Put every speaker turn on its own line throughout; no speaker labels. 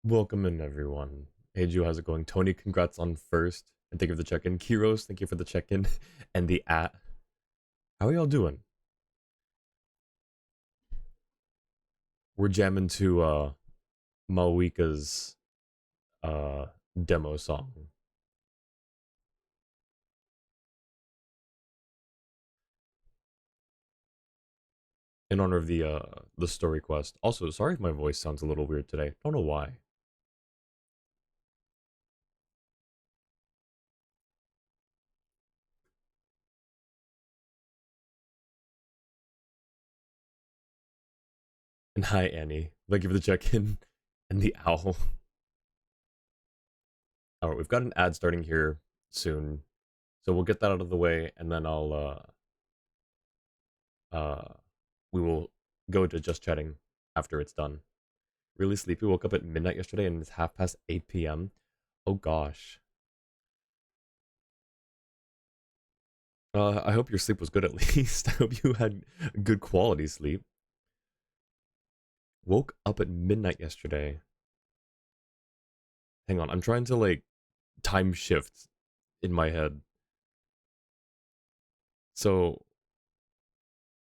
Welcome in, everyone. Hey, Ju, how's it going? Tony, congrats on first. And thank you for the check in. Kiros, thank you for the check in. And the at. How are y'all doing? We're jamming to Mavuika's uh, demo song in honor of the story quest. Also, sorry if my voice sounds a little weird today. Don't know why. And hi, Annie. Thank you for the check in. And the owl. Alright, we've got an ad starting here soon. So we'll get that out of the way, and then uh we will go to just chatting after it's done. Really sleepy. Woke up at midnight yesterday and it's half past 8 p.m. Oh gosh. I hope your sleep was good at least. I hope you had good quality sleep. Woke up at midnight yesterday. Hang on, I'm trying to like time shift in my head. So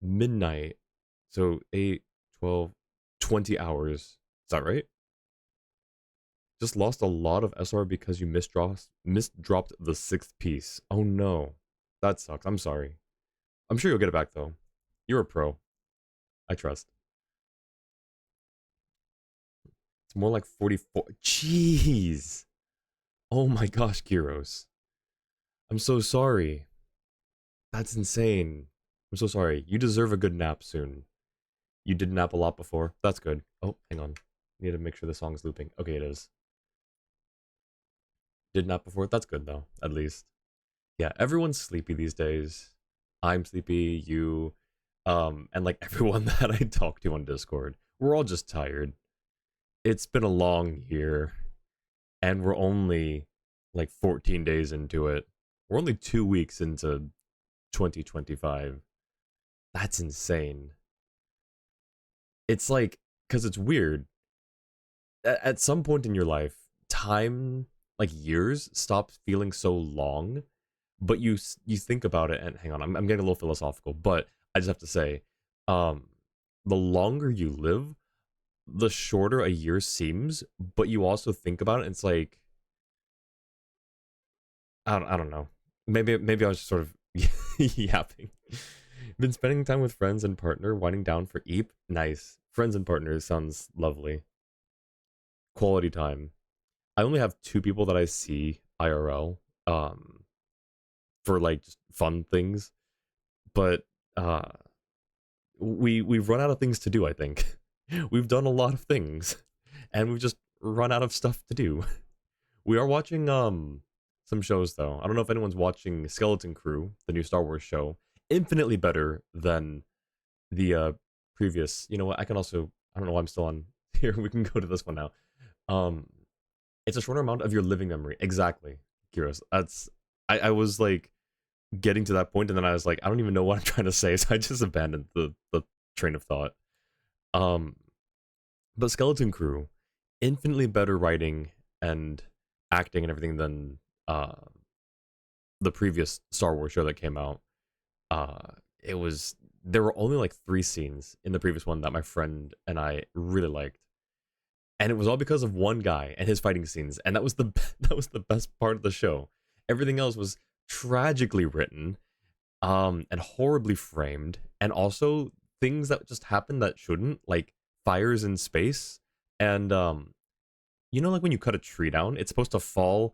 midnight. So 8, 12, 20 hours. Is that right? Just lost a lot of SR because you misdropped the sixth piece. Oh no. That sucks. I'm sorry. I'm sure you'll get it back though. You're a pro. I trust. It's more like 44. Jeez. Oh my gosh, Kiros. I'm so sorry. That's insane. I'm so sorry. You deserve a good nap soon. You did nap a lot before. That's good. Oh, hang on. Need to make sure the song's looping. Okay, it is. Did nap before. That's good though, at least. Yeah, everyone's sleepy these days. I'm sleepy, you, and like everyone that I talk to on Discord. We're all just tired. It's been a long year, and we're only like 14 days into it. We're only 2 weeks into 2025. That's insane. It's like, because it's weird. At some point in your life, time, like years, stops feeling so long, but you think about it, and hang on, I'm getting a little philosophical, but I just have to say, um, the longer you live, the shorter a year seems, but you also think about it, and it's like, I don't know. Maybe I was just sort of yapping. Been spending time with friends and partner, winding down for Eep. Nice. Friends and partners sounds lovely. Quality time. I only have two people that I see IRL, um, for like just fun things, but uh, we've run out of things to do. I think we've done a lot of things, and we've just run out of stuff to do. We are watching some shows though. I don't know if anyone's watching Skeleton Crew, the new Star Wars show. Infinitely better than the previous. You know what? I can also, I don't know why I'm still on here. We can go to this one now. Um it's a shorter amount of your living memory. Exactly, Kiros. That's I was like getting to that point and then I was like, I don't even know what I'm trying to say, so I just abandoned the train of thought. Um but Skeleton Crew, infinitely better writing and acting and everything than uh the previous Star Wars show that came out. It was, there were only like three scenes in the previous one that my friend and I really liked, and it was all because of one guy and his fighting scenes, and that was the that was the best part of the show. Everything else was tragically written, and horribly framed, and also things that just happened that shouldn't, like fires in space, and you know, like when you cut a tree down, it's supposed to fall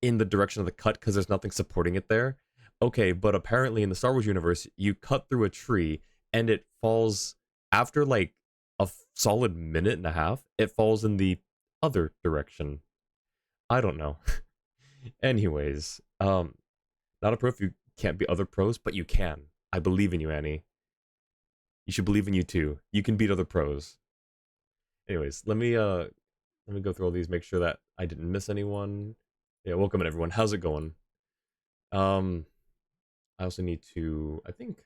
in the direction of the cut because there's nothing supporting it there. Okay, but apparently in the Star Wars universe, you cut through a tree and it falls after like a solid minute and a half. It falls in the other direction. I don't know. Anyways, not a pro if you can't be other pros, but you can. I believe in you, Annie. You should believe in you too. You can beat other pros. Anyways, let me go through all these, make sure that I didn't miss anyone. Yeah, welcome in everyone. How's it going? Um, I also need to, I think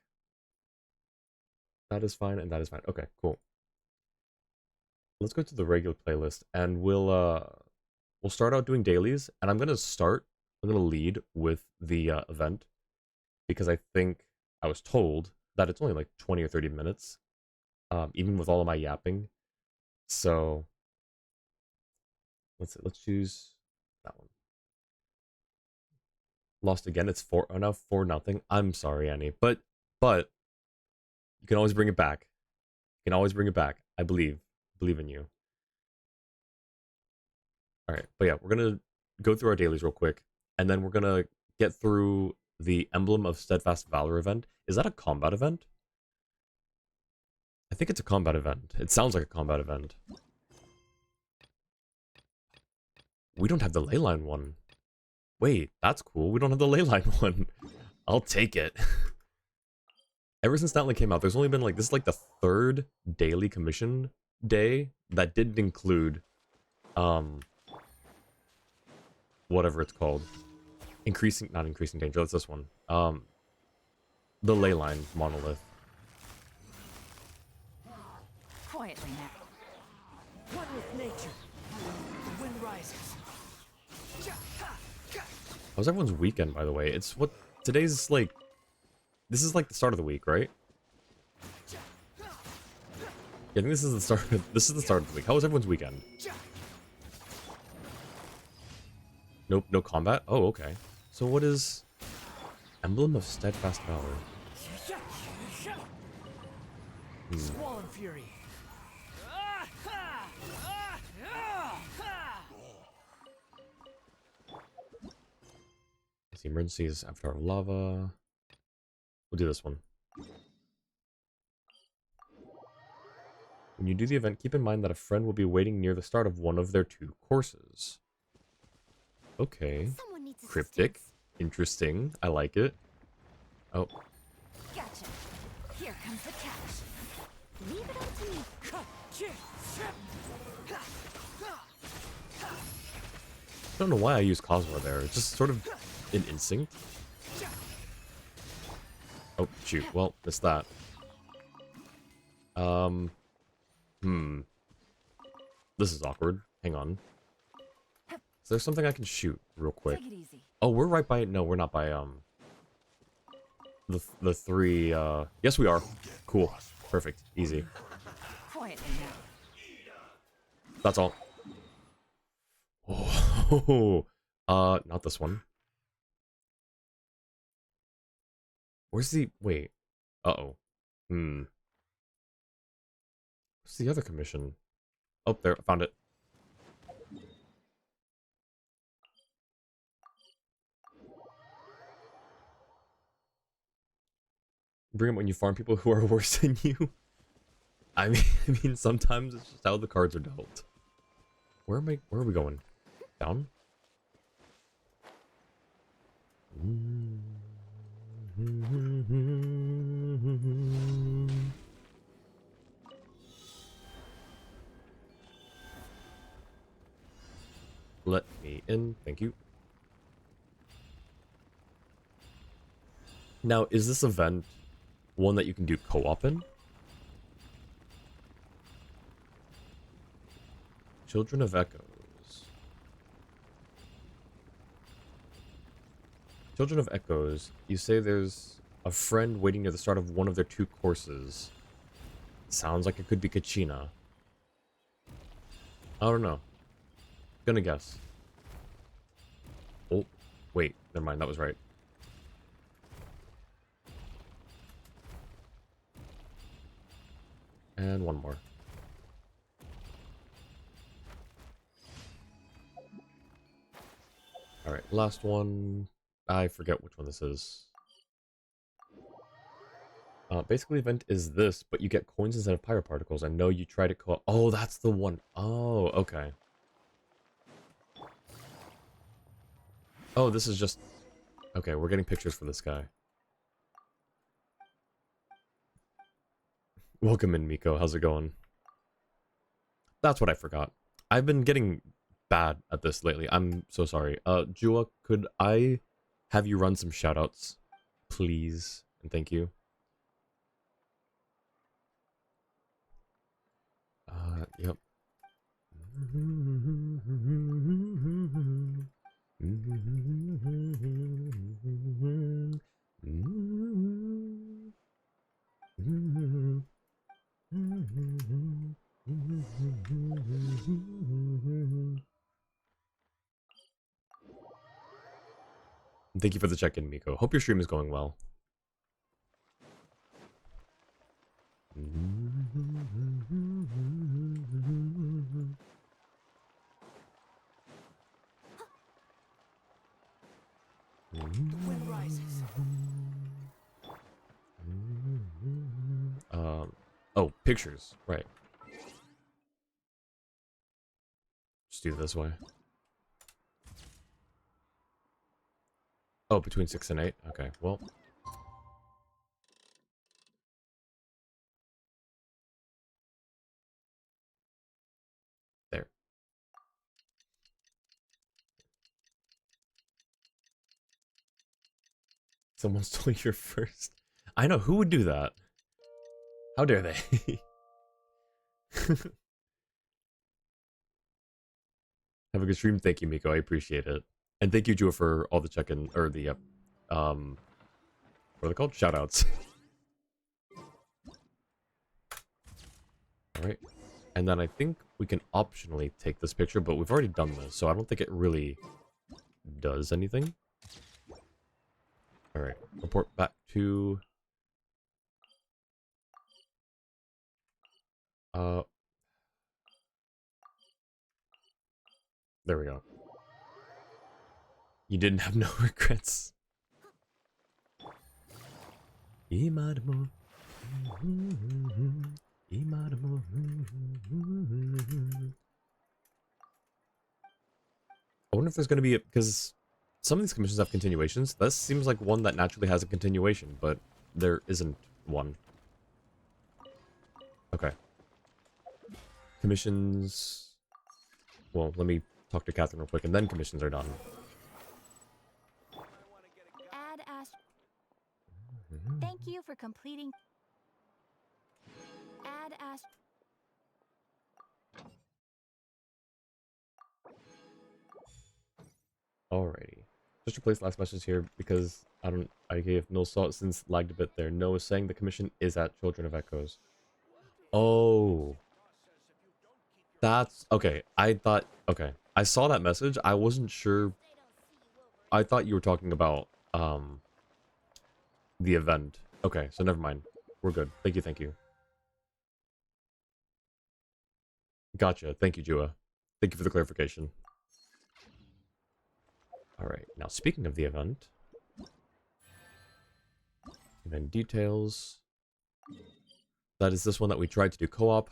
that is fine and that is fine. Okay, cool. let's go to the regular playlist, and we'll start out doing dailies, and I'm gonna lead with the event, because I think I was told that it's only like 20 or 30 minutes, even with all of my yapping. So let's choose that one. Lost again. It's 4, oh, now 4-0. I'm sorry, Annie, but you can always bring it back. You can always bring it back. I believe in you. All right, but yeah, we're gonna go through our dailies real quick, and then we're gonna get through the Emblem of Steadfast Valor event. Is that a combat event? I think it's a combat event. It sounds like a combat event. We don't have the leyline one. Wait, that's cool. We don't have the leyline one. I'll take it. Ever since that one came out, there's only been like, this is like the 3rd daily commission day that didn't include, whatever it's called. Not increasing danger, that's this one. The leyline monolith.
Quietly now. One with nature. The wind rises.
How's everyone's weekend, by the way? It's what today's like. This is like the start of the week, right? Yeah, I think this is the start. This is the start of the week. How was everyone's weekend? Nope, no combat. Oh, okay. So what is Emblem of Steadfast Valor?
Swollen fury.
The emergencies after our lava. We'll do this one. When you do the event, keep in mind that a friend will be waiting near the start of one of their 2 courses. Okay. Cryptic. Interesting. I like it. Oh.
Gotcha. Here comes the catch. Leave it up to me.
I don't know why I use Cosmo there. It's just sort of an instinct. Oh, shoot. Well, missed that. This is awkward. Hang on. Is there something I can shoot real quick?
Take it easy.
Oh, we're right by... No, we're not by, the 3, Yes, we are. Cool. Perfect. Easy.
Quietly now.
That's all. Oh, not this one. Where's the... Wait. Uh-oh. What's the other commission? Oh, there. I found it. Bring them when you farm people who are worse than you. I mean, sometimes it's just how the cards are dealt. Where are we going? Down? Let me in, thank you. Now, is this event one that you can do co-op in? Children of Echoes. Children of Echoes, you say there's a friend waiting near the start of one of their 2 courses. Sounds like it could be Kachina. I don't know. Gonna guess. Oh, wait, never mind, that was right. And one more. Alright, last one. I forget which one this is. Basically, event is this, but you get coins instead of pyroparticles. I know you tried to call. Oh, that's the one. Oh, okay. Oh, this is just... Okay, we're getting pictures for this guy. Welcome in, Miko. How's it going? That's what I forgot. I've been getting bad at this lately. I'm so sorry. Jua, could I have you run some shoutouts, please? And thank you. Yep. Thank you for the check-in, Miko. Hope your stream is going well.
The wind rises.
Oh, pictures. Right. Just do it this way. Oh, between 6 and 8? Okay, well. There. Someone stole your first. I know, who would do that? How dare they? Have a good stream. Thank you, Miko. I appreciate it. And thank you, Jua, for all the check-in, or the, what are they called? Shoutouts. Alright. And then I think we can optionally take this picture, but we've already done this, so I don't think it really does anything. Alright. Report back to... There we go. You didn't have no regrets. Imadamo. Imadamo. I wonder if there's going to be... Because some of these commissions have continuations. This seems like one that naturally has a continuation, but there isn't one. Okay. Commissions... Well, let me talk to Catherine real quick, and then commissions are done.
Add Ash. Thank you for completing. Add Ash.
Alrighty. Just replace last message here because I gave no salt since lagged a bit there. No is saying the commission is at Children of Echoes. Oh. That's okay. Okay. I saw that message. I wasn't sure. I thought you were talking about the event. Okay, so never mind. We're good. Thank you, thank you. Gotcha. Thank you, Jua. Thank you for the clarification. Alright, now speaking of the event. Event details. That is this one that we tried to do co-op,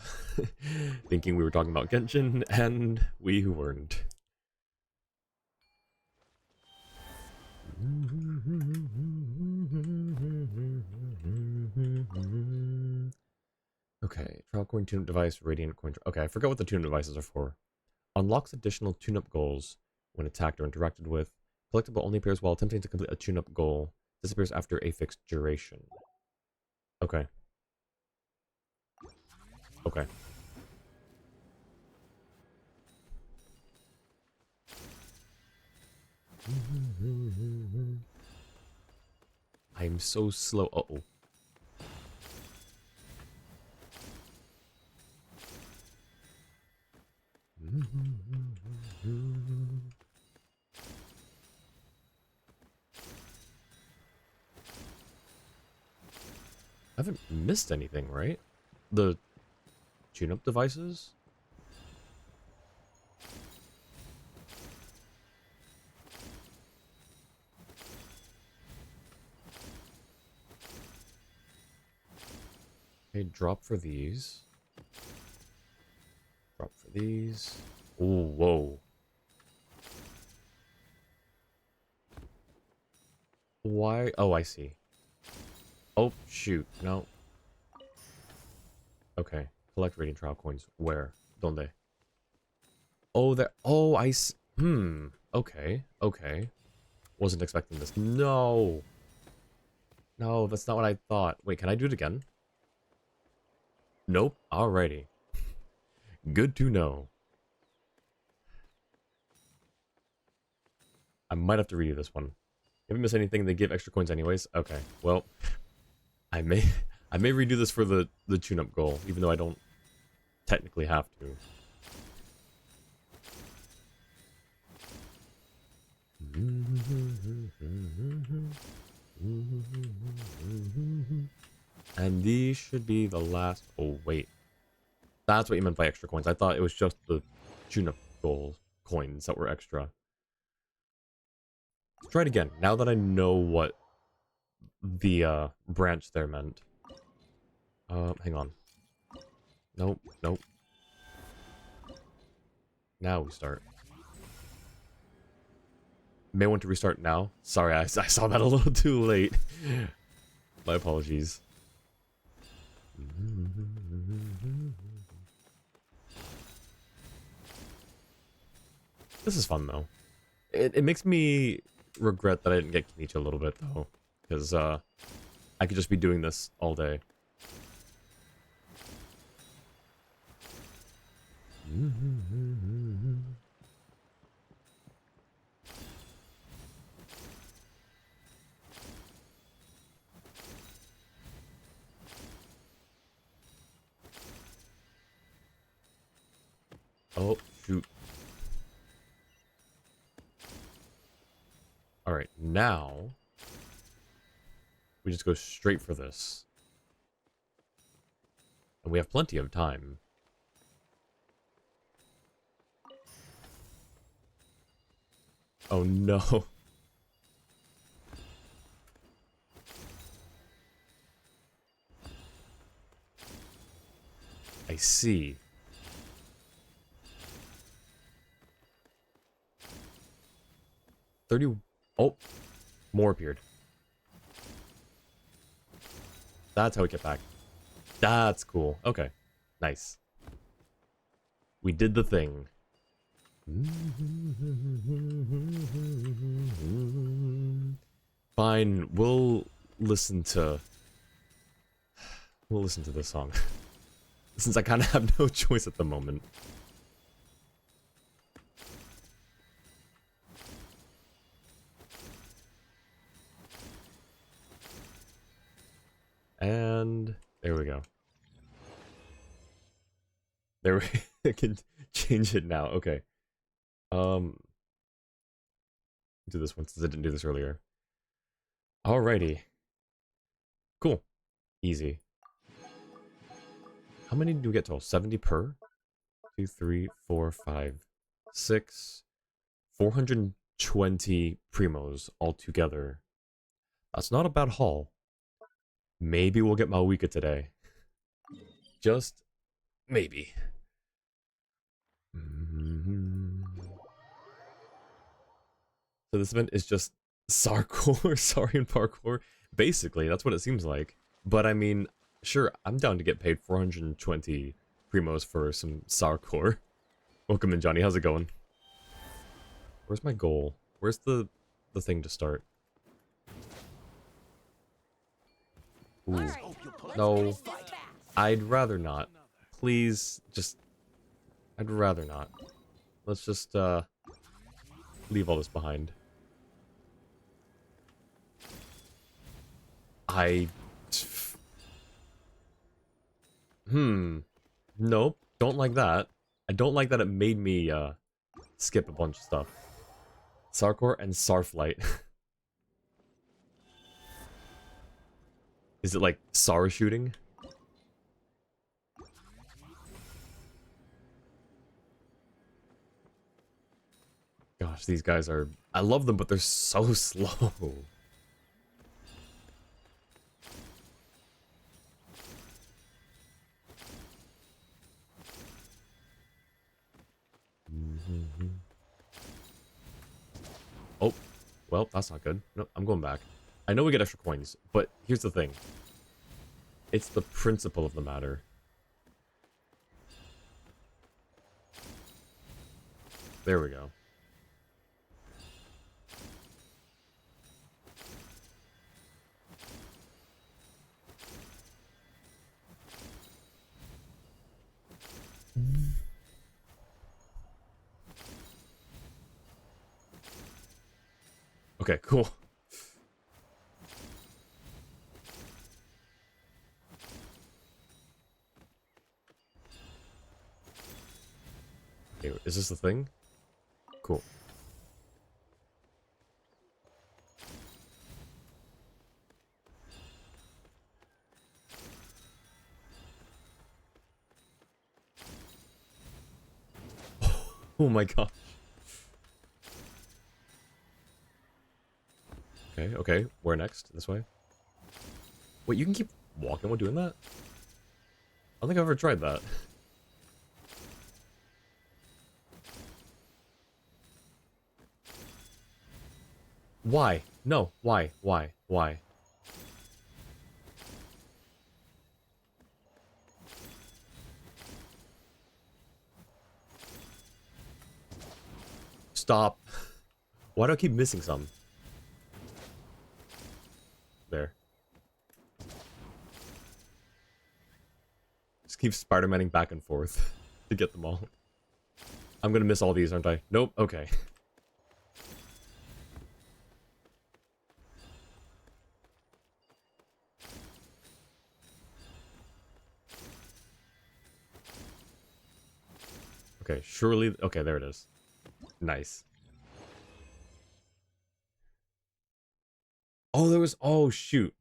thinking we were talking about Genshin, and we weren't. Okay, trial coin tune-up device, radiant coin. Okay, I forgot what the tune-up devices are for. Unlocks additional tune-up goals when attacked or interacted with. Collectible only appears while attempting to complete a tune-up goal. Disappears after a fixed duration. Okay. Okay. I'm so slow. Uh-oh. I haven't missed anything, right? The tune-up devices? Okay, drop for these. Drop for these. Ooh, whoa. Why? Oh, I see. Oh, shoot. No. Okay. Collect rating trial coins. Where? Donde? Oh, there. Oh, Okay. Okay. Wasn't expecting this. No. No, that's not what I thought. Wait, can I do it again? Nope. Alrighty. Good to know. I might have to redo this one. If I miss anything, they give extra coins anyways. Okay, well, I may I may redo this for the tune-up goal, even though I don't technically have to. And these should be the last. Oh wait, that's what you meant by extra coins. I thought it was just the tune-up goal coins that were extra. Let's try it again. Now that I know what the branch there meant. Hang on. Nope, nope. Now we start. May want to restart now. Sorry, I saw that a little too late. My apologies. This is fun though. It makes me regret that I didn't get Kinichi a little bit though, because I could just be doing this all day. Oh, shoot. Alright, now we just go straight for this. And we have plenty of time. Oh no. I see. Oh, more appeared. That's how we get back. That's cool. Okay. Nice. We did the thing. Fine, we'll listen to this song. Since I kind of have no choice at the moment. And there we go. There we can change it now. Okay. Do this one since I didn't do this earlier. Alrighty. Cool. Easy. How many do we get total? 70 per? 2, 3, 4, 5, 6. 420 primos altogether. That's not a bad haul. Maybe we'll get Mavuika today. Just maybe. So this event is just Sarkor, Saurian parkour. Basically, that's what it seems like. But I mean, sure, I'm down to get paid 420 primos for some Sarkor. Welcome in, Johnny. How's it going? Where's my goal? Where's the thing to start? Ooh.
Right,
No. I'd rather not. Please, just... I'd rather not. Let's just, leave all this behind. Nope. Don't like that. I don't like that it made me, skip a bunch of stuff. Sarkor and Sarflight. Is it like Sar shooting? Gosh, these guys are... I love them, but they're so slow. Oh, well, that's not good. No, I'm going back. I know we get extra coins, but here's the thing. It's the principle of the matter. There we go. Okay, cool. Okay, is this the thing? Cool. Oh my god. Okay, okay. Where next? This way? Wait, you can keep walking while doing that? I don't think I've ever tried that. Why? No. Why? Why? Why? Stop. Why do I keep missing some? There. Just keep Spider-Maning back and forth to get them all. I'm gonna miss all these, aren't I? Nope. Okay. Okay, surely... Okay, there it is. Nice. Oh, there was... Oh, shoot.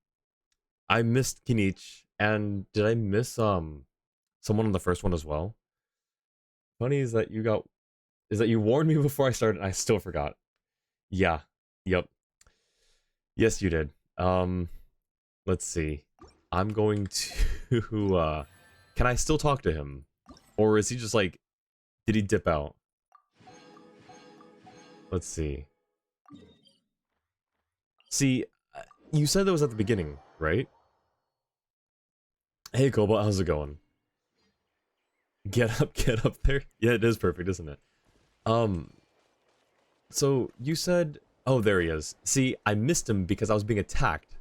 I missed Kinich. And did I miss, someone on the first one as well? Funny is that you got... Is that you warned me before I started and I still forgot. Yeah. Yep. Yes, you did. Let's see. I'm going to, can I still talk to him? Or is he just like... Did he dip out? Let's see. See, you said that was at the beginning, right? Hey, Cobalt, how's it going? Get up there. Yeah, it is perfect, isn't it? So you said, oh, there he is. See, I missed him because I was being attacked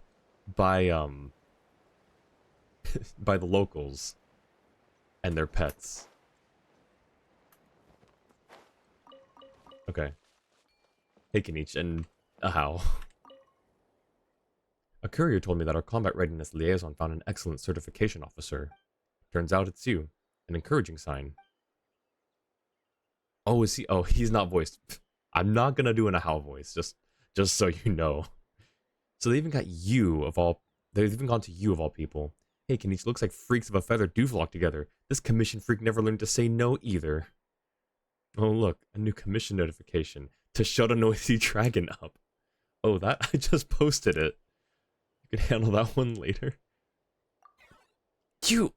by, by the locals and their pets. Okay. Hey, Kinich, and how? A courier told me that our combat readiness liaison found an excellent certification officer. Turns out it's you. An encouraging sign. Oh, is he? Oh, he's not voiced. I'm not gonna do an Ahau voice, just so you know. So they even got you of all... They've even gone to you of all people. Hey, Kinich, looks like freaks of a feather do flock together. This commission freak never learned to say no either. Oh, look, a new commission notification. To shut a noisy dragon up. Oh, that? I just posted it. You can handle that one later. You.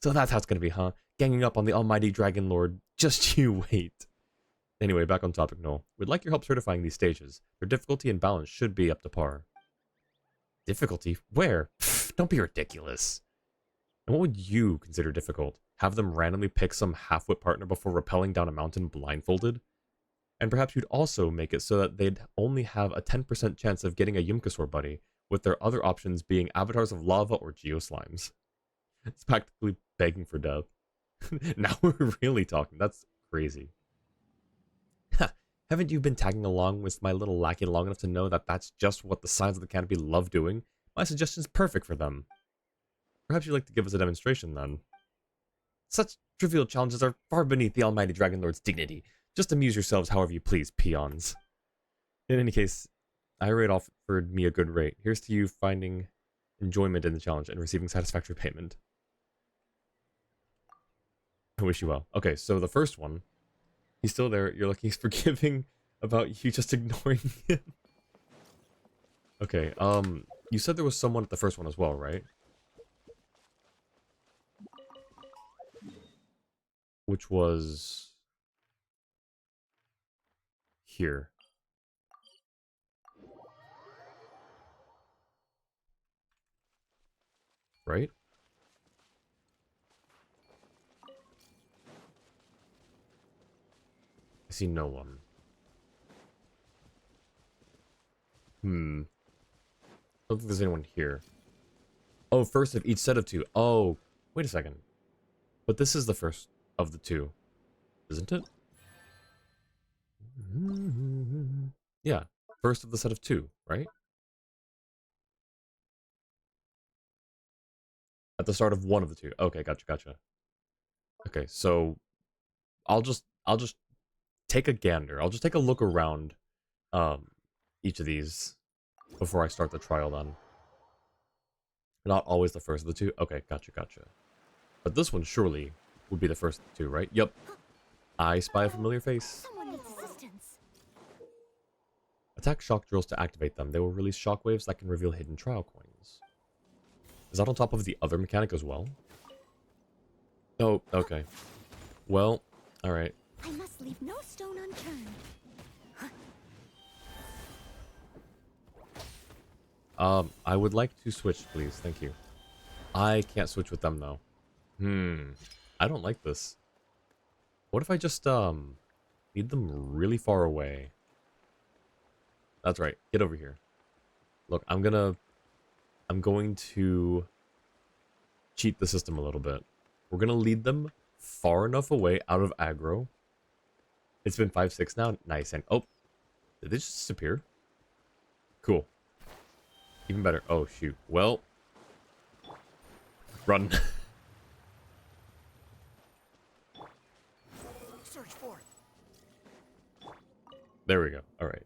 So that's how it's gonna be, huh? Ganging up on the almighty dragon lord. Just you wait. Anyway, back on topic, Noel. We'd like your help certifying these stages. Their difficulty and balance should be up to par. Difficulty? Where? Pfft, don't be ridiculous. And what would you consider difficult? Have them randomly pick some half-wit partner before rappelling down a mountain blindfolded? And perhaps you'd also make it so that they'd only have a 10% chance of getting a Yumkasaur buddy, with their other options being avatars of lava or geoslimes. It's practically begging for death. Now we're really talking. That's crazy. Ha! Haven't you been tagging along with my little lackey long enough to know that that's just what the Signs of the Canopy love doing? My suggestion's perfect for them. Perhaps you'd like to give us a demonstration, then. Such trivial challenges are far beneath the almighty Dragon Lord's dignity. Just amuse yourselves however you please, peons. In any case, I rate offered me a good rate. Here's to you finding enjoyment in the challenge and receiving satisfactory payment. I wish you well. Okay, so the first one, he's still there. You're like, he's forgiving about you just ignoring him. Okay, you said there was someone at the first one as well, right? Which was... here. Right? I see no one. I don't think there's anyone here. Oh, first of each set of two. Oh, wait a second. But this is the first of the two, isn't it? Yeah, first of the set of two, right? At the start of one of the two. Okay, gotcha. Okay, so I'll just take a gander. I'll just take a look around um each of these before I start the trial then. Not always the first of the two. Okay, gotcha. But this one surely would be the first of the two, right? Yep. I spy a familiar face.
Someone needs assistance.
Attack shock drills to activate them. They will release shockwaves that can reveal hidden trial coins. Is that on top of the other mechanic as well? Oh, okay. Well, alright.
I must leave no stone unturned.
I would like to switch, please. Thank you. I can't switch with them, though. I don't like this. What if I just, lead them really far away? That's right. Get over here. Look, I'm going to cheat the system a little bit. We're gonna lead them far enough away out of aggro. It's been 5-6 now. Nice. And, oh, did they just disappear? Cool. Even better. Oh, shoot. Well, run.
Search forth.
There we go. All right.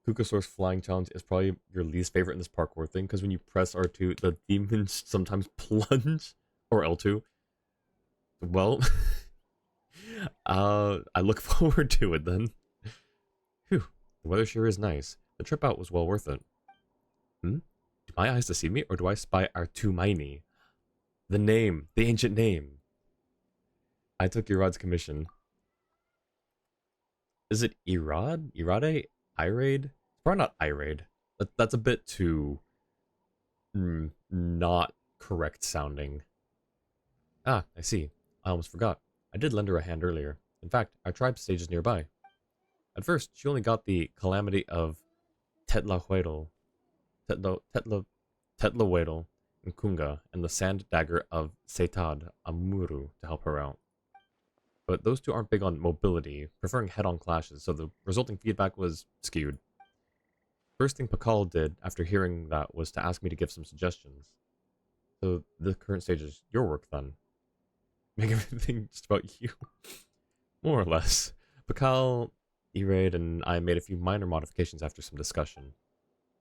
Kukasaur's flying challenge is probably your least favorite in this parkour thing, because when you press R2, the demons sometimes plunge, or L2. Well, I look forward to it then. Phew, the weather sure is nice. The trip out was well worth it. Do my eyes deceive me, or do I spy Artumaini? The name, the ancient name. I took Irad's commission. Is it Irad? Irade? Irade? It's probably not Irade. That's a bit too not correct sounding. Ah, I see. I almost forgot. I did lend her a hand earlier. In fact, our tribe stage is nearby. At first, she only got the calamity of Tetlahuedel, Tetlahuedel, and Kunga, and the sand dagger of Setad Amuru to help her out. But those two aren't big on mobility, preferring head-on clashes, so the resulting feedback was skewed. First thing Pakal did after hearing that was to ask me to give some suggestions. So the current stage is your work then. Make everything just about you. More or less. Pakal, Iraid, and I made a few minor modifications after some discussion.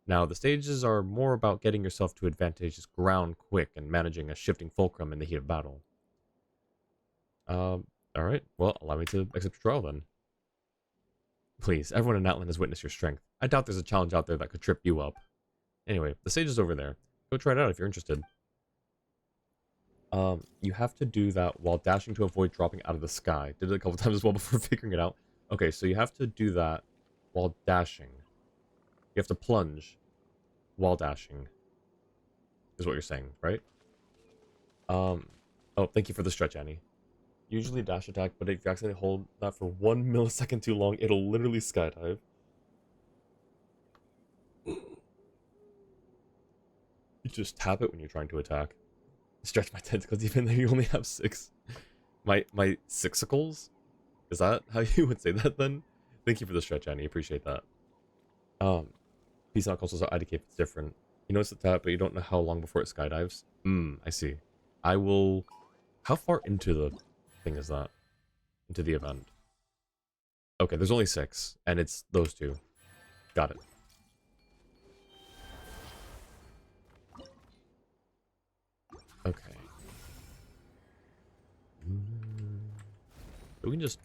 Now, the stages are more about getting yourself to advantageous ground quick and managing a shifting fulcrum in the heat of battle. Alright, well, allow me to accept your trial then. Please, everyone in Atlan has witnessed your strength. I doubt there's a challenge out there that could trip you up. Anyway, the stage is over there. Go try it out if you're interested. You have to do that while dashing to avoid dropping out of the sky. Did it a couple times as well before figuring it out. Okay, so you have to do that while dashing. You have to plunge while dashing. Is what you're saying, right? Oh, thank you for the stretch, Annie. Usually dash attack, but if you accidentally hold that for 1 millisecond too long, it'll literally skydive. You just tap it when you're trying to attack. Stretch my tentacles even though you only have 6. My sixicles? Is that how you would say that then? Thank you for the stretch, Annie. Appreciate that. Peace out consoles are IDK if it's different. You know it's a tap, but you don't know how long before it skydives. I see. I will... How far into the thing is that? Into the event. Okay, there's only 6, and it's those two. Got it. Okay. We can just...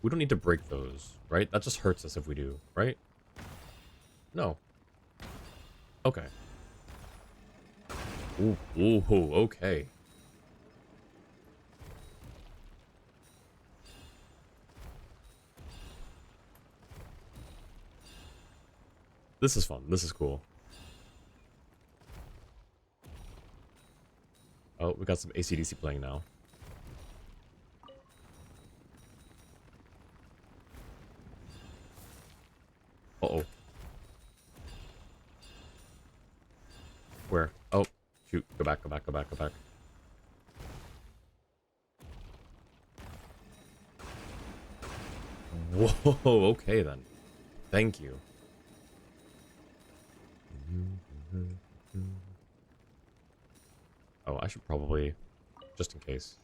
We don't need to break those, right? That just hurts us if we do, right? No. Okay. Ooh, okay. This is fun. This is cool. Oh, we got some AC/DC playing now. Uh-oh. Where? Oh, shoot. Go back. Whoa, okay then. Thank you. I should probably, just in case.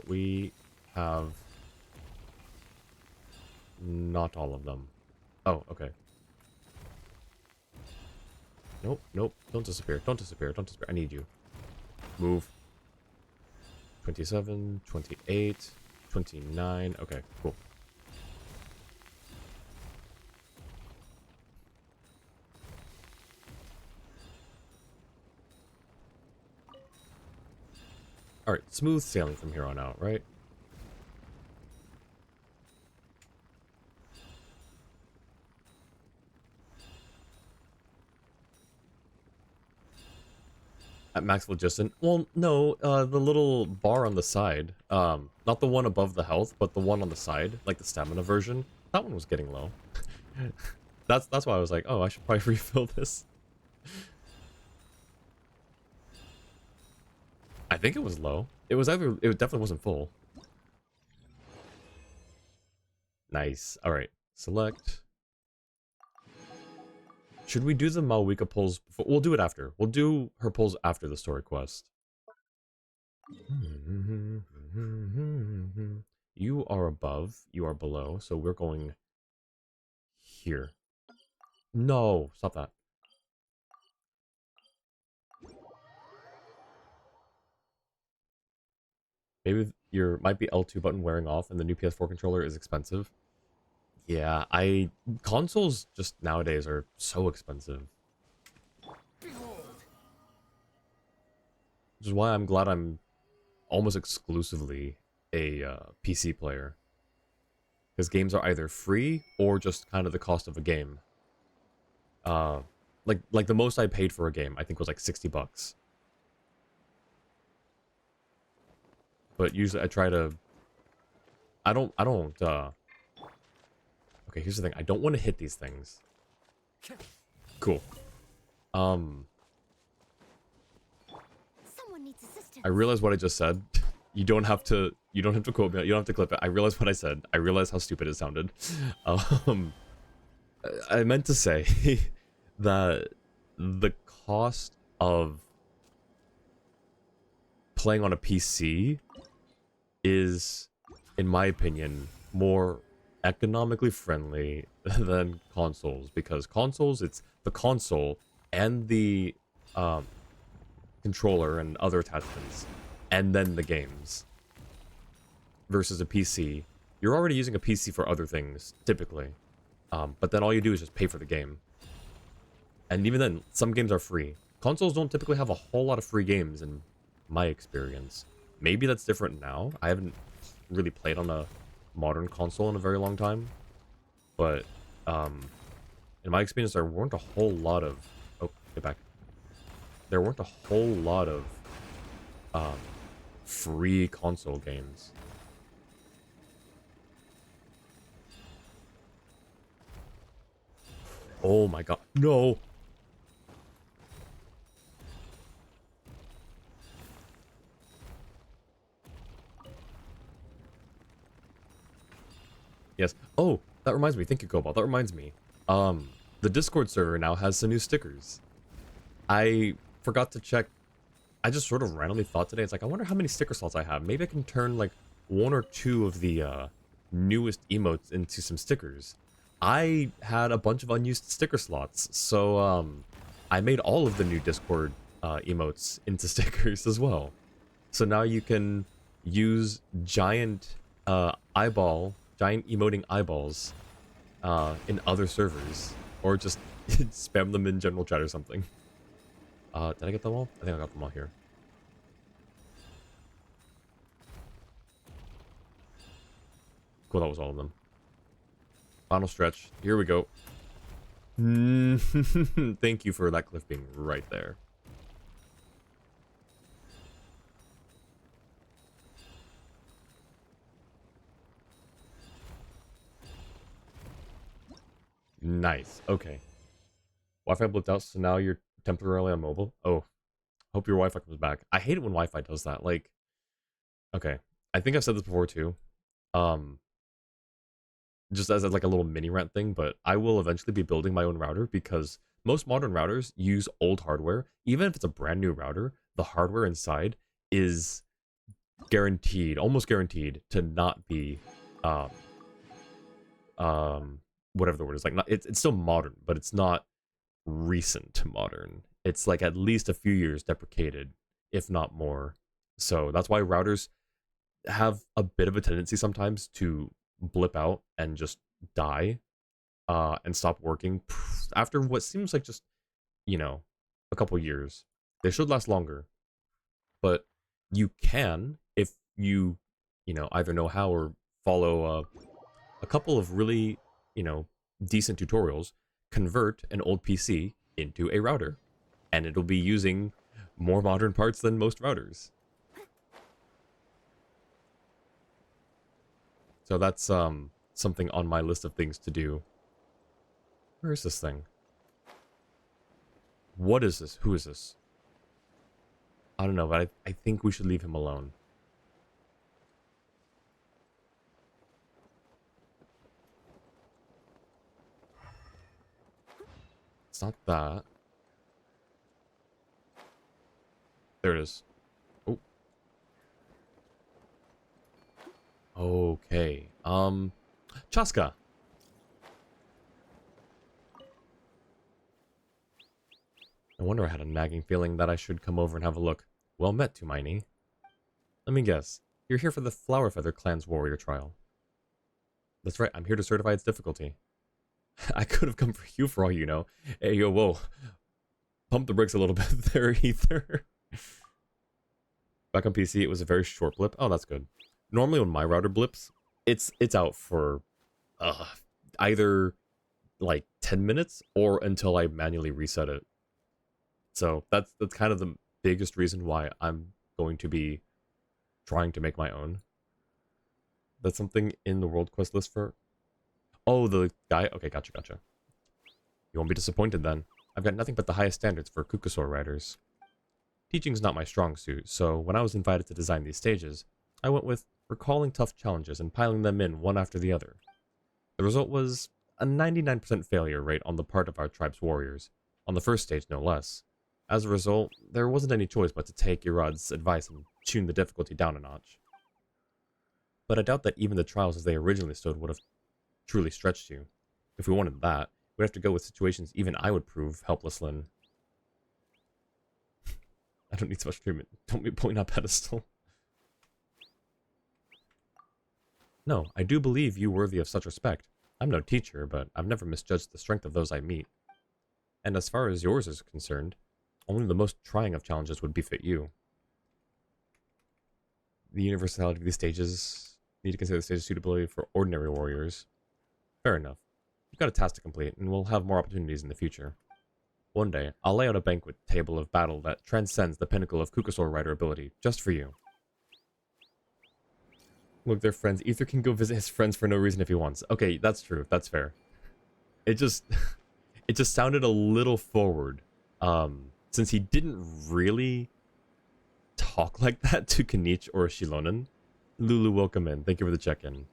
We have not all of them. Oh, okay. Nope, nope. Don't disappear. Don't disappear. Don't disappear. I need you. Move. 27, 28, 29. Okay, cool. Alright, smooth sailing from here on out, right? At max logistic? Well, no, the little bar on the side. Not the one above the health, but the one on the side, like the stamina version. That one was getting low. That's why I was like, oh, I should probably refill this. I think it was low. It was either, it definitely wasn't full. Nice. Alright, select. Should we do the Mavuika pulls before? We'll do it after. We'll do her pulls after the story quest. You are above, you are below, so we're going here. No, stop that. Maybe your might be L2 button wearing off and the new PS4 controller is expensive. Yeah, consoles just nowadays are so expensive. Which is why I'm glad I'm almost exclusively a PC player. Because games are either free or just kind of the cost of a game. Like the most I paid for a game, I think was like 60 bucks. But usually I try to... Okay, here's the thing. I don't want to hit these things. Cool.
Someone needs assistance.
I realize what I just said. You don't have to quote me. You don't have to clip it. I realize what I said. I realize how stupid it sounded. I meant to say that the cost of playing on a PC is, in my opinion, more economically friendly than consoles, because consoles, it's the console and the controller and other attachments, and then the games. Versus a PC, you're already using a PC for other things, typically. But then all you do is just pay for the game. And even then, some games are free. Consoles don't typically have a whole lot of free games, in my experience. Maybe that's different now. I haven't really played on a modern console in a very long time. But, in my experience, there weren't a whole lot of... Oh, get back. There weren't a whole lot of free console games. Oh my god. No! Yes. Oh, that reminds me. Thank you, Cobalt. That reminds me. The Discord server now has some new stickers. I forgot to check. I just sort of randomly thought today, it's like, I wonder how many sticker slots I have. Maybe I can turn, like, 1 or 2 of the, newest emotes into some stickers. I had a bunch of unused sticker slots, so, I made all of the new Discord, emotes into stickers as well. So now you can use giant emoting eyeballs, in other servers, or just spam them in general chat or something. Did I get them all? I think I got them all here. Cool, that was all of them. Final stretch. Here we go. Thank you for that cliff being right there. Nice. Okay. Wi-Fi blipped out, so now you're temporarily on mobile. Oh. Hope your Wi-Fi comes back. I hate it when Wi-Fi does that. Like, okay, I think I've said this before too. Um, just as like a little mini rant thing, but I will eventually be building my own router because most modern routers use old hardware. Even if it's a brand new router, the hardware inside is guaranteed, almost guaranteed, to not be, um, whatever the word is. Like, not it's still modern, but it's not recent to modern. It's like at least a few years deprecated, if not more. So that's why routers have a bit of a tendency sometimes to blip out and just die and stop working after what seems like just, you know, a couple years. They should last longer, but you can, if you, either know how or follow a couple of really, decent tutorials, convert an old PC into a router, and it'll be using more modern parts than most routers. So that's something on my list of things to do. Where is this thing? What is this? Who is this? I don't know, but I think we should leave him alone. It's not that. There it is. Oh. Okay. Chaska. No wonder I had a nagging feeling that I should come over and have a look. Well met, Tumaini. Let me guess. You're here for the Flower Feather Clan's warrior trial. That's right, I'm here to certify its difficulty. I could have come for you for all you know. Hey, yo, whoa. Pump the brakes a little bit there, Ether. Back on PC, it was a very short blip. Oh, that's good. Normally when my router blips, it's out for either like 10 minutes or until I manually reset it. So that's kind of the biggest reason why I'm going to be trying to make my own. That's something in the world quest list for... Oh, the guy? Okay, gotcha. You won't be disappointed then. I've got nothing but the highest standards for Kukusor riders. Teaching's not my strong suit, so when I was invited to design these stages, I went with recalling tough challenges and piling them in one after the other. The result was a 99% failure rate on the part of our tribe's warriors, on the first stage no less. As a result, there wasn't any choice but to take Irad's advice and tune the difficulty down a notch. But I doubt that even the trials as they originally stood would have truly stretched you. If we wanted that, we'd have to go with situations even I would prove helpless in. I don't need so much treatment. Don't be pulling up pedestal. No, I do believe you worthy of such respect. I'm no teacher, but I've never misjudged the strength of those I meet. And as far as yours is concerned, only the most trying of challenges would befit you. The universality of these stages need to consider the stage's suitability for ordinary warriors. Fair enough. You've got a task to complete, and we'll have more opportunities in the future. One day, I'll lay out a banquet table of battle that transcends the pinnacle of Kukusor rider ability, just for you. Look, they're friends. Ether can go visit his friends for no reason if he wants. Okay, that's true. That's fair. It just... it just sounded a little forward. Since he didn't really talk like that to Kanich or Shilonen. Lulu, welcome in. Thank you for the check-in.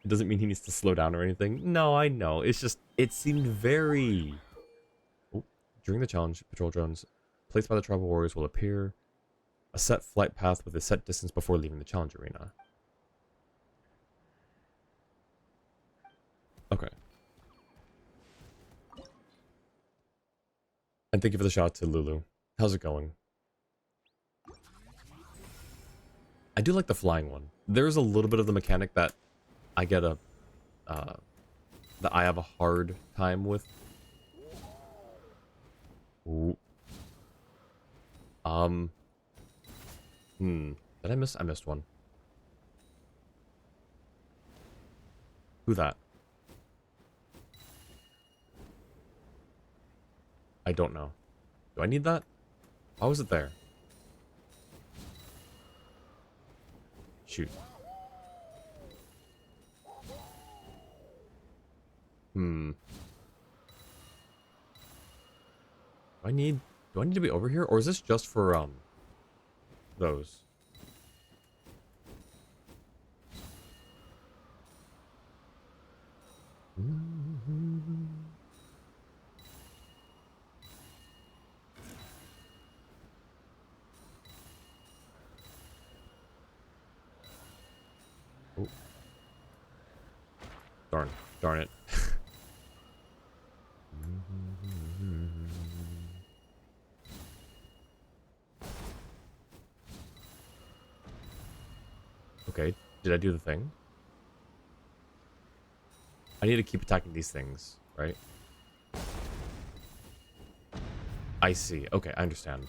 It doesn't mean he needs to slow down or anything. No, I know. It's just... it seemed very... Oh, during the challenge, patrol drones placed by the tribal warriors will appear a set flight path with a set distance before leaving the challenge arena. Okay. And thank you for the shout to Lulu. How's it going? I do like the flying one. There's a little bit of the mechanic that I get that I have a hard time with. Ooh. Did I miss? I missed one. Who that? I don't know. Do I need that? Why was it there? Shoot. Do I need... Do I need to be over here? Or is this just for, those? Oh. Darn it. Okay, did I do the thing? I need to keep attacking these things, right? I see. Okay, I understand.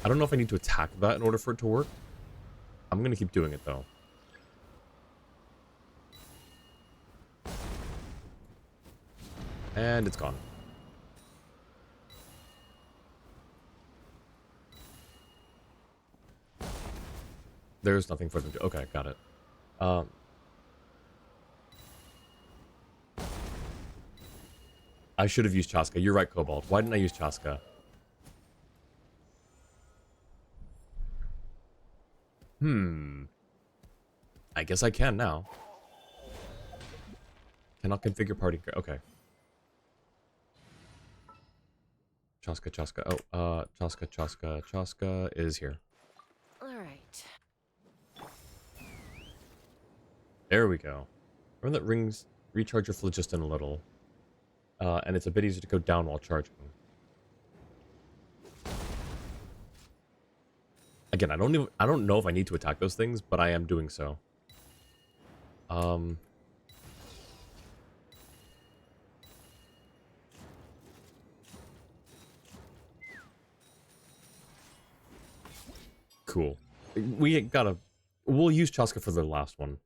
I don't know if I need to attack that in order for it to work. I'm gonna keep doing it, though. And it's gone. There's nothing for them to... Okay, got it. I should have used Chaska. You're right, Cobalt. Why didn't I use Chaska? I guess I can now. Cannot configure party... Okay. Chaska. Oh, Chaska is here.
Alright.
There we go. Remember that rings recharge your phlogiston a little. And it's a bit easier to go down while charging. Again, I don't know if I need to attack those things, but I am doing so. Cool. We'll use Chaska for the last one.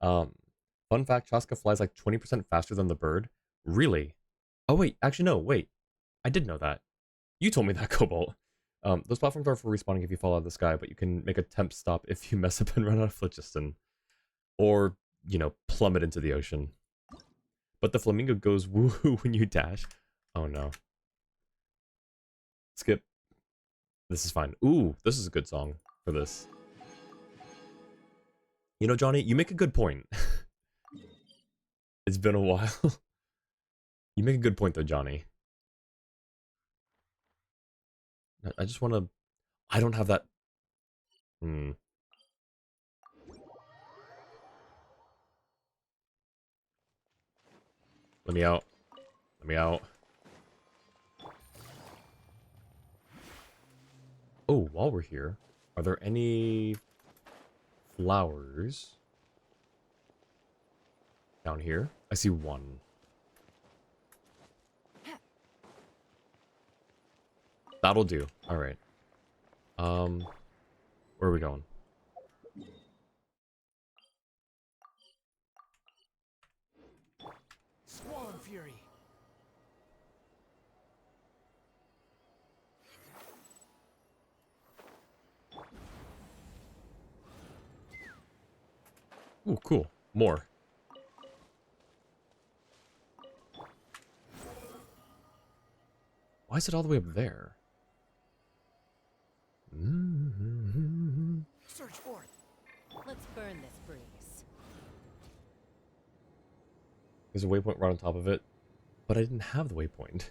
Fun fact, Chaska flies like 20% faster than the bird. Really? Oh wait, actually no, wait. I did know that. You told me that, Cobalt. Those platforms are for respawning if you fall out of the sky, but you can make a temp stop if you mess up and run out of phlogiston. Or, you know, plummet into the ocean. But the flamingo goes woohoo when you dash. Oh no. Skip. This is fine. Ooh, this is a good song for this. You know, Johnny, you make a good point. It's been a while. You make a good point though, Johnny. I just want to... I don't have that... Let me out. Let me out. Oh, while we're here, are there any flowers down here? I see one. That'll do. All right. Where are we going?
Swarm Fury.
Ooh, cool. More. Why is it all the way up there?
Search forth.
Let's burn this breeze.
There's a waypoint right on top of it, but I didn't have the waypoint.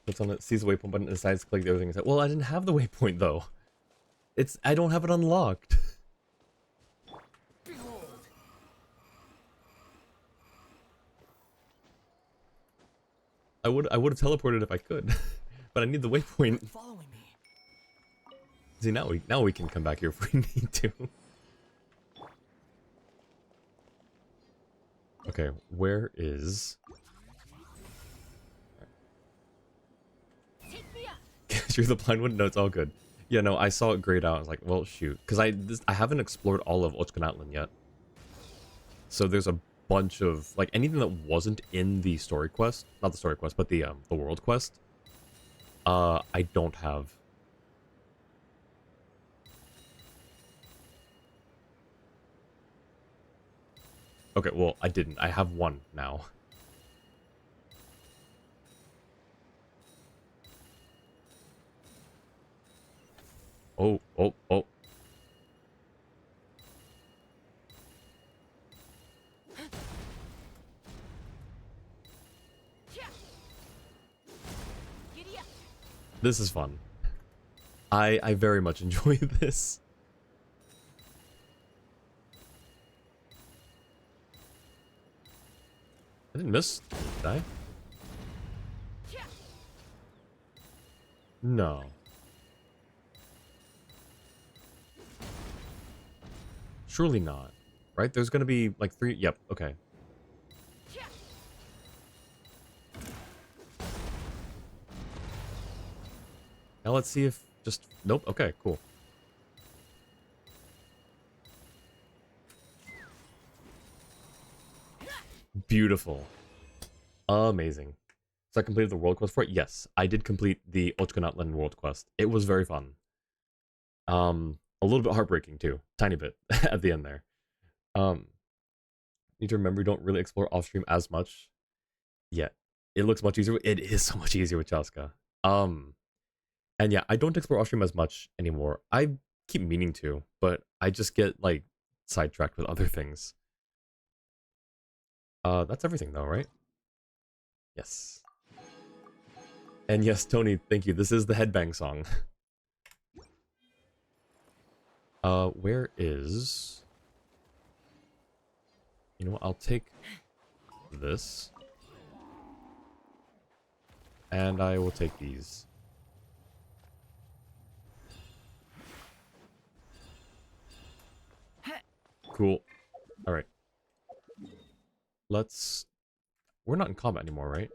Clicks on it, sees the waypoint button, and decides to click the other thing and says, well, I didn't have the waypoint though. I don't have it unlocked.
Behold.
I would have teleported if I could, but I need the waypoint.
Following me.
See, now we can come back here if we need to. Okay, where is...
Take me up.
Through the blind one? No, it's all good. Yeah, no, I saw it grayed out. I was like, well, shoot. Because I haven't explored all of Ochkanatlan yet. So there's a bunch of... Like, anything that wasn't in the story quest... Not the story quest, but the world quest. I don't have. Okay, well, I didn't. I have one now. Oh, oh, oh.
Giddy up.
This is fun. I very much enjoy this. I didn't miss, did I? No. Surely not. Right? There's gonna be like 3. Yep, okay. Now let's see if just... Nope, okay, cool. Beautiful. Amazing. So I completed the world quest for it? Yes, I did complete the Ochkonatlan world quest. It was very fun. A little bit heartbreaking too. Tiny bit at the end there. Need to remember we don't really explore off stream as much yet. It looks much easier. It is so much easier with Chaska. And yeah, I don't explore off stream as much anymore. I keep meaning to, but I just get like sidetracked with other things. That's everything though, right? Yes. And yes, Tony, thank you. This is the headbang song. Where is... You know what, I'll take this. And I will take these. Cool. Alright. Let's... We're not in combat anymore, right?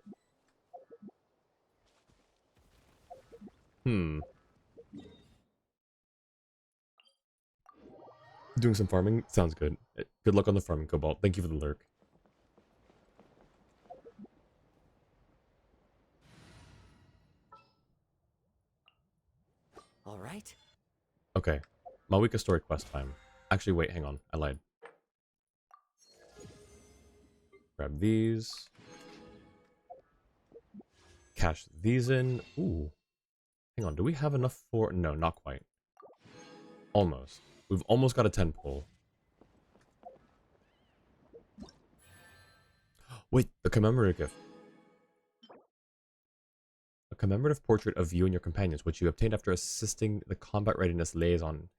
Doing some farming? Sounds good. Good luck on the farming, Cobalt. Thank you for the lurk.
All right.
Okay. Mavuika story quest time. Actually, wait, hang on. I lied. Grab these. Cash these in. Ooh. Hang on, do we have enough for... No, not quite. Almost. We've almost got a 10 pull. Wait, the commemorative gift. A commemorative portrait of you and your companions, which you obtained after assisting the combat readiness liaison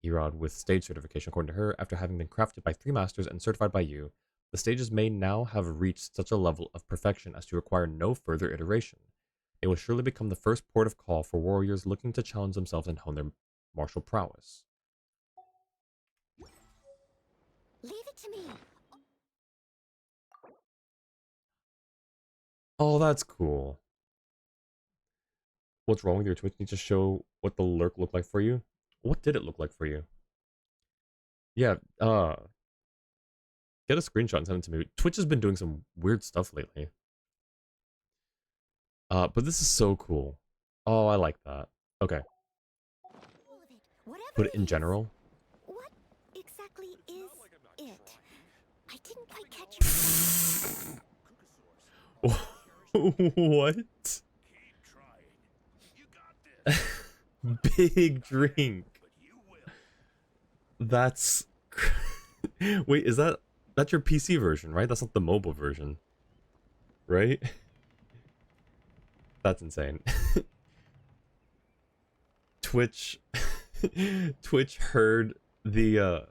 Erod with stage certification. According to her, after having been crafted by 3 masters and certified by you, the stages may now have reached such a level of perfection as to require no further iteration. It will surely become the first port of call for warriors looking to challenge themselves and hone their martial prowess.
Leave it to me.
Oh, that's cool. What's wrong with your Twitch? Need to show what the lurk looked like for you? What did it look like for you? Yeah, get a screenshot and send it to me. Twitch has been doing some weird stuff lately. But this is so cool. Oh, I like that. Okay. Put it in general.
What exactly is it? I didn't quite catch your
What? Big drink. That's... Wait, is that... That's your PC version, right? That's not the mobile version. Right? That's insane. Twitch... Twitch heard the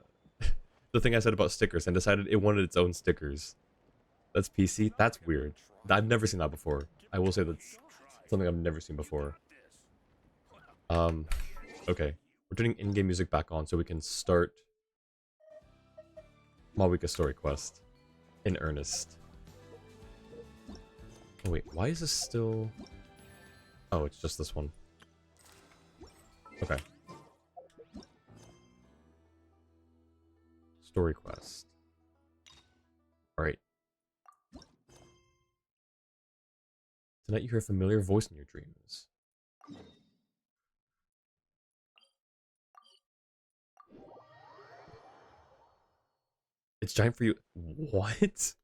thing I said about stickers and decided it wanted its own stickers. That's PC? That's weird. I've never seen that before. I will say that's something I've never seen before. Okay. We're turning in-game music back on so we can start Mavuika story quest in earnest. Oh wait, why is this still... Oh, it's just this one. Okay. Story quest. Alright. Tonight you hear a familiar voice in your dreams. It's giant for you. What?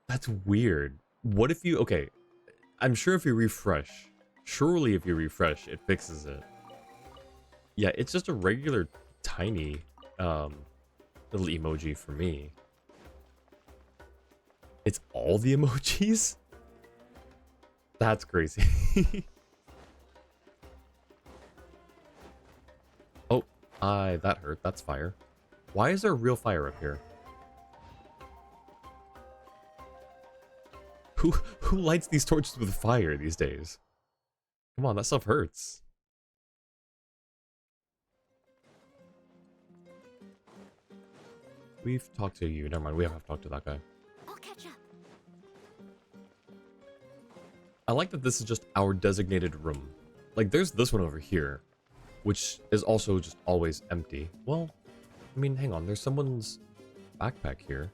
That's weird. What if you... Okay, I'm sure if you refresh... Surely if you refresh, it fixes it. Yeah, it's just a regular tiny little emoji for me. It's all the emojis? That's crazy. Oh, that hurt. That's fire. Why is there real fire up here? Who lights these torches with fire these days? Come on, that stuff hurts. We've talked to you. Never mind, we haven't talked to that guy.
I'll catch up.
I like that this is just our designated room. Like, there's this one over here, which is also just always empty. Well, I mean, hang on. There's someone's backpack here.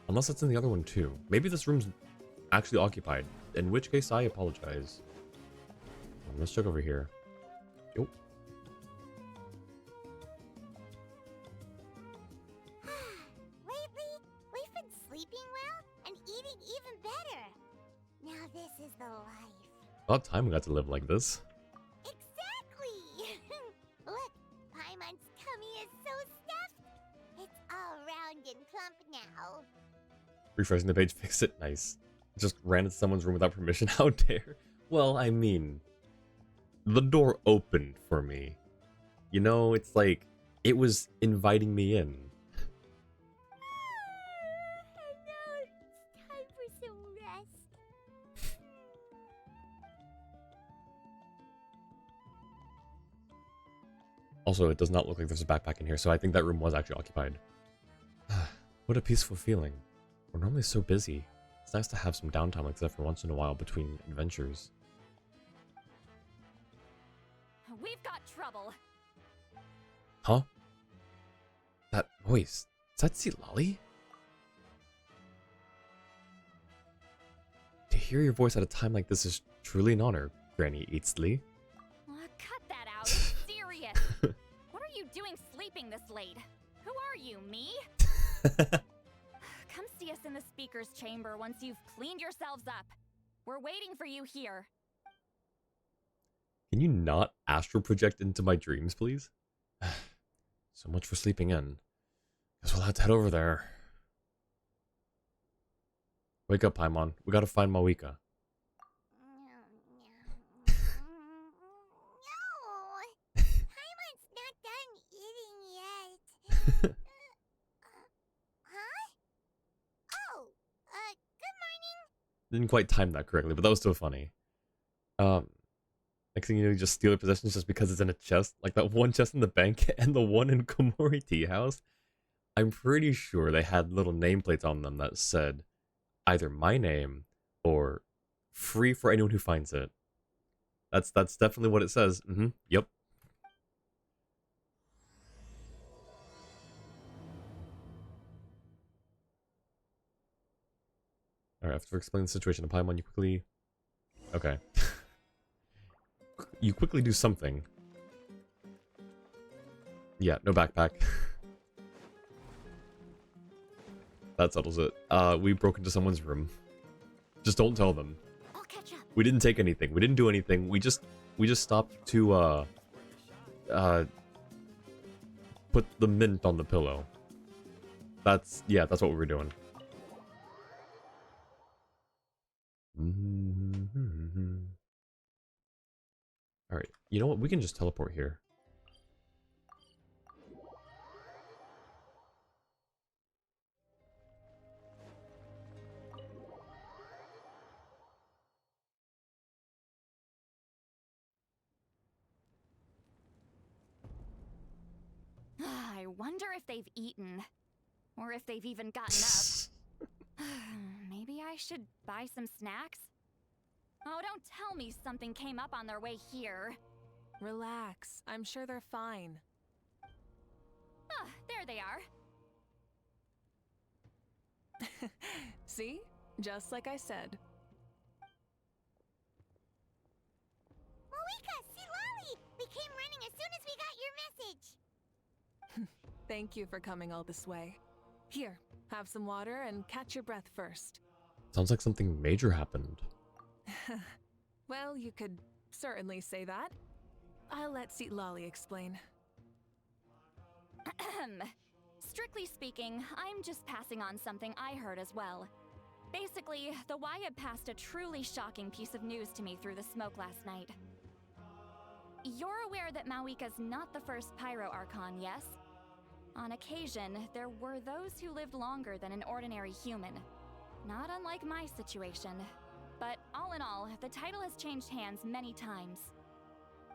Unless it's in the other one, too. Maybe this room's actually occupied. In which case, I apologize. Let's check over here. Yo.
Lately, we've been sleeping well and eating even better. Now this is the life.
About time we got to live like this.
Exactly! Look, Paimon's tummy is so stuffed. It's all round and plump now.
Refreshing the page, fix it. Nice. Just ran into someone's room without permission. How dare? Well, I mean, the door opened for me. You know, it's like, it was inviting me in.
And now it's time for some rest.
Also, it does not look like there's a backpack in here, so I think that room was actually occupied. What a peaceful feeling. We're normally so busy. It's nice to have some downtime like that for once in a while between adventures.
We've got trouble.
Huh? That voice. Is that Lolly? To hear your voice at a time like this is truly an honor, Granny Eatsley.
Cut that out. It's serious. What are you doing sleeping this late? Who are you, me? Come see us in the speaker's chamber once you've cleaned yourselves up. We're waiting for you here.
Can you not astral project into my dreams, please? So much for sleeping in. Guess we'll have to head over there. Wake up, Paimon. We gotta find Mavuika.
No. Paimon's not done eating yet. Huh? Oh, good morning.
Didn't quite time that correctly, but that was still funny. Next thing you know, you just steal their possessions just because it's in a chest. Like that one chest in the bank and the one in Komori Tea House. I'm pretty sure they had little nameplates on them that said either my name or free for anyone who finds it. That's definitely what it says. Yep. Alright, after explaining the situation to Paimon, you quickly... Okay. You quickly do something. Yeah, no backpack. That settles it. We broke into someone's room. Just don't tell them.
I'll catch up.
We didn't take anything. We didn't do anything. We just stopped to put the mint on the pillow. That's what we were doing. Alright, you know what? We can just teleport here.
I wonder if they've eaten. Or if they've even gotten up. Maybe I should buy some snacks? Oh, don't tell me something came up on their way here.
Relax. I'm sure they're fine.
Ah, there they are.
See? Just like I said.
Mavuika, see Lolly! We came running as soon as we got your message.
Thank you for coming all this way. Here, have some water and catch your breath first.
Sounds like something major happened.
Well, you could certainly say that. I'll let Lolly explain.
Strictly speaking, I'm just passing on something I heard as well. Basically, the Wyab passed a truly shocking piece of news to me through the smoke last night. You're aware that Mavuika's not the first Pyro Archon, yes? On occasion, there were those who lived longer than an ordinary human. Not unlike my situation. But all in all, the title has changed hands many times.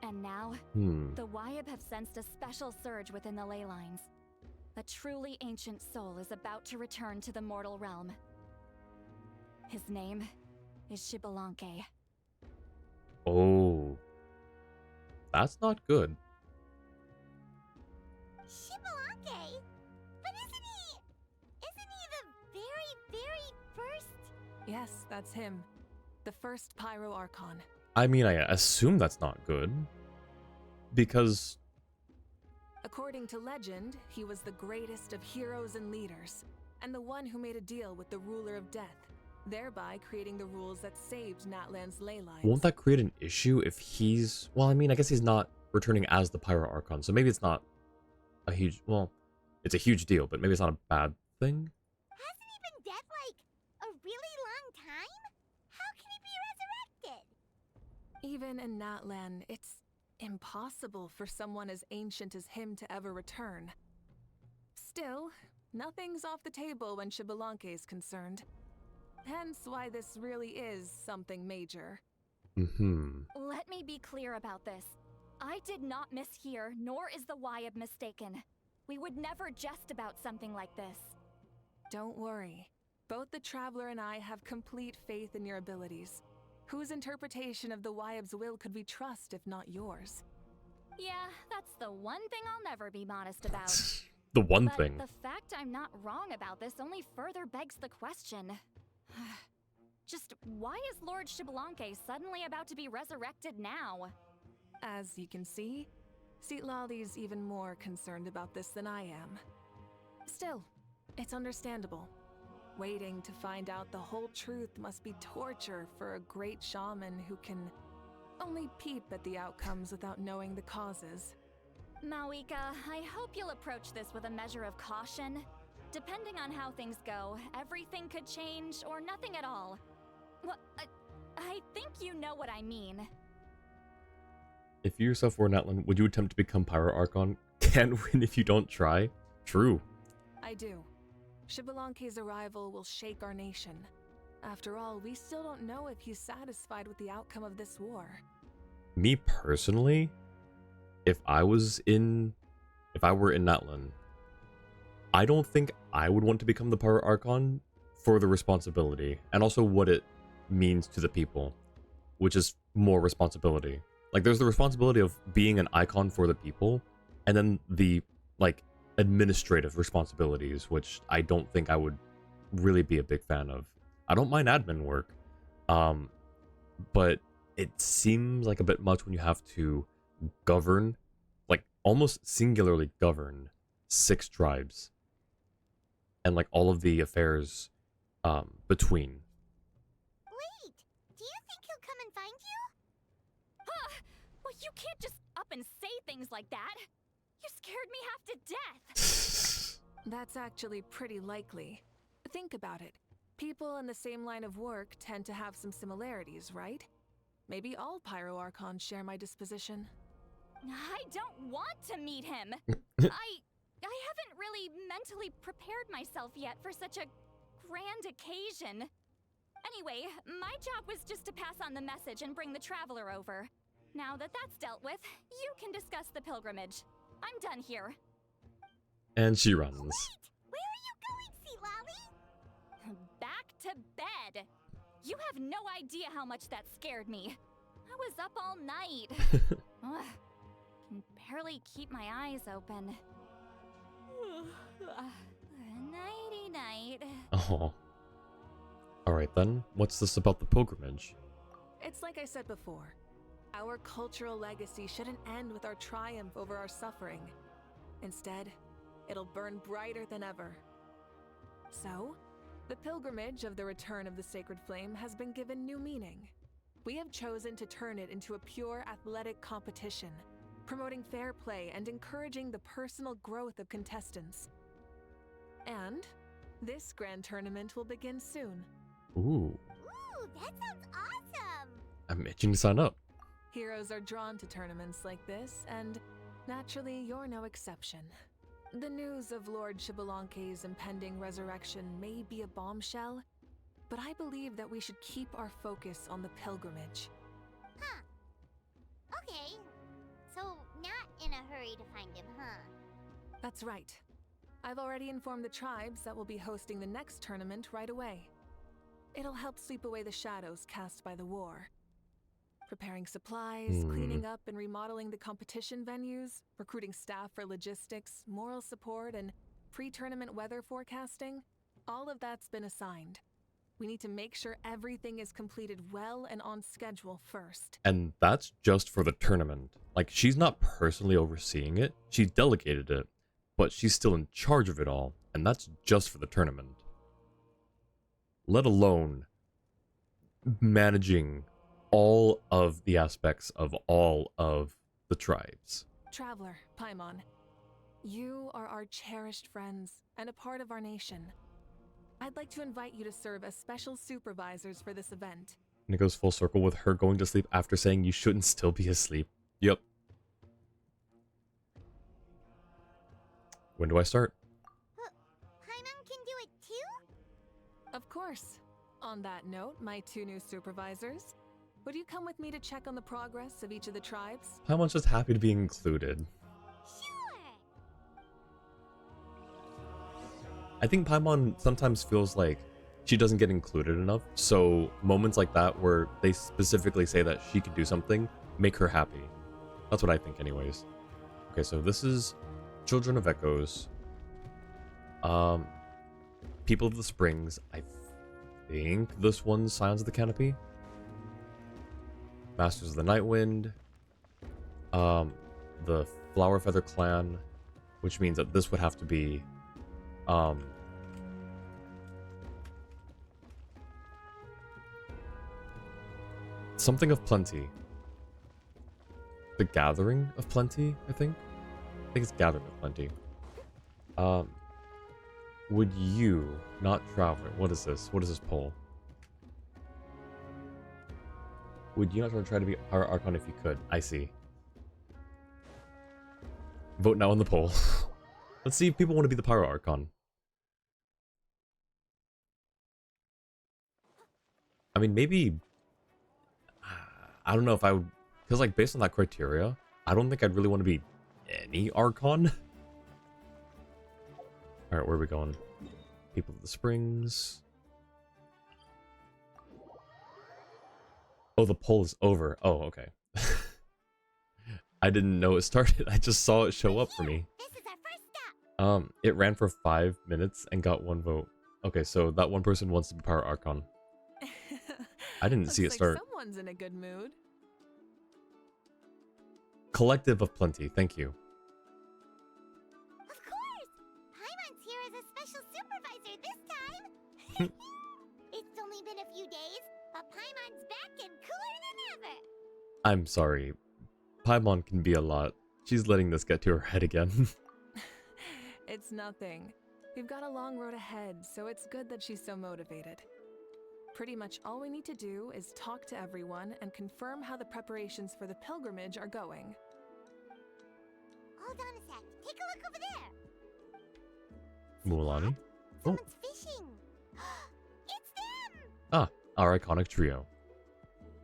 And now, the Wyab have sensed a special surge within the ley lines. A truly ancient soul is about to return to the mortal realm. His name is Xbalanque.
Oh. That's not good.
Xbalanque? But isn't he the very first?
Yes, that's him. The first Pyro Archon.
I mean, I assume that's not good. Because...
According to legend, he was the greatest of heroes and leaders, and the one who made a deal with the ruler of death, thereby creating the rules that saved Natlan's ley lines.
won't that create an issue if he's... Well, I mean, I guess he's not returning as the Pyro Archon, so maybe it's not a huge... Well, it's a huge deal, but maybe it's not a bad thing?
Hasn't he been dead like a really long time? How can he be resurrected?
Even in Natlan, it's impossible for someone as ancient as him to ever return. Still, nothing's off the table when Xbalanque is concerned. Hence why this really is something major.
Let me be clear about this. I did not mishear, nor is the Wyab mistaken. We would never jest about something like this.
Don't worry. Both the Traveler and I have complete faith in your abilities. Whose interpretation of the Wyab's will could we trust if not yours?
Yeah, that's the one thing I'll never be modest about.
The one
But
thing.
the fact I'm not wrong about this only further begs the question. Just why is Lord Xbalanque suddenly about to be resurrected now?
As you can see, Lolly's even more concerned about this than I am. Still, it's understandable. Waiting to find out the whole truth must be torture for a great shaman who can only peep at the outcomes without knowing the causes.
Mavuika, I hope you'll approach this with a measure of caution. Depending on how things go, everything could change or nothing at all. Well, I think you know what I mean.
If you yourself were Natlan, would you attempt to become Pyro Archon? Can't win if you don't try. True.
I do. Xbalanque's arrival will shake our nation. After all, we still don't know if he's satisfied with the outcome of this war.
Me personally, if I were in Natlan, I don't think I would want to become the Pyro Archon for the responsibility and also what it means to the people, which is more responsibility. Like, there's the responsibility of being an icon for the people, and then the, like, administrative responsibilities, which I don't think I would really be a big fan of. I don't mind admin work, but it seems like a bit much when you have to govern, like, almost singularly govern 6 tribes, and, like, all of the affairs between.
Wait, do you think he'll come and find you?
Well, you can't just up and say things like that. You scared me half to death.
That's actually pretty likely. Think about it. People in the same line of work tend to have some similarities, right? Maybe all Pyro Archons share my disposition.
I don't want to meet him. I haven't really mentally prepared myself yet for such a grand occasion. Anyway, my job was just to pass on the message and bring the Traveler over. Now that that's dealt with, you can discuss the pilgrimage. I'm done here.
And she runs.
Wait, where are you going, Lolly?
Back to bed. You have no idea how much that scared me. I was up all night. Ugh, can barely keep my eyes open. Nighty night.
Oh. Alright then, what's this about the pilgrimage?
It's like I said before. Our cultural legacy shouldn't end with our triumph over our suffering. Instead, it'll burn brighter than ever. So, the pilgrimage of the return of the sacred flame has been given new meaning. We have chosen to turn it into a pure athletic competition, promoting fair play and encouraging the personal growth of contestants. And this grand tournament will begin soon.
Ooh,
Ooh, that sounds awesome!
I'm itching to sign up.
Heroes are drawn to tournaments like this, and naturally, you're no exception. The news of Lord Xbalanque's impending resurrection may be a bombshell, but I believe that we should keep our focus on the pilgrimage.
Huh. Okay. So, not in a hurry to find him, huh?
That's right. I've already informed the tribes that we'll be hosting the next tournament right away. It'll help sweep away the shadows cast by the war. Preparing supplies, cleaning up and remodeling the competition venues, recruiting staff for logistics, moral support, and pre-tournament weather forecasting, all of that's been assigned. We need to make sure everything is completed well and on schedule first.
And that's just for the tournament. Like, she's not personally overseeing it. She delegated it, but she's still in charge of it all, and that's just for the tournament. Let alone managing all of the aspects of all of the tribes.
Traveler, Paimon, you are our cherished friends and a part of our nation. I'd like to invite you to serve as special supervisors for this event.
And it goes full circle with her going to sleep after saying you shouldn't still be asleep. Yep. When do I start?
Paimon can do it too?
Of course. On that note, my two new supervisors, would you come with me to check on the progress of each of the tribes?
Paimon's just happy to be included.
Sure!
I think Paimon sometimes feels like she doesn't get included enough, so moments like that where they specifically say that she could do something make her happy. That's what I think anyways. Okay, so this is Children of Echoes. People of the Springs. I think this one's Scions of the Canopy. Masters of the Nightwind. The Flower Feather Clan, which means that this would have to be something of Plenty. The Gathering of Plenty, I think. I think it's Gathering of Plenty. Would you not travel? What is this? What is this poll? Would you not try to be our Archon if you could? I see. Vote now on the poll. Let's see if people want to be the Pyro Archon. I mean, maybe... I don't know if I would... Because, like, based on that criteria, I don't think I'd really want to be any Archon. Alright, where are we going? People of the Springs. Oh, the poll is over. Oh, okay. I didn't know it started. I just saw it show up for me.
This is our first stop!
It ran for 5 minutes and got 1 vote. Okay, so that one person wants to be Power Archon. I didn't see it start.
Someone's in a good mood.
Collective of Plenty, thank you.
Of course! Paimon's here as a special supervisor this time! It's only been a few days, but Paimon's back and cooler than ever!
I'm sorry. Paimon can be a lot. She's letting this get to her head again.
It's nothing. We've got a long road ahead, so it's good that she's so motivated. Pretty much all we need to do is talk to everyone and confirm how the preparations for the pilgrimage are going.
Hold on a sec. Take a look over there!
Mualani?
Someone's fishing! It's them!
Ah, our iconic trio.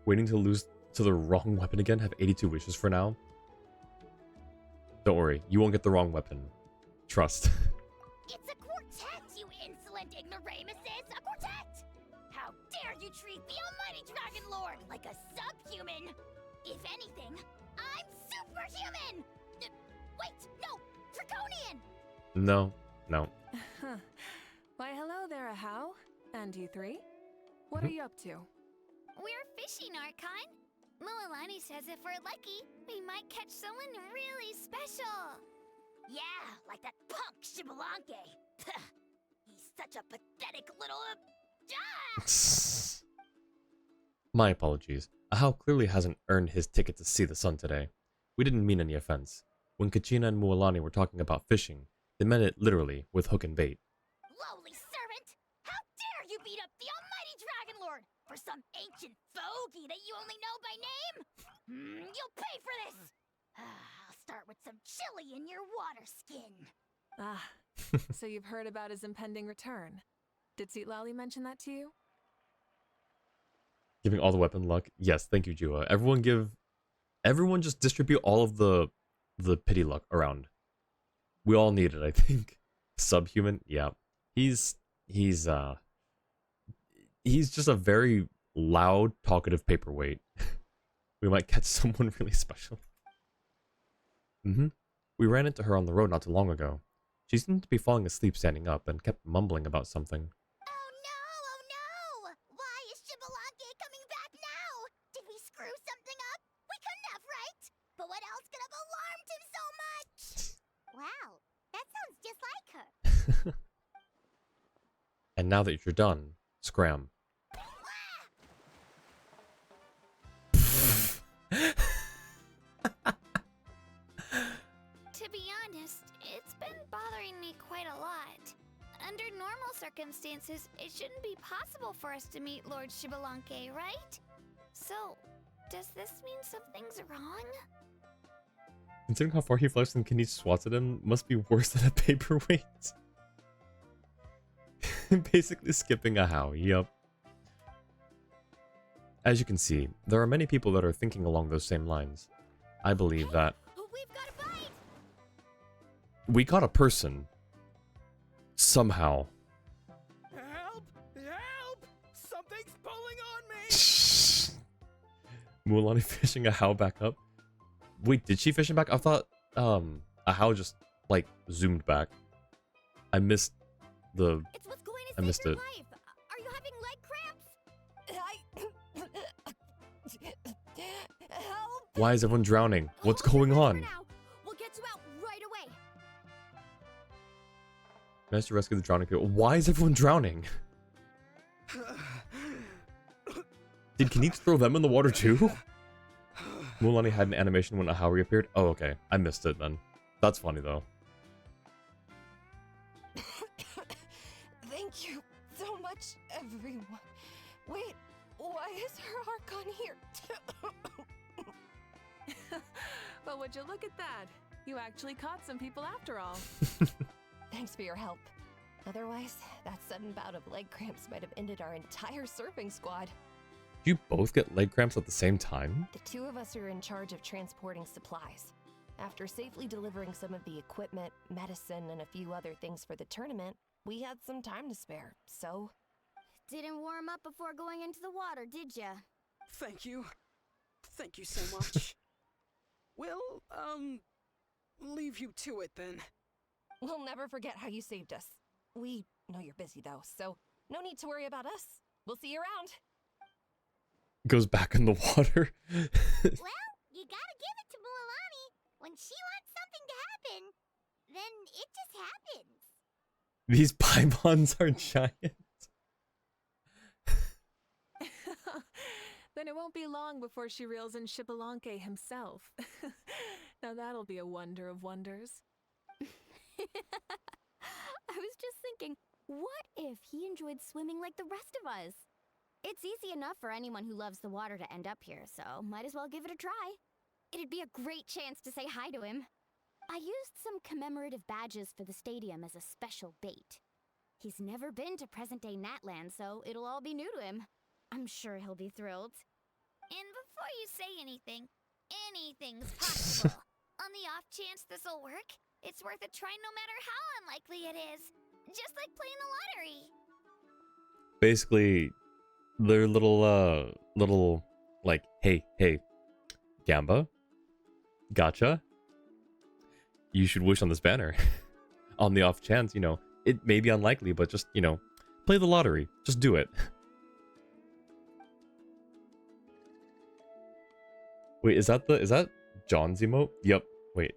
Waiting to lose to the wrong weapon again? Have 82 wishes for now? Don't worry, you won't get the wrong weapon. Trust.
It's a quartet, you insolent ignoramuses! A quartet! How dare you treat the almighty Dragon Lord like a subhuman! If anything, I'm superhuman! Wait, no! Draconian!
No, no.
Why, hello there, Ahau. And you three? What are you up to?
We're fishing, Archon. Mualani says if we're lucky, we might catch someone really special.
Yeah, like that punk Shibalanke. He's such a pathetic little...
My apologies. Ahau clearly hasn't earned his ticket to see the sun today. We didn't mean any offense. When Kachina and Mualani were talking about fishing, they meant it literally with hook and bait.
Lowly servant! How dare you beat up the almighty Dragon Lord for some ancient fogey that you only know by name? You'll pay for this! I'll start with some chili in your water skin.
Ah, so you've heard about his impending return. Did Lali mention that to you?
Giving all the weapon luck. Yes, thank you, Jua. Everyone just distribute all of the pity luck around. We all need it, I think. Subhuman, yeah. He's just a very loud, talkative paperweight. We might catch someone really special. We ran into her on the road not too long ago. She seemed to be falling asleep standing up and kept mumbling about something.
Oh no! Why is Shibalanke coming back now? Did we screw something up? We couldn't have, right? But what else could have alarmed him so much? Wow, that sounds just like her.
And now that you're done, scram.
To be honest, it's been bothering me quite a lot. Under normal circumstances, it shouldn't be possible for us to meet Lord Shibalanke, right? So, does this mean something's wrong?
Considering how far he flies and Kenny swats at him, must be worse than a paperweight. Basically skipping a how, yup. As you can see, there are many people that are thinking along those same lines. I believe that
We've got a bite!
we caught a person. Somehow.
Help! Help! Something's pulling on me!
Mualani fishing a how back up. Wait, did she fish him back? I thought a how just like zoomed back. I missed the
It's what's going to
I missed
your
it.
life. Are you having leg cramps? Help!
Why is everyone drowning? What's
Hold your
going
breath
on?
for now. We'll get you out right away.
Managed to rescue the drowning people. Why is everyone drowning? Did Kenich throw them in the water too? Mualani had an animation when Ahau reappeared. Oh, okay. I missed it then. That's funny though.
Thank you so much, everyone. Wait, why is her Archon here?
But would you look at that? You actually caught some people after all.
Thanks for your help. Otherwise, that sudden bout of leg cramps might have ended our entire surfing squad.
You both get leg cramps at the same time?
The two of us are in charge of transporting supplies. After safely delivering some of the equipment, medicine, and a few other things for the tournament, we had some time to spare, so...
Didn't warm up before going into the water, did ya?
Thank you. Thank you so much. We'll, leave you to it then.
We'll never forget how you saved us. We know you're busy though, so no need to worry about us. We'll see you around.
Goes back in the water.
Well, you gotta give it to Mualani. When she wants something to happen, then it just happens.
These pylons are giant.
Then it won't be long before she reels in Shibalanke himself. Now that'll be a wonder of wonders.
I was just thinking, what if he enjoyed swimming like the rest of us? It's easy enough for anyone who loves the water to end up here, so might as well give it a try. It'd be a great chance to say hi to him. I used some commemorative badges for the stadium as a special bait. He's never been to present-day Natland, so it'll all be new to him. I'm sure he'll be thrilled. And before you say anything, anything's possible. On the off chance this'll work, it's worth a try no matter how unlikely it is. Just like playing the lottery.
Basically, they're little, like, hey, Gamba, gotcha. You should wish on this banner. On the off chance, it may be unlikely, but just, play the lottery. Just do it. Wait, is that John's emote? Yep. Wait,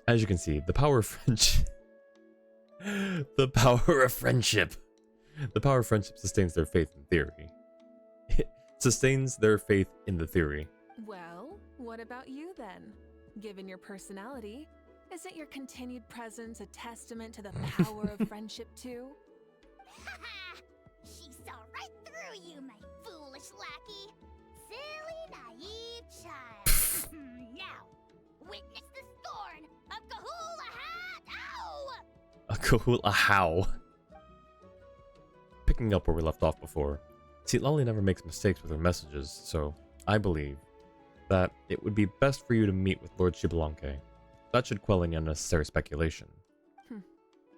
As you can see, the power of friendship. The power of friendship. The power of friendship sustains their faith in theory. It sustains their faith in the theory.
Well, what about you then? Given your personality, isn't your continued presence a testament to the power of friendship too?
Haha! She saw right through you, my foolish lackey. Silly, naive child. Now, witness the scorn of Kahula Hat! Ow!
A Kahula how? Picking up where we left off before, see, Lolly never makes mistakes with her messages, so I believe that it would be best for you to meet with Lord Shibalanke. That should quell any unnecessary speculation.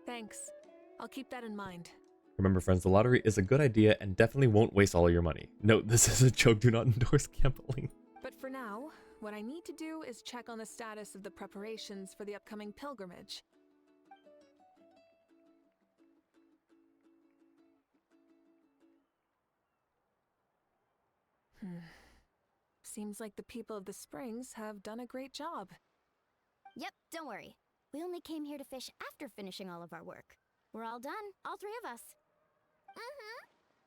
Thanks. I'll keep that in mind.
Remember, friends, the lottery is a good idea and definitely won't waste all your money. Note, this is a joke. Do not endorse gambling.
But for now, what I need to do is check on the status of the preparations for the upcoming pilgrimage. Seems like the people of the Springs have done a great job.
Yep, don't worry. We only came here to fish after finishing all of our work. We're all done, all three of us.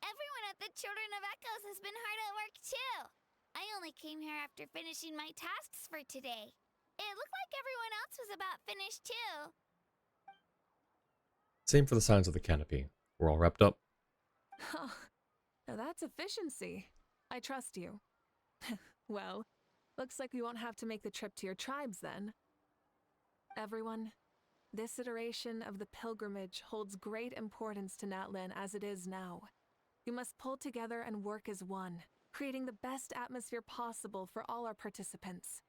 Everyone at the Children of Echoes has been hard at work too. I only came here after finishing my tasks for today. It looked like everyone else was about finished too.
Same for the signs of the canopy. We're all wrapped up.
Now that's efficiency. I trust you. Well, looks like we won't have to make the trip to your tribes then. Everyone, this iteration of the pilgrimage holds great importance to Natlin as it is now. We must pull together and work as one, creating the best atmosphere possible for all our participants.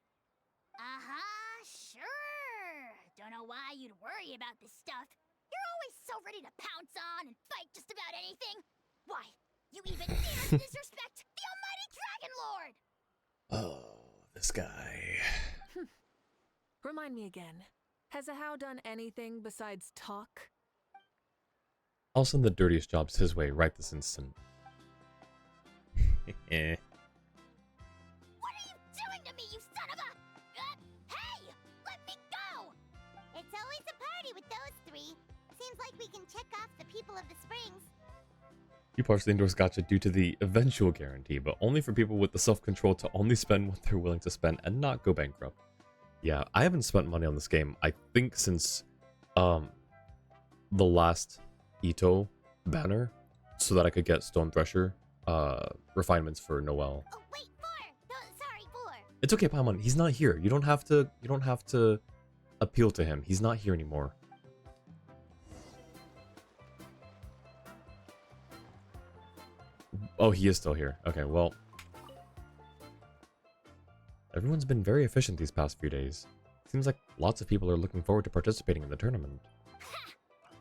Sure. Don't know why you'd worry about this stuff. You're always so ready to pounce on and fight just about anything. Why, you even dare disrespect the almighty Dragon Lord!
Oh, this guy.
Remind me again, has Ahau done anything besides talk?
I'll send the dirtiest jobs his way right this instant.
What are you doing to me, you son of a... hey! Let me go! It's always a party with those three. Seems like we can check off the people of the Springs.
You partially endorse gacha due to the eventual guarantee, but only for people with the self-control to only spend what they're willing to spend and not go bankrupt. Yeah, I haven't spent money on this game, I think, since the last Ito banner, so that I could get Stone Thresher refinements for Noelle.
Oh wait, sorry, Four.
It's okay, Paimon. He's not here. You don't have to appeal to him. He's not here anymore. Oh, he is still here. Okay, well. Everyone's been very efficient these past few days. Seems like lots of people are looking forward to participating in the tournament.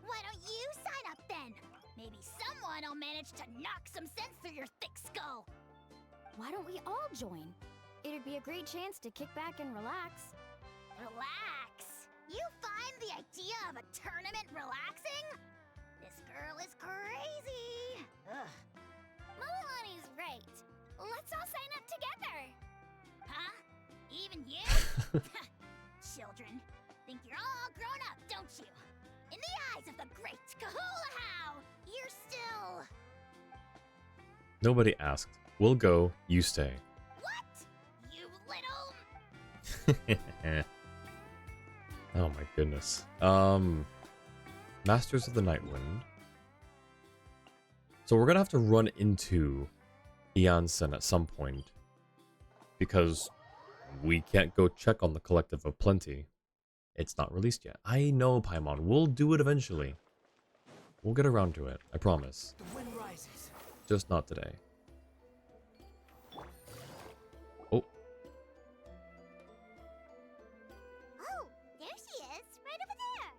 Why don't you sign up then? Maybe someone will manage to knock some sense through your thick skull.
Why don't we all join? It'd be a great chance to kick back and relax.
Relax. You find the idea of a tournament relaxing? This girl is crazy. Ugh. Malani's right. Let's all sign up together. Huh? Even you? Children, think you're all grown up, don't you? In the eyes of the great Kahula How, you're still...
Nobody asked. We'll go, you stay.
What? You little...
Oh my goodness. Masters of the Nightwind. So we're gonna have to run into Iansen at some point, because we can't go check on the Collective of Plenty. It's not released yet. I know, Paimon. We'll do it eventually. We'll get around to it. I promise.
The wind rises.
Just not today. Oh.
Oh, there she is, right over there.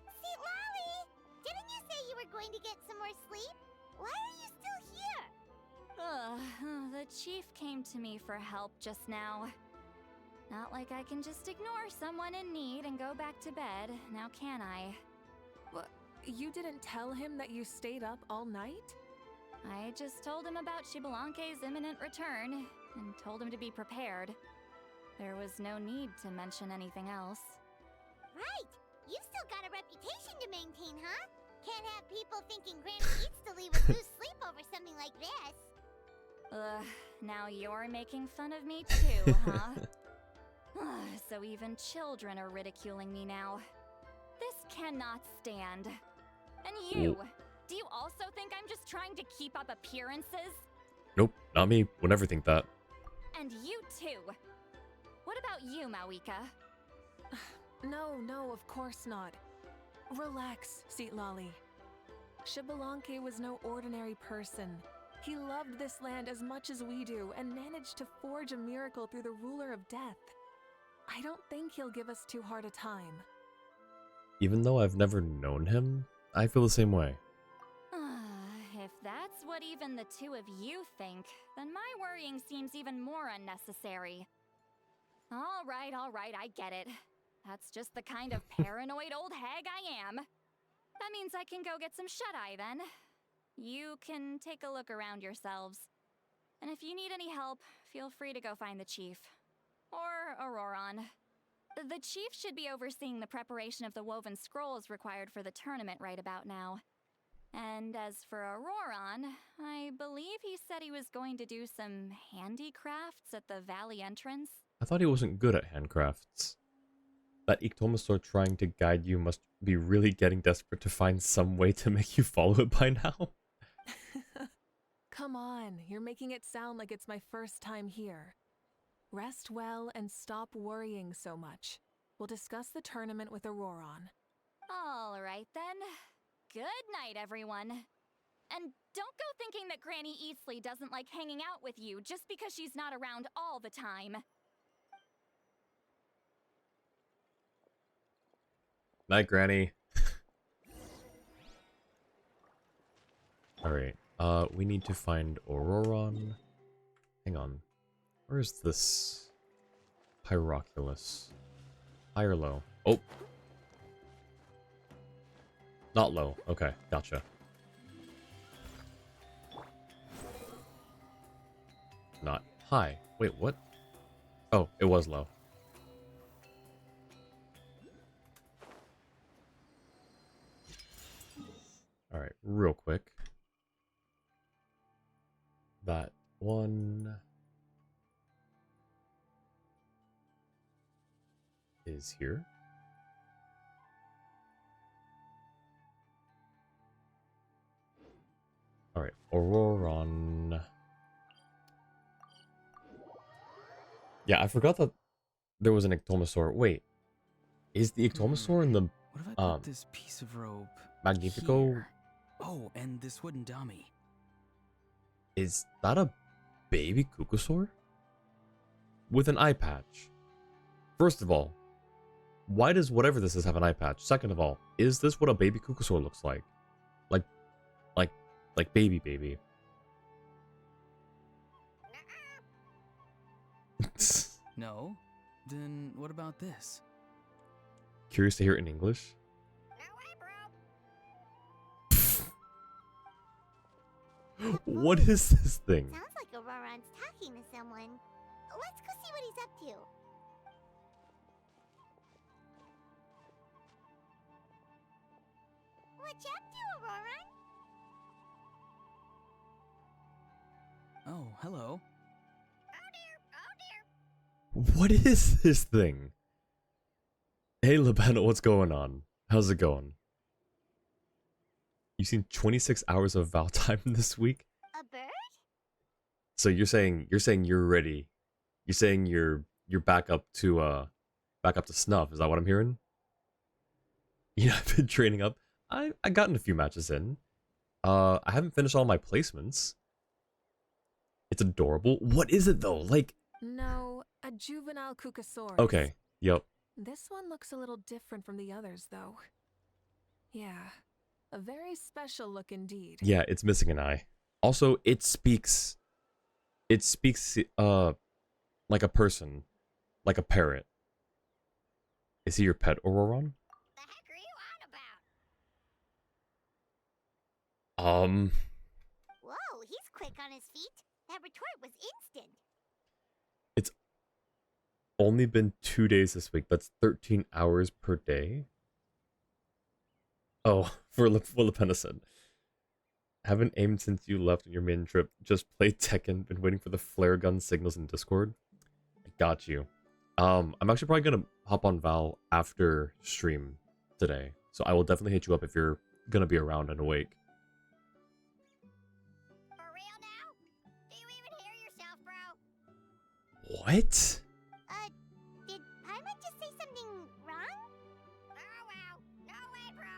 See, Lolly, didn't you say you were going to get some more sleep? Why are you still here?
The chief came to me for help just now. Not like I can just ignore someone in need and go back to bed, now can I?
What? You didn't tell him that you stayed up all night?
I just told him about Shibalanke's imminent return, and told him to be prepared. There was no need to mention anything else.
Right! You still got a reputation to maintain, huh? Can't have people thinking Granny Eatsley would lose sleep over something like this.
Ugh, now you're making fun of me too, huh? So even children are ridiculing me now. This cannot stand. And you, do you also think I'm just trying to keep up appearances?
Nope, not me. Would never think that.
And you too. What about you, Mavuika?
No, of course not. Relax, Seatlolly. Shibalanke was no ordinary person. He loved this land as much as we do and managed to forge a miracle through the ruler of death. I don't think he'll give us too hard a time.
Even though I've never known him, I feel the same way.
If that's what even the two of you think, then my worrying seems even more unnecessary. All right, I get it. That's just the kind of paranoid old hag I am. That means I can go get some shut-eye then. You can take a look around yourselves. And if you need any help, feel free to go find the chief. Or Auroron. The chief should be overseeing the preparation of the woven scrolls required for the tournament right about now. And as for Auroron, I believe he said he was going to do some handicrafts at the valley entrance.
I thought he wasn't good at handcrafts. That Ictomasaur trying to guide you must be really getting desperate to find some way to make you follow it by now.
Come on, you're making it sound like it's my first time here. Rest well and stop worrying so much. We'll discuss the tournament with Auroron.
All right then. Good night, everyone. And don't go thinking that Granny Eatsley doesn't like hanging out with you just because she's not around all the time.
Night, Granny. Alright, we need to find Auroron. Hang on. Where is this Pyroculus? High or low? Oh! Not low. Okay, gotcha. Not high. Wait, what? Oh, it was low. Alright, real quick. That one is here. Alright, Auroron. Yeah, I forgot that there was an Ictomasaur. Wait, is the Ictomasaur in the
What if I put this piece of rope
Magnifico?
here? Oh, and this wooden dummy.
Is that a baby Kukusaur? With an eye patch. First of all, why does whatever this is have an eye patch? Second of all, is this what a baby Kukusaur looks like? Like baby.
No? Then what about this?
Curious to hear it in English? What is this thing?
Sounds like Auroron's talking to someone. Let's go see what he's up to. What you up to, Auroron?
Oh, hello.
What is this thing? Hey, Labena, what's going on? How's it going? You've seen 26 hours of Val time this week?
A bird?
So you're saying you're ready. You're saying you're back up to snuff. Is that what I'm hearing? You know, I've been training up. I gotten a few matches in. I haven't finished all my placements. It's adorable. What is it though? Like,
No, a juvenile Kukasaurus.
okay, yep.
This one looks a little different from the others, though. Yeah, a very special look indeed.
Yeah, it's missing an eye. Also, it speaks like a person, like a parrot. Is he your pet, Auroron?
The heck are you on about?
Um,
Whoa, retort was instant.
It's only been 2 days this week. That's 13 hours per day. Oh, for Filipina said. Haven't aimed since you left on your main trip. Just played Tekken. Been waiting for the flare gun signals in Discord. I got you. I'm actually probably gonna hop on Val after stream today. So I will definitely hit you up if you're gonna be around and awake.
For real now? Do you even hear yourself, bro?
What?
Did Paimon just say something wrong? Oh, wow. No way, bro.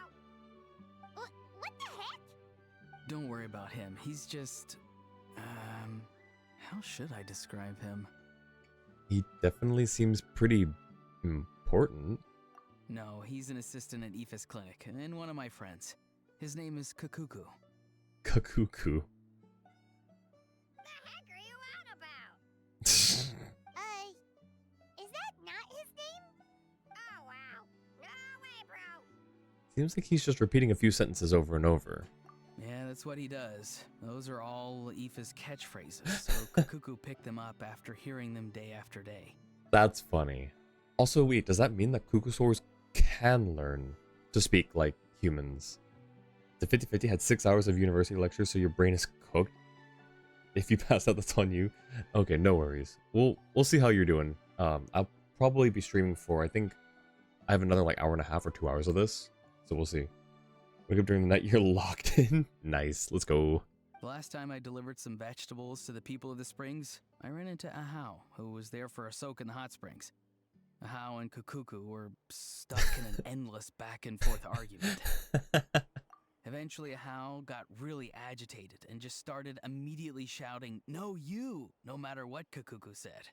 What the heck?
Don't worry about him. He's just... how should I describe him?
He definitely seems pretty important.
No, he's an assistant at Aoife's clinic, and one of my friends. His name is Kakuku.
Kakuku.
The heck are you on about? Is that not his name? Oh, wow. No way, bro.
Seems like he's just repeating a few sentences over and over.
Yeah, that's what he does. Those are all Aoife's catchphrases, so Kakuku picked them up after hearing them day after day.
That's funny. Also, wait, does that mean that Kukusaurs can learn to speak like humans? The 50/50 had 6 hours of university lectures, so your brain is cooked. If you pass out, that's on you. Okay, no worries. We'll see how you're doing. I'll probably be streaming for, I think I have another like hour and a half or 2 hours of this, so we'll see. Wake up during the night, you're locked in. Nice, let's go.
The last time I delivered some vegetables to the people of the springs, I ran into Ahau, who was there for a soak in the hot springs. Ahau and Kukuku were stuck in an endless back and forth argument. Eventually, Ahau got really agitated and just started immediately shouting, "No, you!" no matter what Kukuku said.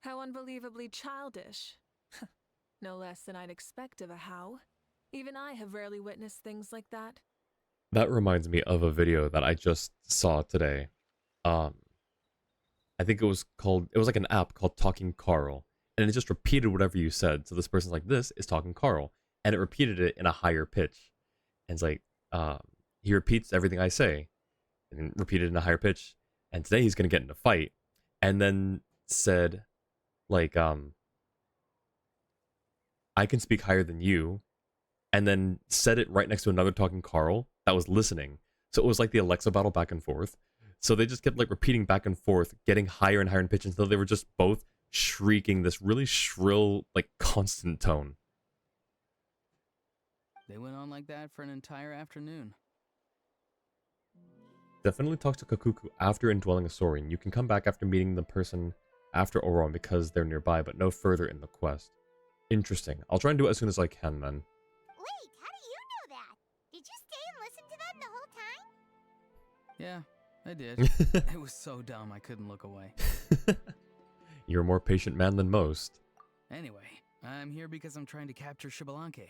How unbelievably childish. No less than I'd expect of a how. Even I have rarely witnessed things like that.
That reminds me of a video that I just saw today. I think it was like an app called Talking Carl, and it just repeated whatever you said. So this person's like, "This is Talking Carl," and it repeated it in a higher pitch. And it's like, he repeats everything I say, and then repeated in a higher pitch. And today he's gonna get in a fight, and then said, like, "I can speak higher than you," and then said it right next to another Talking Carl that was listening. So it was like the Alexa battle back and forth. So they just kept like repeating back and forth, getting higher and higher in pitch until they were just both shrieking this really shrill, like constant tone.
They went on like that for an entire afternoon.
Definitely talk to Kakuku after indwelling a Saurian. You can come back after meeting the person after Oron because they're nearby, but no further in the quest. Interesting. I'll try and do it as soon as I can, then.
Wait, how do you know that? Did you stay and listen to them the whole time?
Yeah, I did. It was so dumb I couldn't look away.
You're a more patient man than most.
Anyway, I'm here because I'm trying to capture Shibalanke.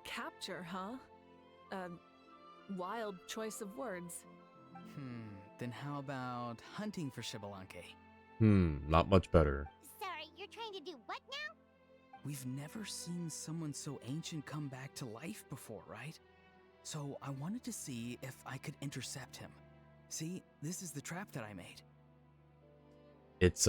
Capture, huh? Wild choice of words.
Then how about hunting for Shibalanke?
Not much better.
Sorry, you're trying to do what now?
We've never seen someone so ancient come back to life before, right? So I wanted to see if I could intercept him. See, this is the trap that I made.
It's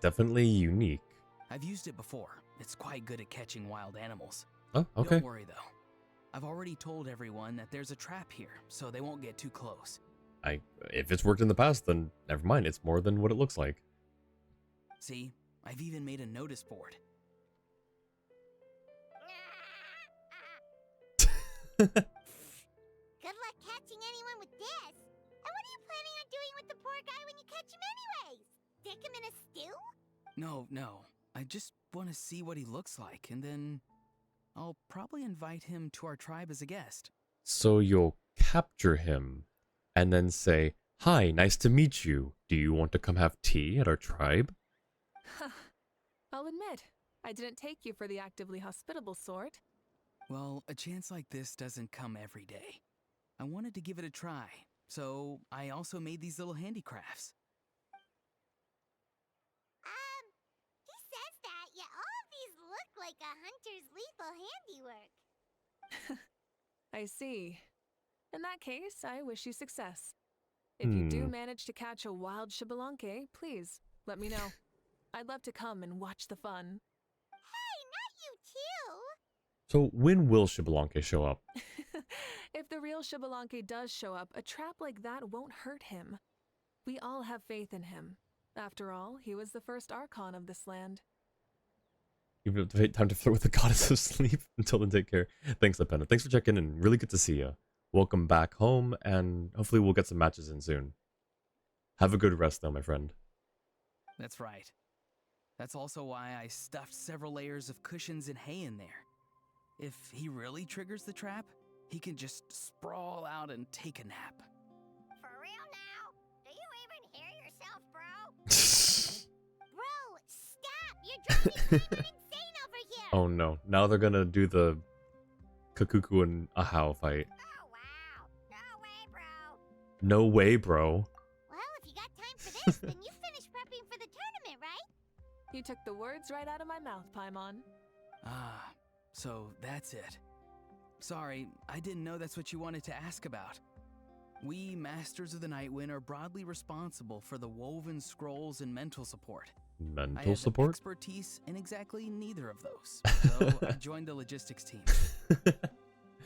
definitely unique.
I've used it before. It's quite good at catching wild animals.
Oh, okay.
Don't worry though. I've already told everyone that there's a trap here, so they won't get too close.
If it's worked in the past, then never mind. It's more than what it looks like.
See, I've even made a notice board.
Good luck catching anyone with this. And what are you planning on doing with the poor guy when you catch him anyways? Stick him in a stew?
No. I just want to see what he looks like, and then I'll probably invite him to our tribe as a guest.
So you'll capture him and then say, "Hi, nice to meet you. Do you want to come have tea at our tribe?"
I'll admit, I didn't take you for the actively hospitable sort.
Well, a chance like this doesn't come every day. I wanted to give it a try, so I also made these little handicrafts.
He says that, yet all of these look like a hunter's lethal handiwork.
I see. In that case, I wish you success. If you do manage to catch a wild Xbalanque, please let me know. I'd love to come and watch the fun.
Hey, not you too!
So when will Xbalanque show up?
If the real Xbalanque does show up, a trap like that won't hurt him. We all have faith in him. After all, he was the first Archon of this land.
You've have to wait time to flirt with the goddess of sleep. Until then, take care. Thanks, Lepena. Thanks for checking in. Really good to see you. Welcome back home, and hopefully we'll get some matches in soon. Have a good rest, though, my friend.
That's right. That's also why I stuffed several layers of cushions and hay in there. If he really triggers the trap, he can just sprawl out and take a nap.
For real now? Do you even hear yourself, bro? Bro, stop! You're driving Paimon insane over here!
Oh no. Now they're gonna do the Kakuku and Ahau fight.
Oh, wow. No way, bro.
No way, bro.
Well, if you got time for this, then you finished prepping for the tournament, right?
You took the words right out of my mouth, Paimon.
Ah, so that's it. Sorry, I didn't know that's what you wanted to ask about. We Masters of the Nightwind are broadly responsible for the woven scrolls and mental support. I
Mental
have
support?
expertise in exactly neither of those, so I joined the logistics team.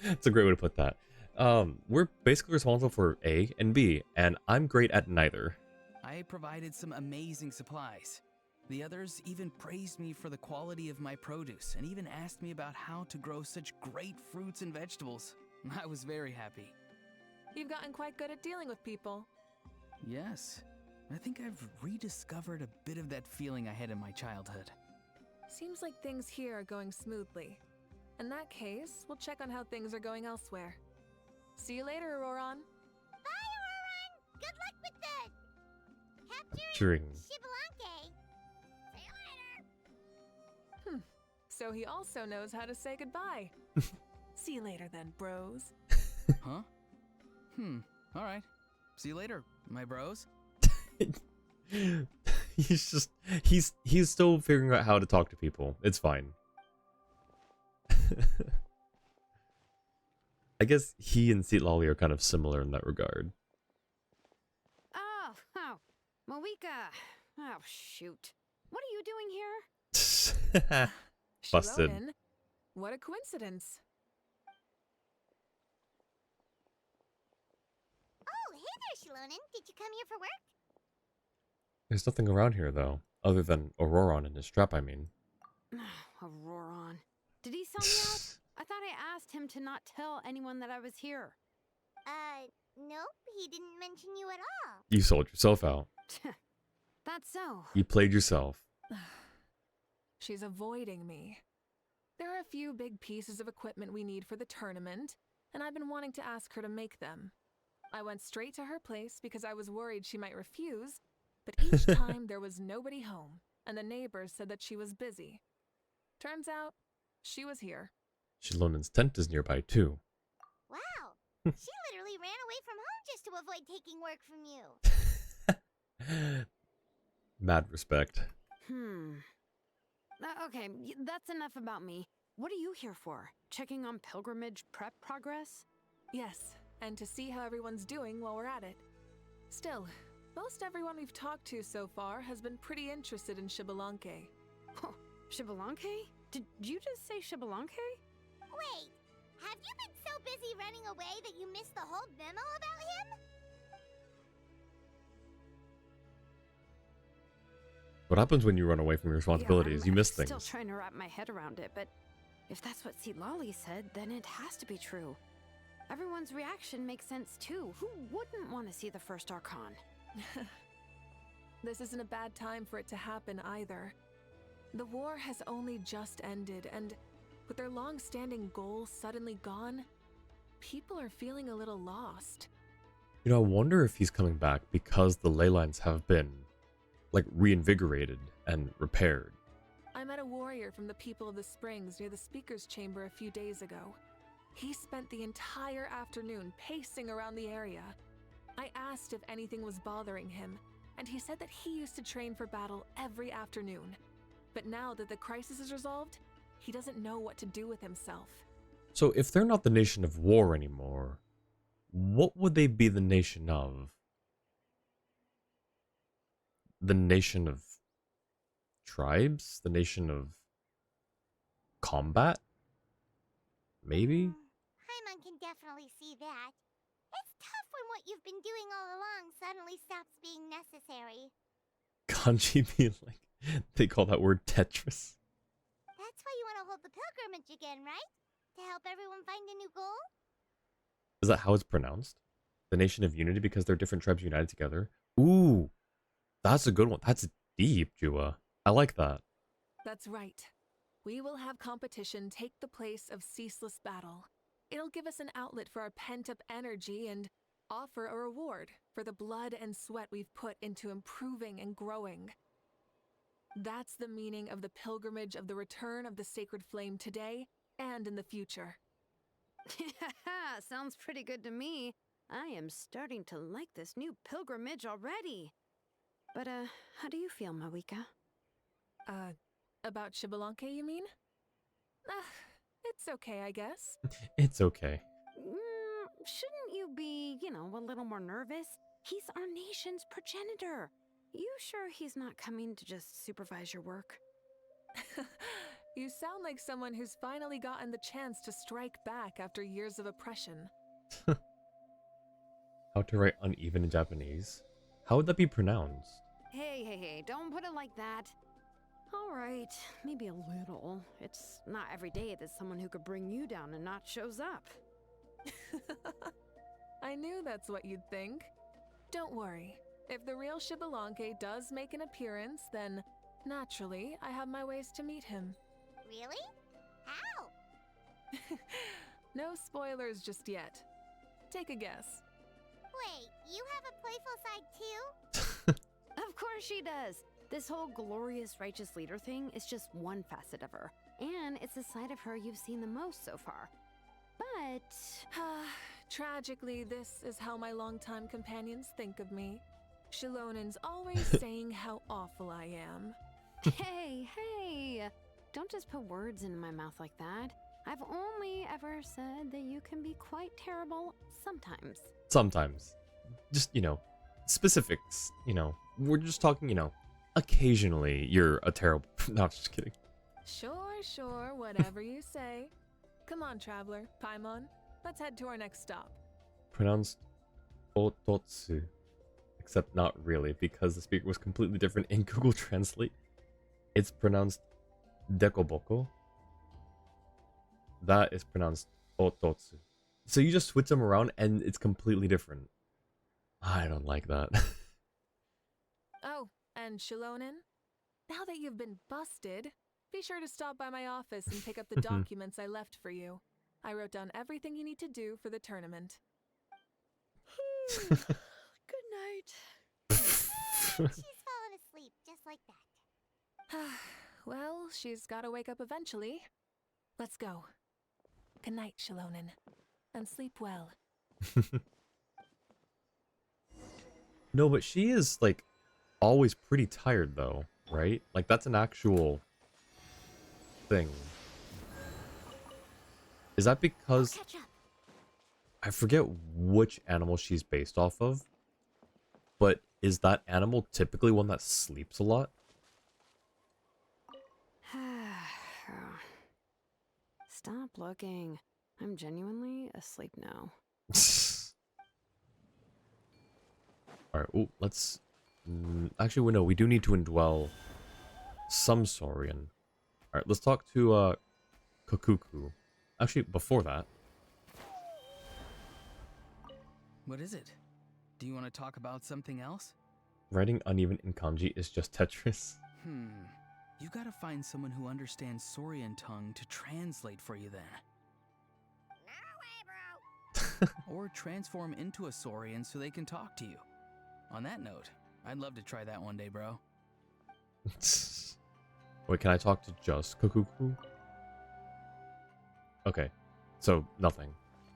It's a great way to put that. We're basically responsible for A and B, and I'm great at neither.
I provided some amazing supplies. The others even praised me for the quality of my produce and even asked me about how to grow such great fruits and vegetables. I was very happy.
You've gotten quite good at dealing with people.
Yes, I think I've rediscovered a bit of that feeling I had in my childhood.
Seems like things here are going smoothly. In that case, we'll check on how things are going elsewhere. See you later, Auroron.
Bye, Auroron! Good luck with the...
Capturing.
Xbalanque. See you later!
So he also knows how to say goodbye. See you later then, bros.
Huh? Alright. See you later, my bros.
He's still figuring out how to talk to people. It's fine. I guess he and Seatlolly are kind of similar in that regard.
Oh, Mavuika. Oh, shoot. What are you doing here?
Busted.
Shilonen? What a coincidence.
Oh, hey there, Shilonen. Did you come here for work?
There's nothing around here, though, other than Auroron and his trap, I mean.
Auroron. Did he sell me out? I thought I asked him to not tell anyone that I was here.
Nope. He didn't mention you at all.
You sold yourself out.
That's so.
You played yourself.
She's avoiding me. There are a few big pieces of equipment we need for the tournament, and I've been wanting to ask her to make them. I went straight to her place because I was worried she might refuse, but each time there was nobody home, and the neighbors said that she was busy. Turns out, she was here.
Shilonen's tent is nearby, too.
Wow. She literally ran away from home just to avoid taking work from you.
Mad respect.
Okay, that's enough about me. What are you here for? Checking on pilgrimage prep progress?
Yes, and to see how everyone's doing while we're at it. Still, most everyone we've talked to so far has been pretty interested in Xbalanque.
Oh, Xbalanque? Did you just say Xbalanque?
Wait, have you been so busy running away that you missed the whole memo about him?
What happens when you run away from your responsibilities?
Yeah,
You miss
I'm
things.
still trying to wrap my head around it, but if that's what Seatlolly said, then it has to be true. Everyone's reaction makes sense too. Who wouldn't want to see the first Archon?
This isn't a bad time for it to happen either. The war has only just ended, and with their long-standing goals suddenly gone, people are feeling a little lost.
You know, I wonder if he's coming back because the ley lines have been, like, reinvigorated and repaired.
I met a warrior from the People of the Springs near the speaker's chamber a few days ago. He spent the entire afternoon pacing around the area. I asked if anything was bothering him, and he said that he used to train for battle every afternoon. But now that the crisis is resolved, he doesn't know what to do with himself.
So if they're not the nation of war anymore, What would they be the nation of? The nation of tribes? The nation of combat? Maybe?
Paimon can definitely see that. It's tough when what you've been doing all along suddenly stops being necessary.
Kanji being like, they call that word Tetris.
That's why you want to hold the pilgrimage again, right? To help everyone find a new goal?
Is that how it's pronounced? The Nation of Unity because they're different tribes united together? Ooh, that's a good one. That's deep, Jua. I like that.
That's right. We will have competition take the place of ceaseless battle. It'll give us an outlet for our pent-up energy and offer a reward for the blood and sweat we've put into improving and growing. That's the meaning of the pilgrimage of the return of the sacred flame today and in the future.
Sounds pretty good to me. I am starting to like this new pilgrimage already. But, how do you feel, Mavuika?
About Xbalanque, you mean? It's okay, I guess.
It's okay.
Shouldn't you be, a little more nervous? He's our nation's progenitor. You sure he's not coming to just supervise your work?
You sound like someone who's finally gotten the chance to strike back after years of oppression.
How to write uneven in Japanese? How would that be pronounced?
Hey, don't put it like that. All right, maybe a little. It's not every day that someone who could bring you down a notch shows up.
I knew that's what you'd think. Don't worry. If the real Xbalanque does make an appearance, then naturally I have my ways to meet him.
Really? How?
No spoilers just yet. Take a guess.
Wait, you have a playful side too?
Of course she does. This whole glorious righteous leader thing is just one facet of her. And it's the side of her you've seen the most so far. But...
Tragically, this is how my longtime companions think of me. Shilonin's always saying how awful I am.
Hey, don't just put words into my mouth like that. I've only ever said that you can be quite terrible sometimes.
Sometimes. Just, specifics, We're just talking, occasionally you're a terrible... No, I'm just kidding.
Sure, whatever you say. Come on, traveler, Paimon. Let's head to our next stop.
Pronounced Ototsu. Except not really, because the speaker was completely different in Google Translate. It's pronounced Dekoboko. That is pronounced Ototsu. So you just switch them around and it's completely different. I don't like that.
Oh, and Shilonin? Now that you've been busted, be sure to stop by my office and pick up the documents I left for you. I wrote down everything you need to do for the tournament.
Good night.
She's fallen asleep just like that.
Well, she's gotta wake up eventually. Let's go. Good night, Shilonin. And sleep well.
No, but she is, always pretty tired, though, right? That's an actual thing. Is that because...
Catch up.
I forget which animal she's based off of, but is that animal typically one that sleeps a lot?
Stop looking. I'm genuinely asleep now.
Alright, let's... actually, no, we do need to indwell some Saurian. Alright, let's talk to, Kokuku. Actually, before that...
What is it? Do you want to talk about something else?
Writing uneven in kanji is just Tetris.
You gotta find someone who understands Saurian tongue to translate for you then.
No way, bro.
Or transform into a Saurian so they can talk to you. On that note, I'd love to try that one day, bro.
Wait, can I talk to just Kokuku? Okay, so nothing.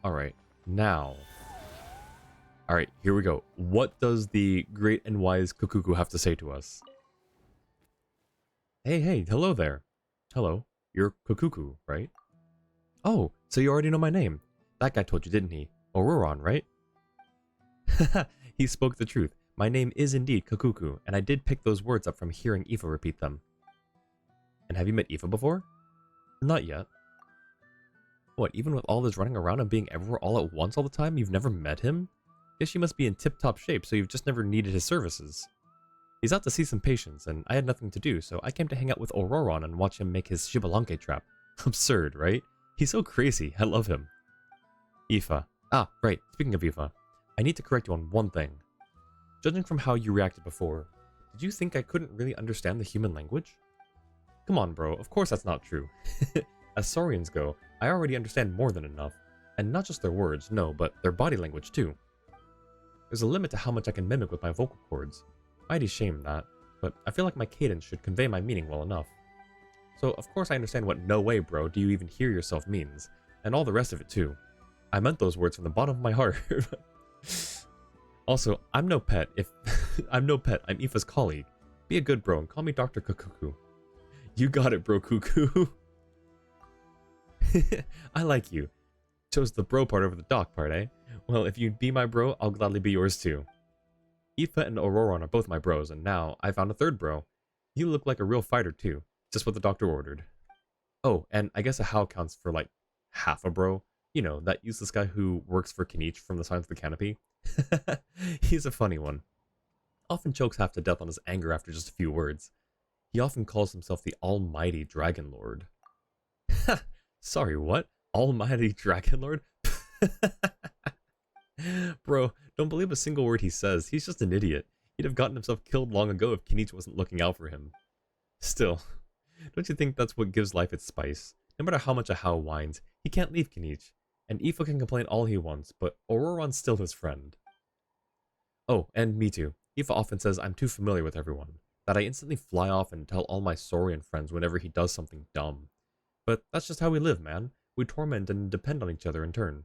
Alright, now... Alright, here we go. What does the great and wise Kokuku have to say to us? Hey, hello there. Hello, you're Kokuku, right? Oh, so you already know my name. That guy told you, didn't he? Auroron, right? He spoke the truth. My name is indeed Kakuku, and I did pick those words up from hearing Aoife repeat them. And have you met Aoife before? Not yet. What, even with all this running around and being everywhere all at once all the time, you've never met him? Guess you must be in tip-top shape, so you've just never needed his services. He's out to see some patients, and I had nothing to do, so I came to hang out with Auroron and watch him make his Shibalanke trap. Absurd, right? He's so crazy, I love him. Aoife. Ah, right, speaking of Aoife, I need to correct you on one thing. Judging from how you reacted before, did you think I couldn't really understand the human language? Come on, bro, of course that's not true. As Saurians go, I already understand more than enough. And not just their words, no, but their body language too. There's a limit to how much I can mimic with my vocal cords. Mighty shame that, but I feel like my cadence should convey my meaning well enough. So of course I understand what "no way, bro, do you even hear yourself" means, and all the rest of it too. I meant those words from the bottom of my heart. Also, I'm no pet I'm Aoife's colleague. Be a good bro and call me Dr. Kakuku. You got it, bro Cuckoo. I like you. Chose the bro part over the doc part, eh? Well, if you'd be my bro, I'll gladly be yours too. Aoife and Auroron are both my bros, and now I found a third bro. You look like a real fighter too, just what the doctor ordered. Oh, and I guess a how counts for like half a bro. You know, that useless guy who works for Kinich from the Signs of the Canopy. He's a funny one. Often chokes half to death on his anger after just a few words. He often calls himself the Almighty Dragon Lord. Sorry, what? Almighty Dragon Lord? Bro, don't believe a single word he says. He's just an idiot. He'd have gotten himself killed long ago if Kinich wasn't looking out for him. Still, don't you think that's what gives life its spice? No matter how much a How whines, he can't leave Kinich. And Aoife can complain all he wants, but Auroron's still his friend. Oh, and me too. Aoife often says I'm too familiar with everyone, that I instantly fly off and tell all my Saurian friends whenever he does something dumb. But that's just how we live, man. We torment and depend on each other in turn.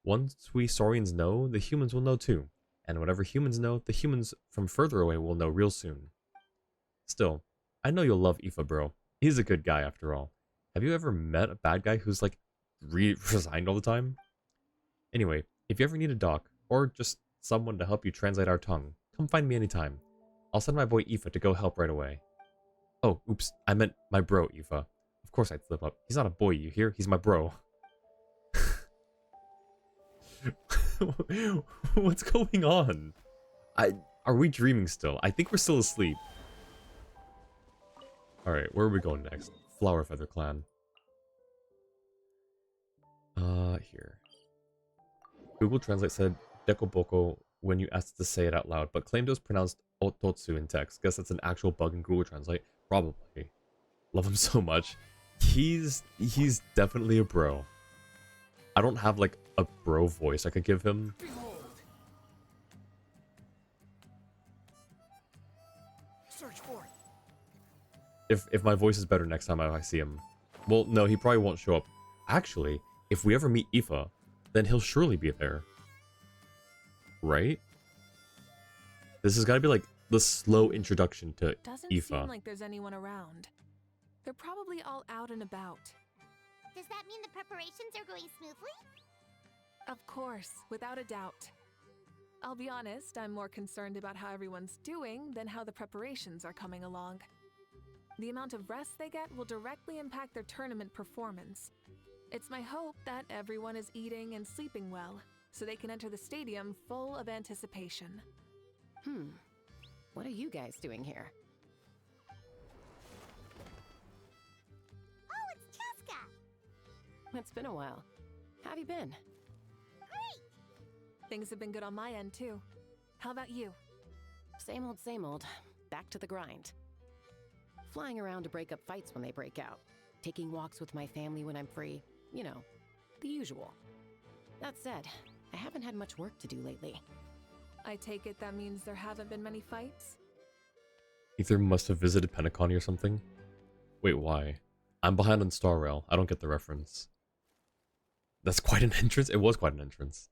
Once we Saurians know, the humans will know too. And whatever humans know, the humans from further away will know real soon. Still, I know you'll love Aoife, bro. He's a good guy after all. Have you ever met a bad guy who's like resigned all the time? Anyway, if you ever need a doc, or just someone to help you translate our tongue, come find me anytime. I'll send my boy Aoife to go help right away. Oh, oops, I meant my bro, Aoife. Of course I'd slip up. He's not a boy, you hear? He's my bro. What's going on? Are we dreaming still? I think we're still asleep. Alright, where are we going next? Flower Feather Clan. Here. Google Translate said Dekoboko when you asked to say it out loud, but claimed it was pronounced Ototsu in text. Guess that's an actual bug in Google Translate. Probably. Love him so much. He's definitely a bro. I don't have like a bro voice I could give him.
Search for
it. If my voice is better next time I see him. Well, no, he probably won't show up. Actually, if we ever meet Aoife, then he'll surely be there. Right? This has got to be like the slow introduction to
Doesn't
Aoife.
seem like there's anyone around. They're probably all out and about.
Does that mean the preparations are going smoothly?
Of course, without a doubt. I'll be honest, I'm more concerned about how everyone's doing than how the preparations are coming along. The amount of rest they get will directly impact their tournament performance. It's my hope that everyone is eating and sleeping well, so they can enter the stadium full of anticipation.
What are you guys doing here?
Oh, it's Cheska!
It's been a while. How have you been?
Things have been good on my end, too. How about you?
Same old, same old. Back to the grind. Flying around to break up fights when they break out. Taking walks with my family when I'm free. You know, the usual. That said, I haven't had much work to do lately.
I take it that means there haven't been many fights?
Ether must have visited Pentacon or something. Wait, why? I'm behind on Star Rail. I don't get the reference. That's quite an entrance? It was quite an entrance.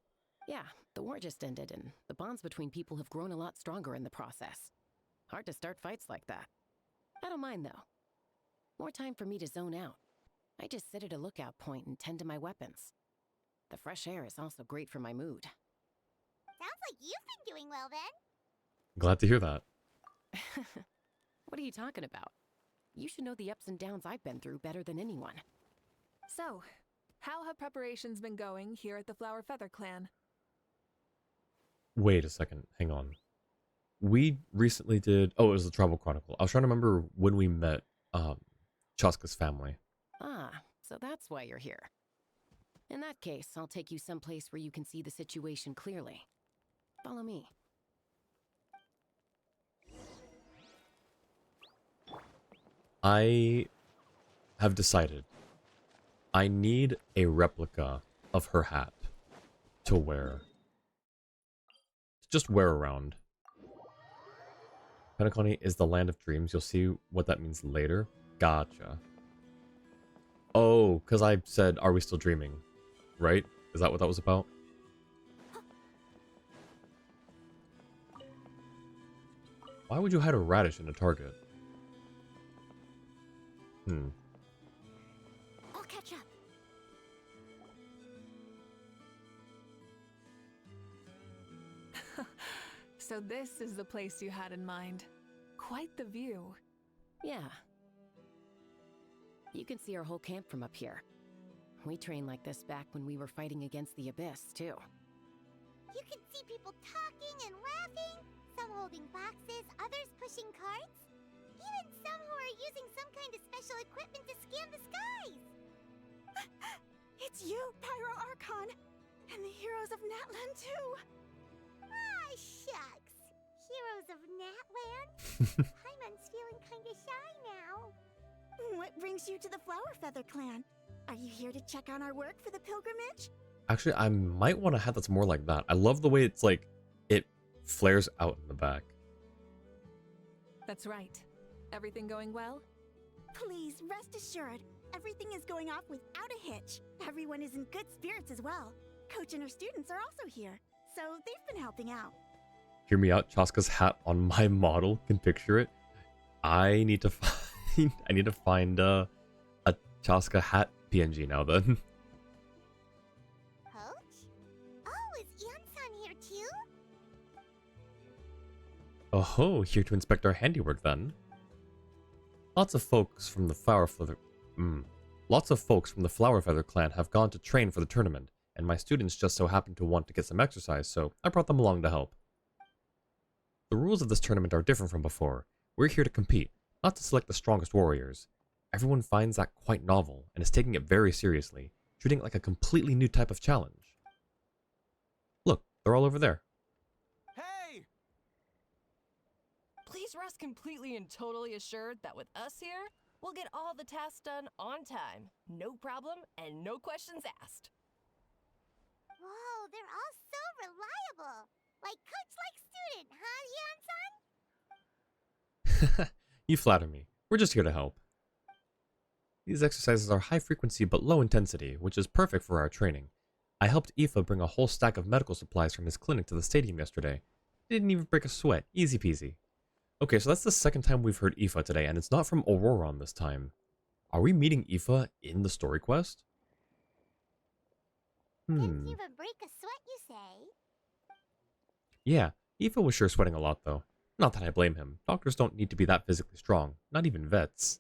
Yeah, the war just ended, and the bonds between people have grown a lot stronger in the process. Hard to start fights like that. I don't mind, though. More time for me to zone out. I just sit at a lookout point and tend to my weapons. The fresh air is also great for my mood.
Sounds like you've been doing well then.
Glad to hear that.
What are you talking about? You should know the ups and downs I've been through better than anyone.
So, how have preparations been going here at the Flower Feather Clan?
Wait a second. Hang on. We recently did... Oh, it was the Tribal Chronicle. I was trying to remember when we met Chaska's family.
Ah, so that's why you're here. In that case, I'll take you someplace where you can see the situation clearly. Follow me.
I have decided I need a replica of her hat to wear. Just wear around. Penacony is the land of dreams. You'll see what that means later. Gotcha. Oh, because I said, are we still dreaming? Right? Is that what that was about? Why would you hide a radish in a target?
I'll catch up.
So this is the place you had in mind. Quite the view.
Yeah. You can see our whole camp from up here. We trained like this back when we were fighting against the Abyss, too.
You can see people talking and laughing, some holding boxes, others pushing carts. Even some who are using some kind of special equipment to scan the skies.
It's you, Pyro Archon, and the heroes of Natlan too.
Ah, shucks. Heroes of Natland? Paimon's feeling kinda shy now.
What brings you to the Flower Feather Clan? Are you here to check on our work for the pilgrimage?
Actually, I might want a hat that's more like that. I love the way it's like, it flares out in the back.
That's right. Everything going well?
Please, rest assured, everything is going off without a hitch. Everyone is in good spirits as well. Coach and her students are also here, so they've been helping out.
Hear me out. Chaska's hat on my model. Can picture it. I need to find. I need to find a Chaska hat PNG now. Then.
Coach? Oh, is Ian-san here too?
Oh, here to inspect our handiwork then. Lots of folks from the Flower Feather clan have gone to train for the tournament, and my students just so happen to want to get some exercise, so I brought them along to help. The rules of this tournament are different from before. We're here to compete, not to select the strongest warriors. Everyone finds that quite novel, and is taking it very seriously, treating it like a completely new type of challenge. Look, they're all over there.
Hey! Please rest completely and totally assured that with us here, we'll get all the tasks done on time. No problem and no questions asked.
Whoa, they're all so reliable. Like coach like student, huh, Ian-san?
You flatter me. We're just here to help. These exercises are high frequency but low intensity, which is perfect for our training. I helped Aoife bring a whole stack of medical supplies from his clinic to the stadium yesterday. Didn't even break a sweat. Easy peasy. Okay, so that's the second time we've heard Aoife today, and it's not from Auroron this time. Are we meeting Aoife in the story quest?
Didn't even break a sweat, you say?
Yeah, Aoife was sure sweating a lot though. Not that I blame him. Doctors don't need to be that physically strong. Not even vets.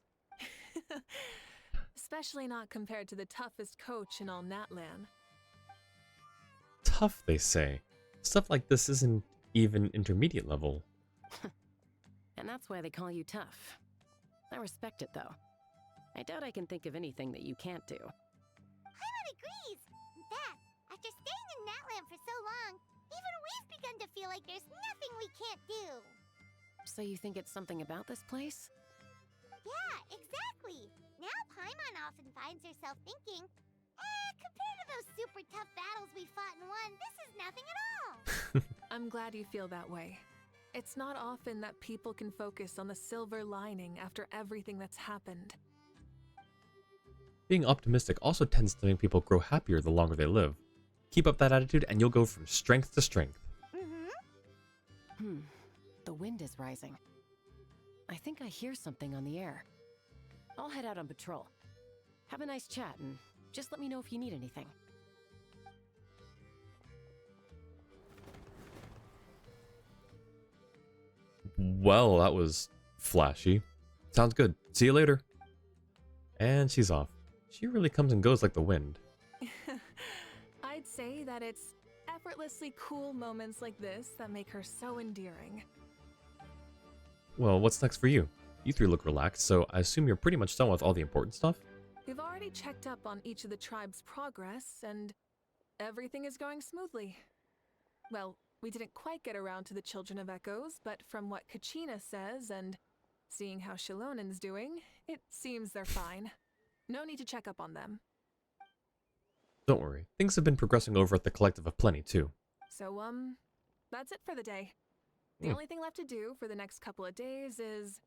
Especially not compared to the toughest coach in all Natlan.
Tough, they say. Stuff like this isn't even intermediate level.
And that's why they call you tough. I respect it, though. I doubt I can think of anything that you can't do.
Paimon agrees. In fact, after staying in Natland for so long, even we've begun to feel like there's nothing we can't do.
So you think it's something about this place?
Yeah, exactly. Now Paimon often finds herself thinking, compared to those super tough battles we fought and won, this is nothing at all.
I'm glad you feel that way. It's not often that people can focus on the silver lining after everything that's happened.
Being optimistic also tends to make people grow happier the longer they live. Keep up that attitude and you'll go from strength to strength.
The wind is rising. I think I hear something on the air. I'll head out on patrol. Have a nice chat and just let me know if you need anything.
Well, that was flashy. Sounds good. See you later. And she's off. She really comes and goes like the wind.
I'd say that it's effortlessly cool moments like this that make her so endearing.
Well, what's next for you? You three look relaxed, so I assume you're pretty much done with all the important stuff?
We've already checked up on each of the tribe's progress, and everything is going smoothly. Well, we didn't quite get around to the Children of Echoes, but from what Kachina says and seeing how Shalonin's doing, it seems they're fine. No need to check up on them.
Don't worry, things have been progressing over at the Collective of Plenty, too.
So, that's it for the day. The only thing left to do for the next couple of days is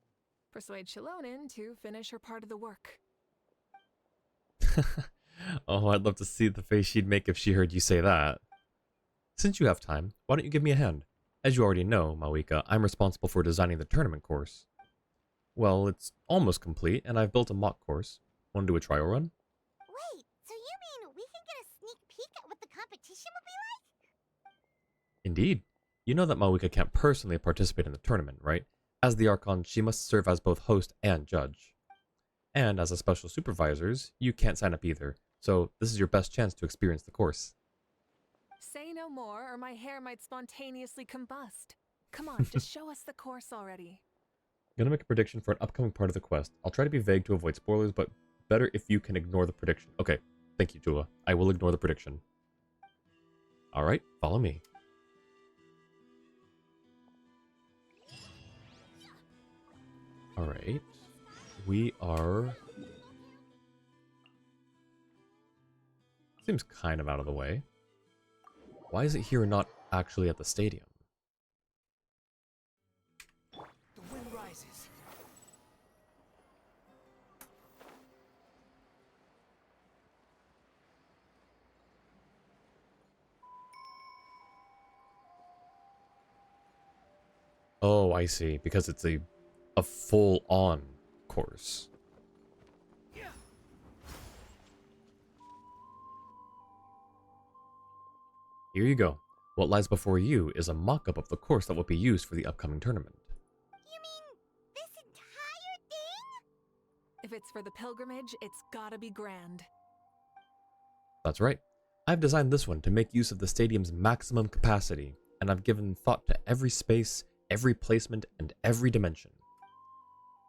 persuade Shalonin to finish her part of the work.
Oh, I'd love to see the face she'd make if she heard you say that. Since you have time, why don't you give me a hand? As you already know, Mavuika, I'm responsible for designing the tournament course. Well, it's almost complete, and I've built a mock course. Want to do a trial run?
Wait, so you mean we can get a sneak peek at what the competition will be like?
Indeed. You know that Mavuika can't personally participate in the tournament, right? As the Archon, she must serve as both host and judge. And as a special supervisors, you can't sign up either, so this is your best chance to experience the course.
Say no more, or my hair might spontaneously combust. Come on, just show us the course already.
I'm gonna make a prediction for an upcoming part of the quest. I'll try to be vague to avoid spoilers, but better if you can ignore the prediction. Okay, thank you, Jula. I will ignore the prediction. Alright, follow me. Alright, we are... Seems kind of out of the way. Why is it here and not actually at the stadium?
The wind rises.
Oh, I see. Because it's a full-on course. Here you go. What lies before you is a mock-up of the course that will be used for the upcoming tournament.
You mean this entire thing?
If it's for the pilgrimage, it's gotta be grand.
That's right. I've designed this one to make use of the stadium's maximum capacity, and I've given thought to every space, every placement, and every dimension.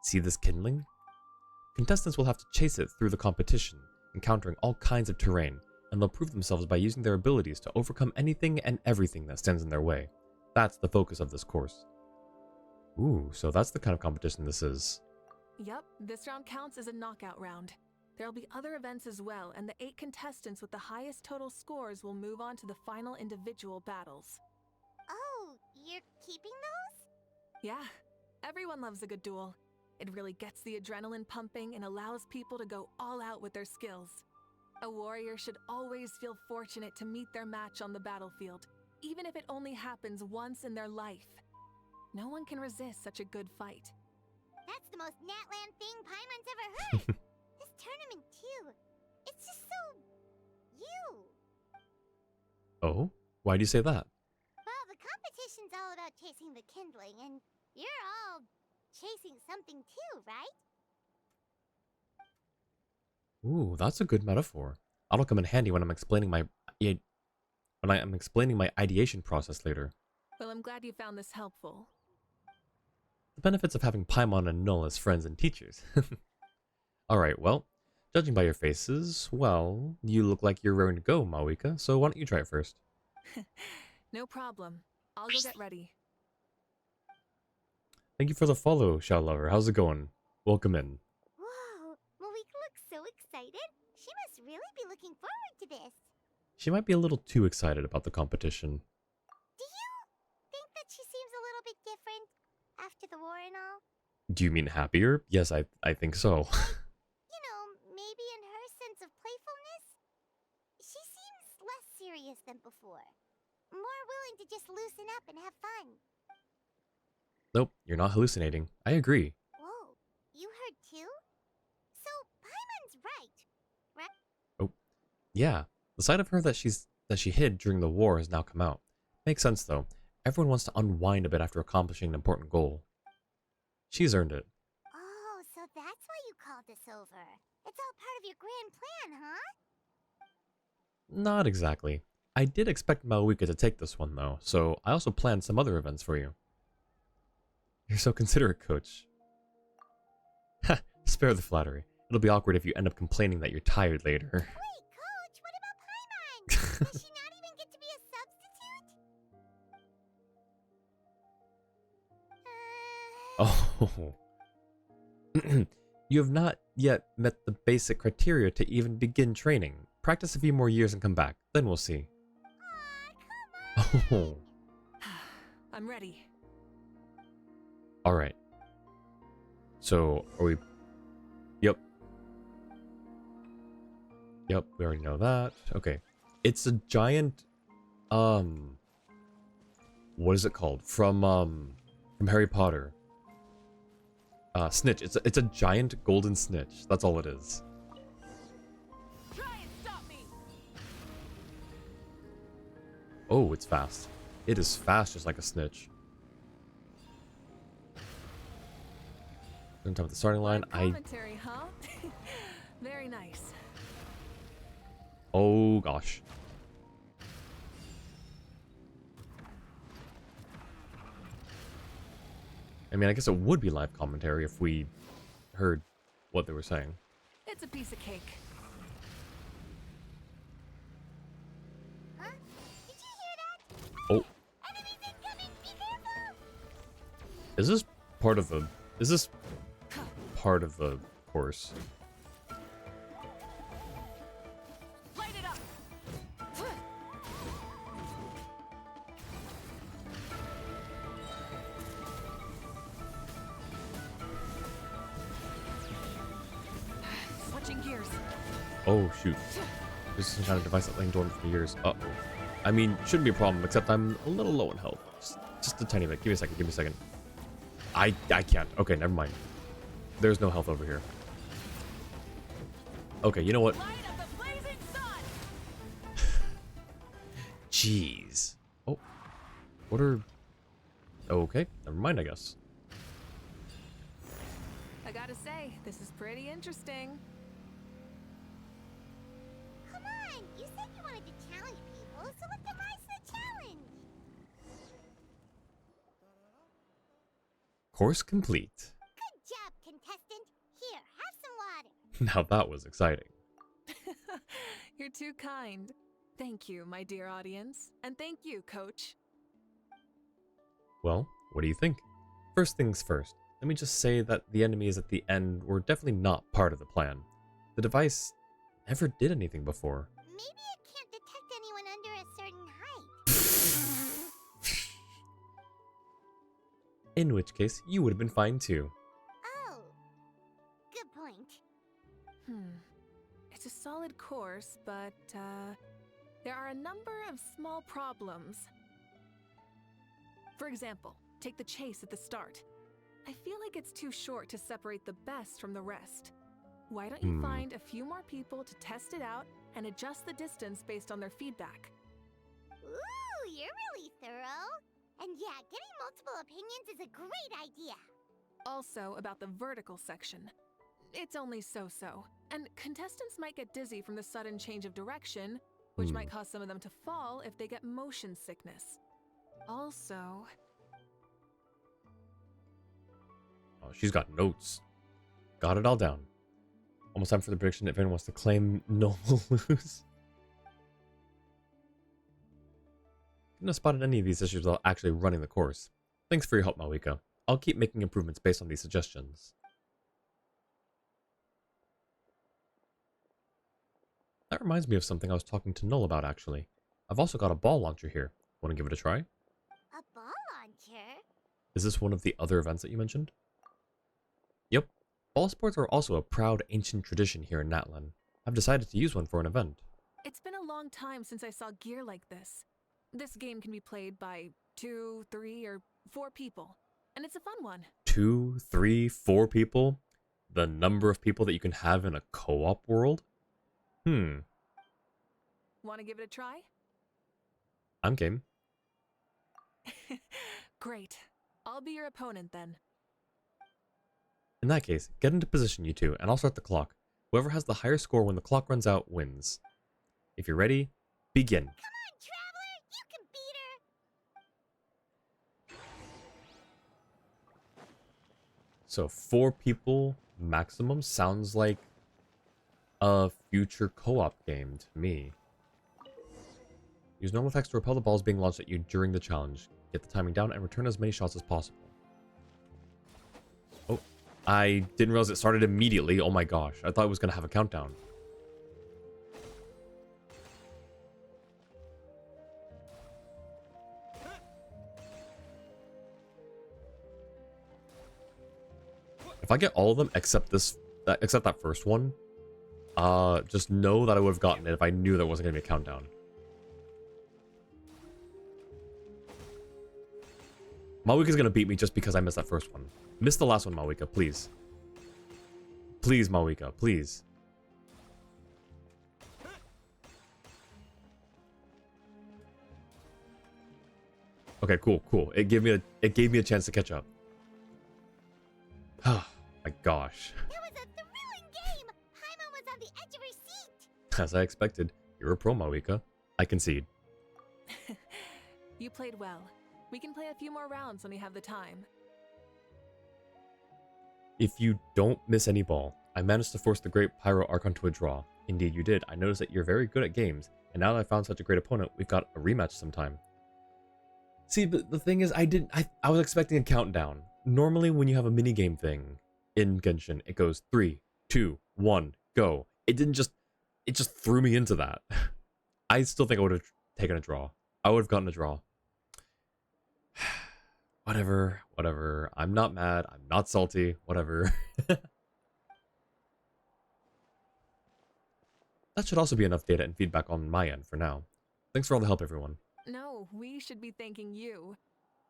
See this kindling? Contestants will have to chase it through the competition, encountering all kinds of terrain, and they'll prove themselves by using their abilities to overcome anything and everything that stands in their way. That's the focus of this course. Ooh, so that's the kind of competition this is.
Yup, this round counts as a knockout round. There'll be other events as well, and the 8 contestants with the highest total scores will move on to the final individual battles.
Oh, you're keeping those?
Yeah, everyone loves a good duel. It really gets the adrenaline pumping and allows people to go all out with their skills. A warrior should always feel fortunate to meet their match on the battlefield, even if it only happens once in their life. No one can resist such a good fight.
That's the most Natland thing Paimon's ever heard. This tournament, too. It's just so... you.
Oh? Why do you say that?
Well, the competition's all about chasing the kindling, and you're all chasing something too, right?
Ooh, that's a good metaphor. That'll come in handy when I'm explaining my ideation process later.
Well, I'm glad you found this helpful.
The benefits of having Paimon and Null as friends and teachers. Alright, well, judging by your faces, well, you look like you're raring to go, Mavuika, so why don't you try it first?
No problem. I'll go get ready.
Thank you for the follow, Shao Lover. How's it going? Welcome in.
Whoa, Mavuika looks so excited. She must really be looking forward to this.
She might be a little too excited about the competition.
Do you think that she seems a little bit different after the war and all?
Do you mean happier? Yes, I think so.
You know, maybe in her sense of playfulness? She seems less serious than before. More willing to just loosen up and have fun.
Nope, you're not hallucinating. I agree.
Whoa, you heard too? So, Paimon's right?
Oh, yeah. The side of her that she hid during the war has now come out. Makes sense though. Everyone wants to unwind a bit after accomplishing an important goal. She's earned it.
Oh, so that's why you called us over. It's all part of your grand plan, huh?
Not exactly. I did expect Mavuika to take this one though, so I also planned some other events for you. You're so considerate, Coach. Ha! Spare the flattery. It'll be awkward if you end up complaining that you're tired later.
Wait, Coach, what about Paimon? Does she not even get to be a substitute?
Oh. You have not yet met the basic criteria to even begin training. Practice a few more years and come back. Then we'll see.
Aw, come on.
Oh.
I'm ready.
Alright. So, are we... Yep. Yep, we already know that. Okay. It's a giant... What is it called? From Harry Potter. Snitch. It's a giant golden snitch. That's all it is.
Try and stop me.
Oh, it's fast. It is fast just like a snitch. On top of the starting line,
Commentary, huh? Very nice.
Oh gosh. I mean, I guess it would be live commentary if we heard what they were saying.
It's a piece of cake.
Huh? Did you hear that?
Oh,
Enemies incoming! Be careful!
is this part of the... Is this part of the course?
Light it up. Switching gears.
Oh, shoot. This is some kind of device that laying dormant for years. Uh-oh. I mean, shouldn't be a problem, except I'm a little low in health. Just a tiny bit. Give me a second, give me a second. I can't. Okay, never mind. There's no health over here. Okay, you know what?
Light of the blazing sun.
Jeez. Oh. What are... Okay, never mind, I guess.
I gotta say, this is pretty interesting.
Come on! You said you wanted to challenge people, so let them rise to the challenge!
Course complete.
Good job, contestant! Here, have some water!
Now that was exciting.
You're too kind. Thank you, my dear audience. And thank you, Coach.
Well, what do you think? First things first, let me just say that the enemies at the end were definitely not part of the plan. The device never did anything before.
Maybe it can't detect anyone under a certain height.
In which case, you would have been fine too.
Oh. Good point.
It's a solid course, but, there are a number of small problems. For example, take the chase at the start. I feel like it's too short to separate the best from the rest. Why don't you find a few more people to test it out and adjust the distance based on their feedback?
Ooh, you're really thorough. And yeah, getting multiple opinions is a great idea.
Also, about the vertical section. It's only so-so, and contestants might get dizzy from the sudden change of direction, which might cause some of them to fall if they get motion sickness. Also...
Oh, she's got notes. Got it all down. Almost time for the prediction if anyone wants to claim no lose. Couldn't have spotted any of these issues without actually running the course. Thanks for your help, Mavuika. I'll keep making improvements based on these suggestions. That reminds me of something I was talking to Null about, actually. I've also got a ball launcher here. Want to give it a try?
A ball launcher?
Is this one of the other events that you mentioned? Yep. Ball sports are also a proud ancient tradition here in Natlan. I've decided to use one for an event.
It's been a long time since I saw gear like this. This game can be played by 2, 3, or 4 people, and it's a fun one.
2, 3, 4 people? The number of people that you can have in a co-op world?
Want to give it a try?
I'm game.
Great. I'll be your opponent then.
In that case, get into position, you two, and I'll start the clock. Whoever has the higher score when the clock runs out wins. If you're ready, begin.
Come on, Traveler! You can beat her!
So 4 people maximum sounds like a future co-op game to me. Use normal attacks to repel the balls being launched at you during the challenge. Get the timing down and return as many shots as possible. Oh, I didn't realize it started immediately. Oh my gosh, I thought it was going to have a countdown. If I get all of them except except that first one, just know that I would have gotten it if I knew there wasn't going to be a countdown. Mavuika's going to beat me just because I missed that first one. Miss the last one, Mavuika, please. Please, Mavuika, please. Okay, cool, cool. It gave me a chance to catch up. Oh my gosh.
That was a thrilling game! Paimon was on the edge of her seat!
As I expected. You're a pro, Mavuika. I concede.
You played well. We can play a few more rounds when we have the time.
If you don't miss any ball, I managed to force the Great Pyro Archon to a draw. Indeed you did. I noticed that you're very good at games, and now that I found such a great opponent, we've got a rematch sometime. See, but the thing is, I was expecting a countdown. Normally when you have a minigame thing in Genshin, it goes 3, 2, 1, go. It just threw me into that. I still think I would have taken a draw. I would have gotten a draw. Whatever, whatever. I'm not mad. I'm not salty. Whatever. That should also be enough data and feedback on my end for now. Thanks for all the help, everyone.
No, we should be thanking you.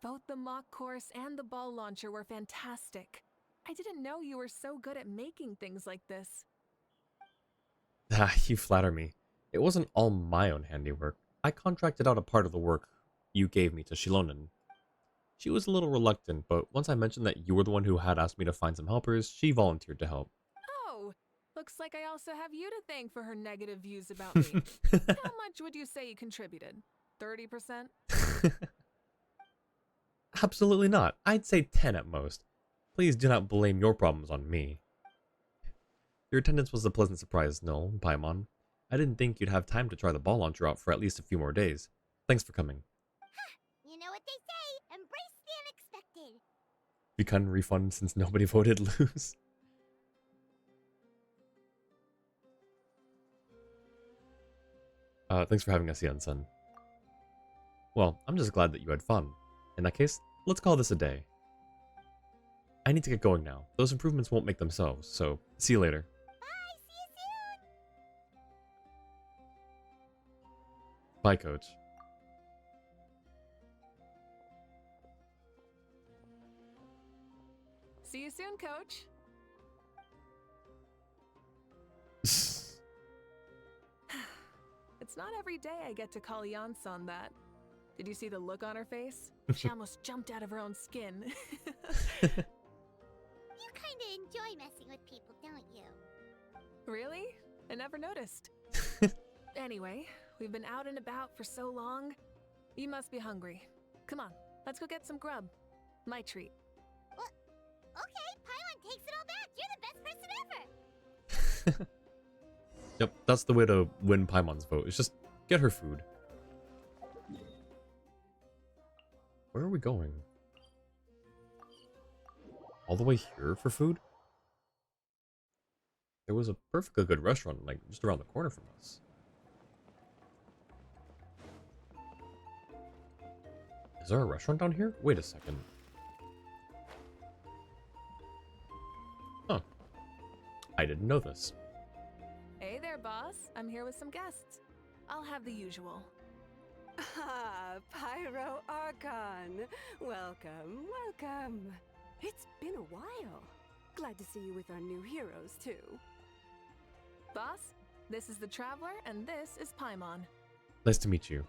Both the mock course and the ball launcher were fantastic. I didn't know you were so good at making things like this.
Ah, you flatter me. It wasn't all my own handiwork. I contracted out a part of the work you gave me to Shilonen. She was a little reluctant, but once I mentioned that you were the one who had asked me to find some helpers, she volunteered to help.
Oh, looks like I also have you to thank for her negative views about me. How much would you say you contributed? 30%?
Absolutely not. I'd say 10 at most. Please do not blame your problems on me. Your attendance was a pleasant surprise, no, Paimon. I didn't think you'd have time to try the ball launcher out for at least a few more days. Thanks for coming.
You know what they say, embrace the unexpected.
You can refund since nobody voted lose. Thanks for having us, Yen-san. Well, I'm just glad that you had fun. In that case, let's call this a day. I need to get going now. Those improvements won't make themselves, so see you later.
Bye, see you soon!
Bye, Coach.
See you soon, Coach. It's not every day I get to call Yansan that. Did you see the look on her face? She almost jumped out of her own skin.
You kinda enjoy messing with people, don't you?
Really? I never noticed. Anyway, we've been out and about for so long. You must be hungry. Come on, let's go get some grub. My treat.
What? Okay, Paimon takes it all back. You're the best person ever.
Yep, that's the way to win Paimon's vote. Is just get her food. Where are we going? All the way here for food? There was a perfectly good restaurant, like, just around the corner from us. Is there a restaurant down here? Wait a second. Huh. I didn't know this.
Hey there, boss. I'm here with some guests. I'll have the usual.
Ah, Pyro Archon. Welcome, welcome. It's been a while. Glad to see you with our new heroes, too.
Boss, this is the Traveler, and this is Paimon.
Nice to meet you.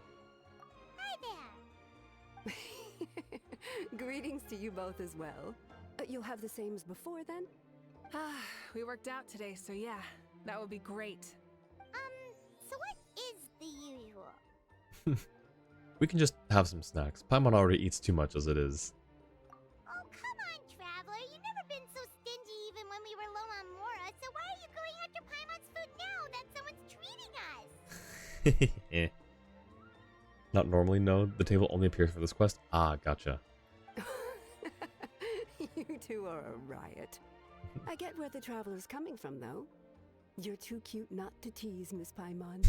Hi there.
Greetings to you both as well. You'll have the same as before, then?
We worked out today, so yeah, that would be great.
So what is the usual?
We can just have some snacks. Paimon already eats too much as it is.
Oh, come on, Traveler. You've never been so stingy even when we were low on Mora, so why are you going after Paimon's food now that someone's treating us?
Eh. Not normally, no. The table only appears for this quest. Ah, gotcha.
You two are a riot. I get where the Traveler's coming from, though. You're too cute not to tease, Miss Paimon.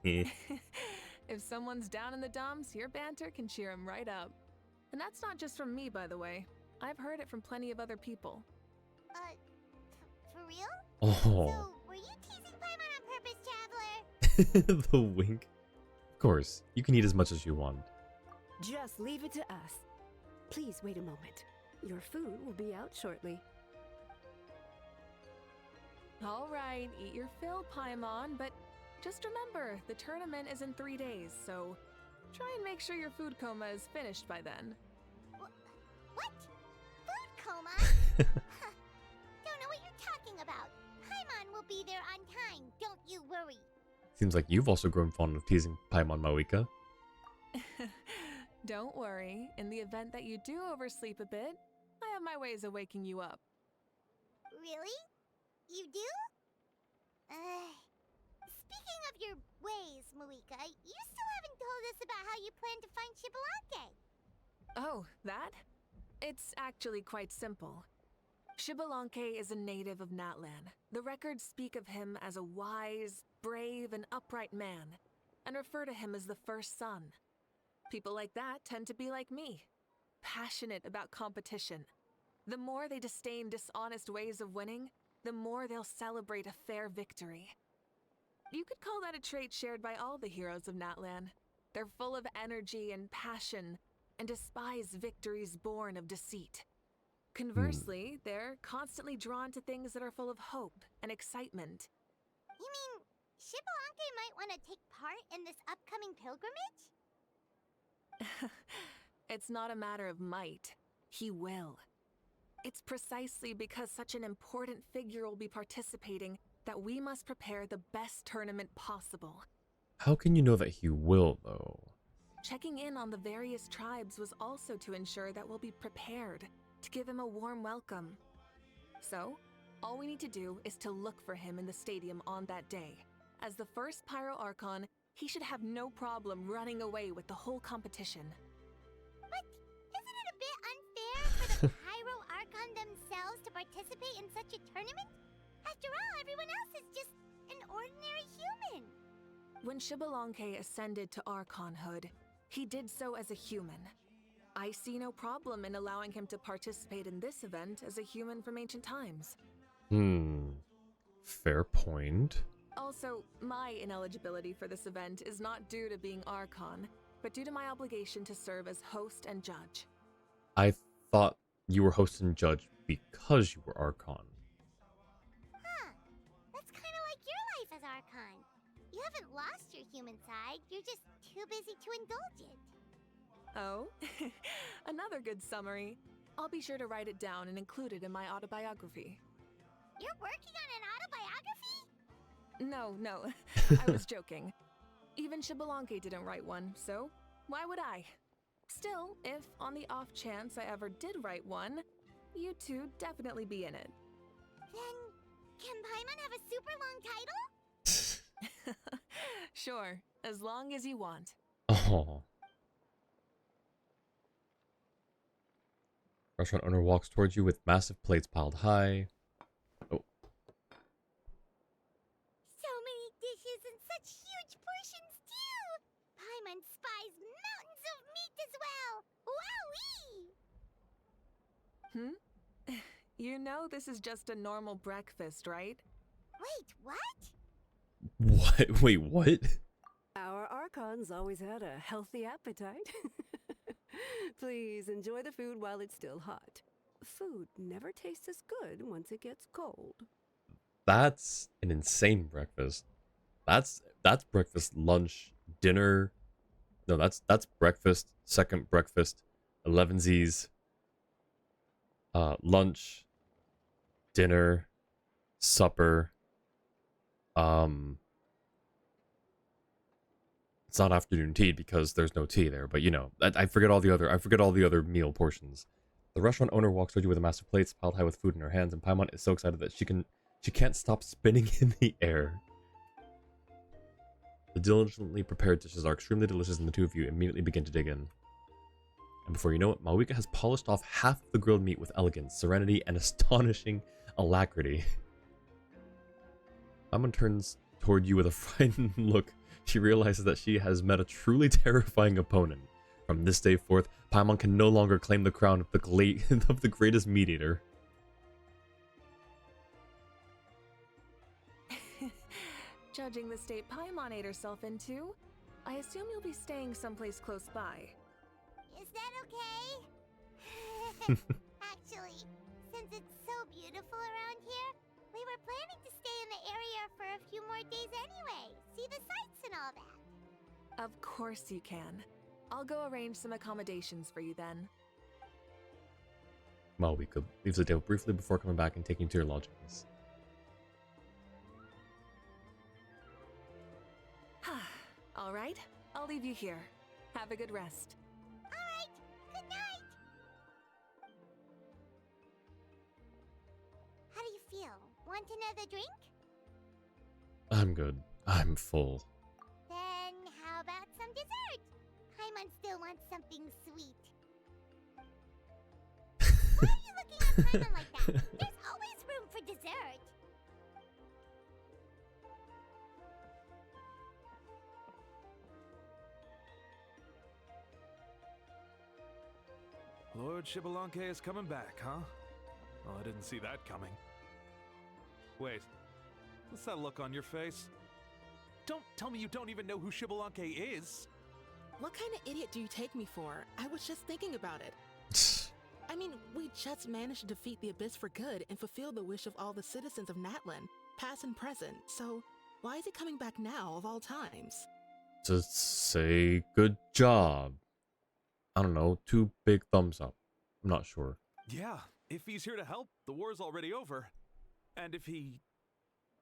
If someone's down in the dumps, your banter can cheer him right up. And that's not just from me, by the way. I've heard it from plenty of other people.
For real?
Oh,
So, were you teasing Paimon on purpose, Traveler?
the wink. Of course, you can eat as much as you want.
Just leave it to us. Please wait a moment. Your food will be out shortly.
All right, eat your fill, Paimon, but just remember, the tournament is in 3 days, so try and make sure your food coma is finished by then.
What? Food coma? Don't know what you're talking about. Paimon will be there on time, don't you worry.
Seems like you've also grown fond of teasing Paimon, Mavuika.
Don't worry, in the event that you do oversleep a bit, I have my ways of waking you up.
Really? You do? Speaking of your ways, Mavuika, you still haven't told us about how you plan to find Shibalanke.
Oh, that? It's actually quite simple. Shibalanke is a native of Natlan. The records speak of him as a wise, brave, and upright man, and refer to him as the first son. People like that tend to be like me, passionate about competition. The more they disdain dishonest ways of winning, the more they'll celebrate a fair victory. You could call that a trait shared by all the heroes of Natlan. They're full of energy and passion, and despise victories born of deceit. Conversely, they're constantly drawn to things that are full of hope and excitement.
You mean Shibalanke might want to take part in this upcoming pilgrimage?
It's not a matter of might. He will. It's precisely because such an important figure will be participating that we must prepare the best tournament possible.
How can you know that he will, though?
Checking in on the various tribes was also to ensure that we'll be prepared to give him a warm welcome. So, all we need to do is to look for him in the stadium on that day. As the first Pyro Archon, he should have no problem running away with the whole competition.
But isn't it a bit unfair for the Pyro Archon themselves to participate in such a tournament? After all, everyone else is just an ordinary human.
When Shibalanke ascended to Archonhood, he did so as a human. I see no problem in allowing him to participate in this event as a human from ancient times.
Fair point.
Also, my ineligibility for this event is not due to being Archon, but due to my obligation to serve as host and judge.
I thought you were host and judge because you were Archon.
Huh. That's kind of like your life as Archon. You haven't lost your human side, you're just too busy to indulge it.
Oh, another good summary. I'll be sure to write it down and include it in my autobiography.
You're working on an autobiography?
No, I was joking. Even Shibalanke didn't write one, so why would I? Still, if on the off chance I ever did write one, you two definitely be in it.
Then, can Paimon have a super long title?
Sure, as long as you want.
Oh. Restaurant owner walks towards you with massive plates piled high. Oh.
So many dishes and such huge portions too! Paimon spies mountains of meat as well! Wowee!
You know this is just a normal breakfast, right?
Wait, what?
What? Wait, what?
Our Archons always had a healthy appetite. Please enjoy the food while it's still hot. Food never tastes as good once it gets cold.
That's an insane breakfast. That's breakfast, lunch, dinner. No, that's breakfast, second breakfast, 11 Z's, lunch, dinner, supper. It's not afternoon tea because there's no tea there, but you know, I forget all the other meal portions. The restaurant owner walks toward you with a massive plate piled high with food in her hands, and Paimon is so excited that she can't stop spinning in the air. The diligently prepared dishes are extremely delicious, and the two of you immediately begin to dig in. And before you know it, Mavuika has polished off half of the grilled meat with elegance, serenity, and astonishing alacrity. Paimon turns toward you with a frightened look. She realizes that she has met a truly terrifying opponent. From this day forth, Paimon can no longer claim the crown of the greatest meat eater.
Judging the state Paimon ate herself into, I assume you'll be staying someplace close by.
Is that okay? Actually, since it's so beautiful around here, we were planning to stay in the area for a few more days anyway. See the sights and all that.
Of course you can. I'll go arrange some accommodations for you then.
Mavuika leaves the table briefly before coming back and taking you to your lodgings.
All right, I'll leave you here. Have a good rest.
All right, good night. How do you feel? Want another drink?
I'm good. I'm full.
Then how about some dessert? Paimon still wants something sweet. Why are you looking at Paimon like that? There's always room for dessert.
Lord Shibalanke is coming back, huh? Well, I didn't see that coming. Wait, what's that look on your face? Don't tell me you don't even know who Shibalanke is!
What kind of idiot do you take me for? I was just thinking about it. I mean, we just managed to defeat the Abyss for good and fulfill the wish of all the citizens of Natlan, past and present, so why is he coming back now of all times?
To say good job. I don't know, 2 big thumbs up. I'm not sure.
Yeah, if he's here to help, the war's already over. And if he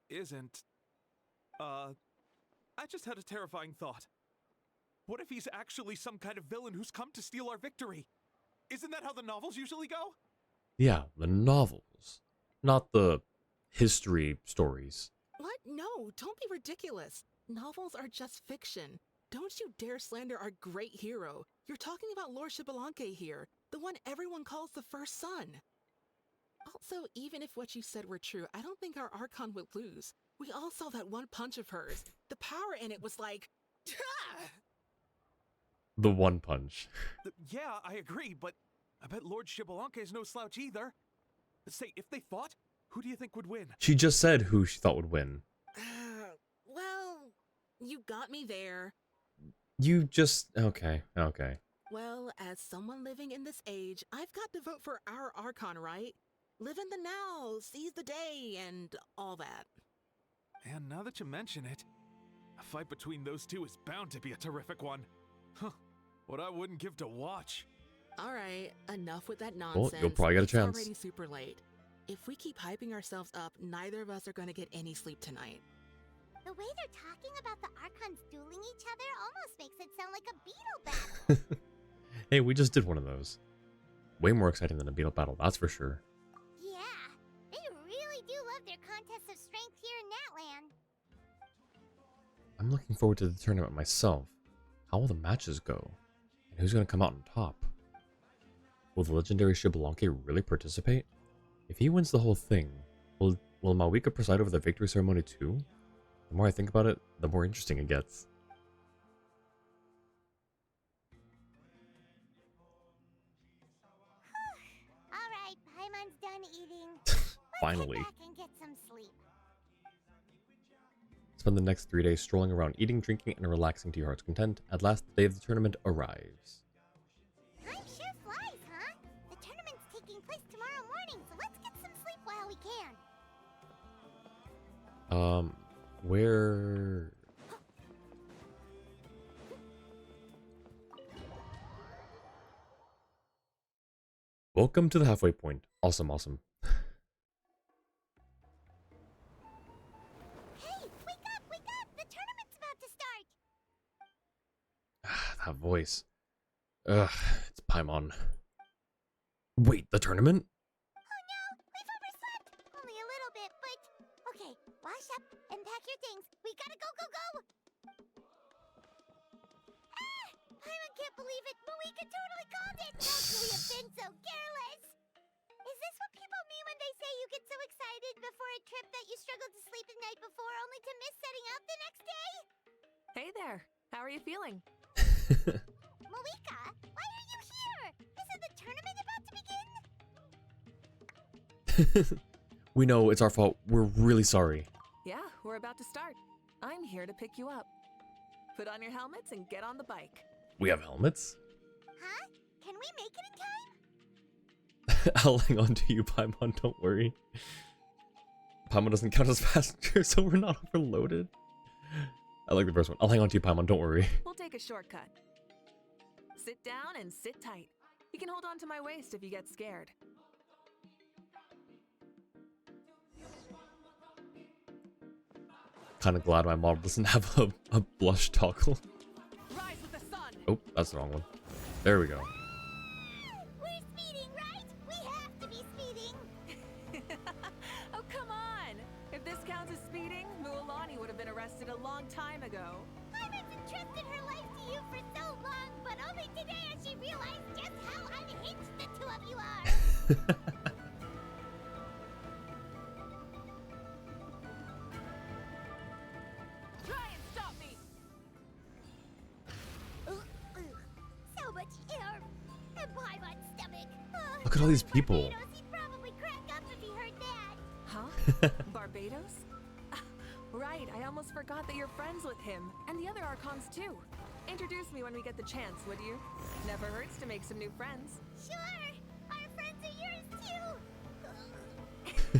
isn't, I just had a terrifying thought. What if he's actually some kind of villain who's come to steal our victory? Isn't that how the novels usually go?
Yeah, the novels. Not the history stories.
What? No, don't be ridiculous. Novels are just fiction. Don't you dare slander our great hero. You're talking about Lord Shibalanke here, the one everyone calls the first son. Also, even if what you said were true, I don't think our Archon would lose. We all saw that one punch of hers. The power in it was like...
The one punch.
Yeah, I agree, but I bet Lord Shibalanke is no slouch either. Say, if they fought, who do you think would win?
She just said who she thought would win.
Well, you got me there.
You just... Okay.
Well, as someone living in this age, I've got to vote for our Archon, right? Live in the now, seize the day, and all that.
And now that you mention it, a fight between those two is bound to be a terrific one. Huh, what I wouldn't give to watch.
All right, enough with that nonsense.
Well, you'll probably get a chance.
It's already super late. If we keep hyping ourselves up, neither of us are going to get any sleep tonight.
The way they're talking about the Archons dueling each other almost makes it sound like a beetle battle.
Hey, we just did one of those. Way more exciting than a beetle battle, that's for sure.
Yeah, they really do love their contests of strength here in Natlan.
I'm looking forward to the tournament myself. How will the matches go? And who's going to come out on top? Will the legendary Shibalanke really participate? If he wins the whole thing, will Mavuika preside over the victory ceremony too? The more I think about it, the more interesting it gets.
Alright, Paimon's done eating.
Finally.
Let's get back and get some sleep.
Spend the next 3 days strolling around, eating, drinking, and relaxing to your heart's content. At last, the day of the tournament arrives.
Time sure flies, huh? The tournament's taking place tomorrow morning, so let's get some sleep while we can.
Where... Welcome to the halfway point. Awesome. that voice. Ugh, it's Paimon. Wait, the tournament?
Oh no, we've overslept. Only a little bit, but okay. Wash up and pack your things. We gotta go, go, go. Ah! Paimon can't believe it. Mavuika totally called it. How could we have been so careless? Is this what people mean when they say you get so excited before a trip that you struggle to sleep the night before only to miss setting out the next day?
Hey there. How are you feeling?
Mavuika, why are you here? Isn't the tournament about to begin?
We know it's our fault. We're really sorry.
Yeah, we're about to start. I'm here to pick you up. Put on your helmets and get on the bike.
We have helmets?
Huh? Can we make it in time?
I'll hang on to you, Paimon, don't worry. Paimon doesn't count as passenger, so we're not overloaded. I like the first one. I'll hang on to you, Paimon, don't worry.
We'll take a shortcut. Sit down and sit tight. You can hold on to my waist if you get scared.
Kind of glad my model doesn't have a blush toggle.
Rise with the sun.
Oh, that's the wrong one. There we go.
We're speeding, right? We have to be speeding.
Oh, come on! If this counts as speeding, Mualani would have been arrested a long time ago.
Pirate's entrusted her life to you for so long, but only today has she realized just how unhinged the two of you are.
Try and stop me!
So much air. And Paimon's stomach.
Look at all these people.
Barbados, he'd probably crack up if he heard that.
Huh? Barbados? Right, I almost forgot that you're friends with him, and the other Archons too. Introduce me when we get the chance, would you? Never hurts to make some new friends.
Sure. Our friends are yours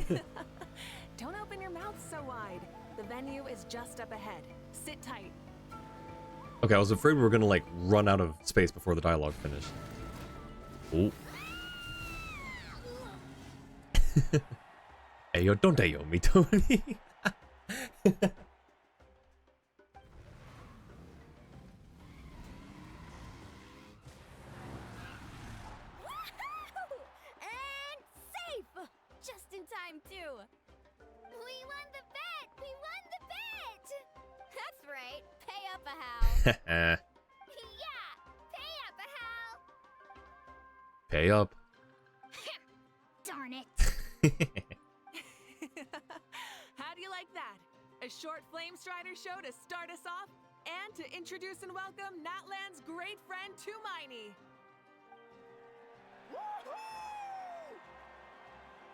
too.
Don't open your mouth so wide. The venue is just up ahead. Sit tight.
Okay, I was afraid we were gonna like run out of space before the dialogue finished. Oh. Ayo, don't ayo me, Tony.
And safe! Just in time, too.
We won the bet. We won the bet.
That's right. Pay up a how.
Yeah. Pay up, Hal.
Pay up.
Darn it.
How do you like that? A short Flame Strider show to start us off, and to introduce and welcome Natlan's great friend Tumaini.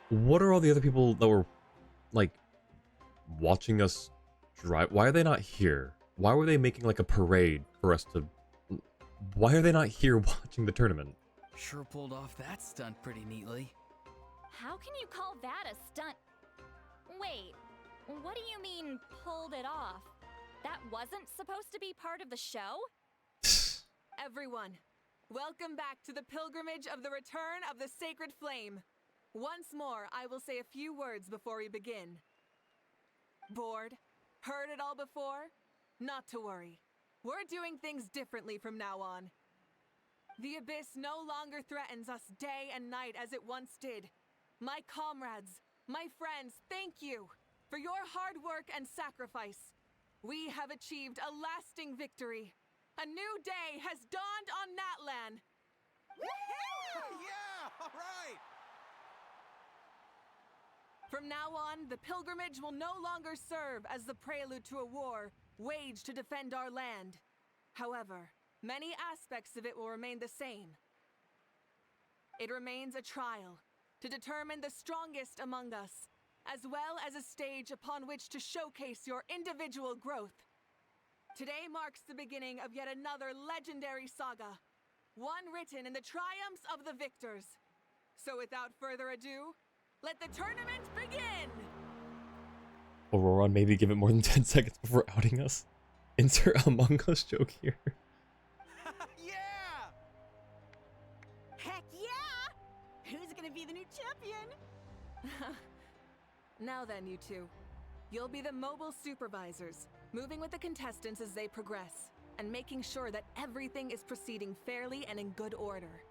What are all the other people that were like watching us drive? Why are they not here? Why were they making like a parade for us to? Why are they not here watching the tournament?
Sure pulled off that stunt pretty neatly.
How can you call that a stunt? Wait, what do you mean, pulled it off? That wasn't supposed to be part of the show?
Everyone, welcome back to the pilgrimage of the return of the sacred flame. Once more, I will say a few words before we begin. Bored? Heard it all before? Not to worry. We're doing things differently from now on. The abyss no longer threatens us day and night as it once did. My comrades, my friends, thank you for your hard work and sacrifice. We have achieved a lasting victory. A new day has dawned on Natlan.
Yeah, all right.
From now on, the pilgrimage will no longer serve as the prelude to a war waged to defend our land. However, many aspects of it will remain the same. It remains a trial to determine the strongest among us, as well as a stage upon which to showcase your individual growth. Today marks the beginning of yet another legendary saga, one written in the triumphs of the victors. So without further ado, let the tournament begin!
Auroron, maybe give it more than 10 seconds before outing us. Insert Among Us joke here.
Yeah!
Heck yeah! Who's gonna be the new champion?
Now then, you two. You'll be the mobile supervisors, moving with the contestants as they progress. and making sure that everything is proceeding fairly and in good order.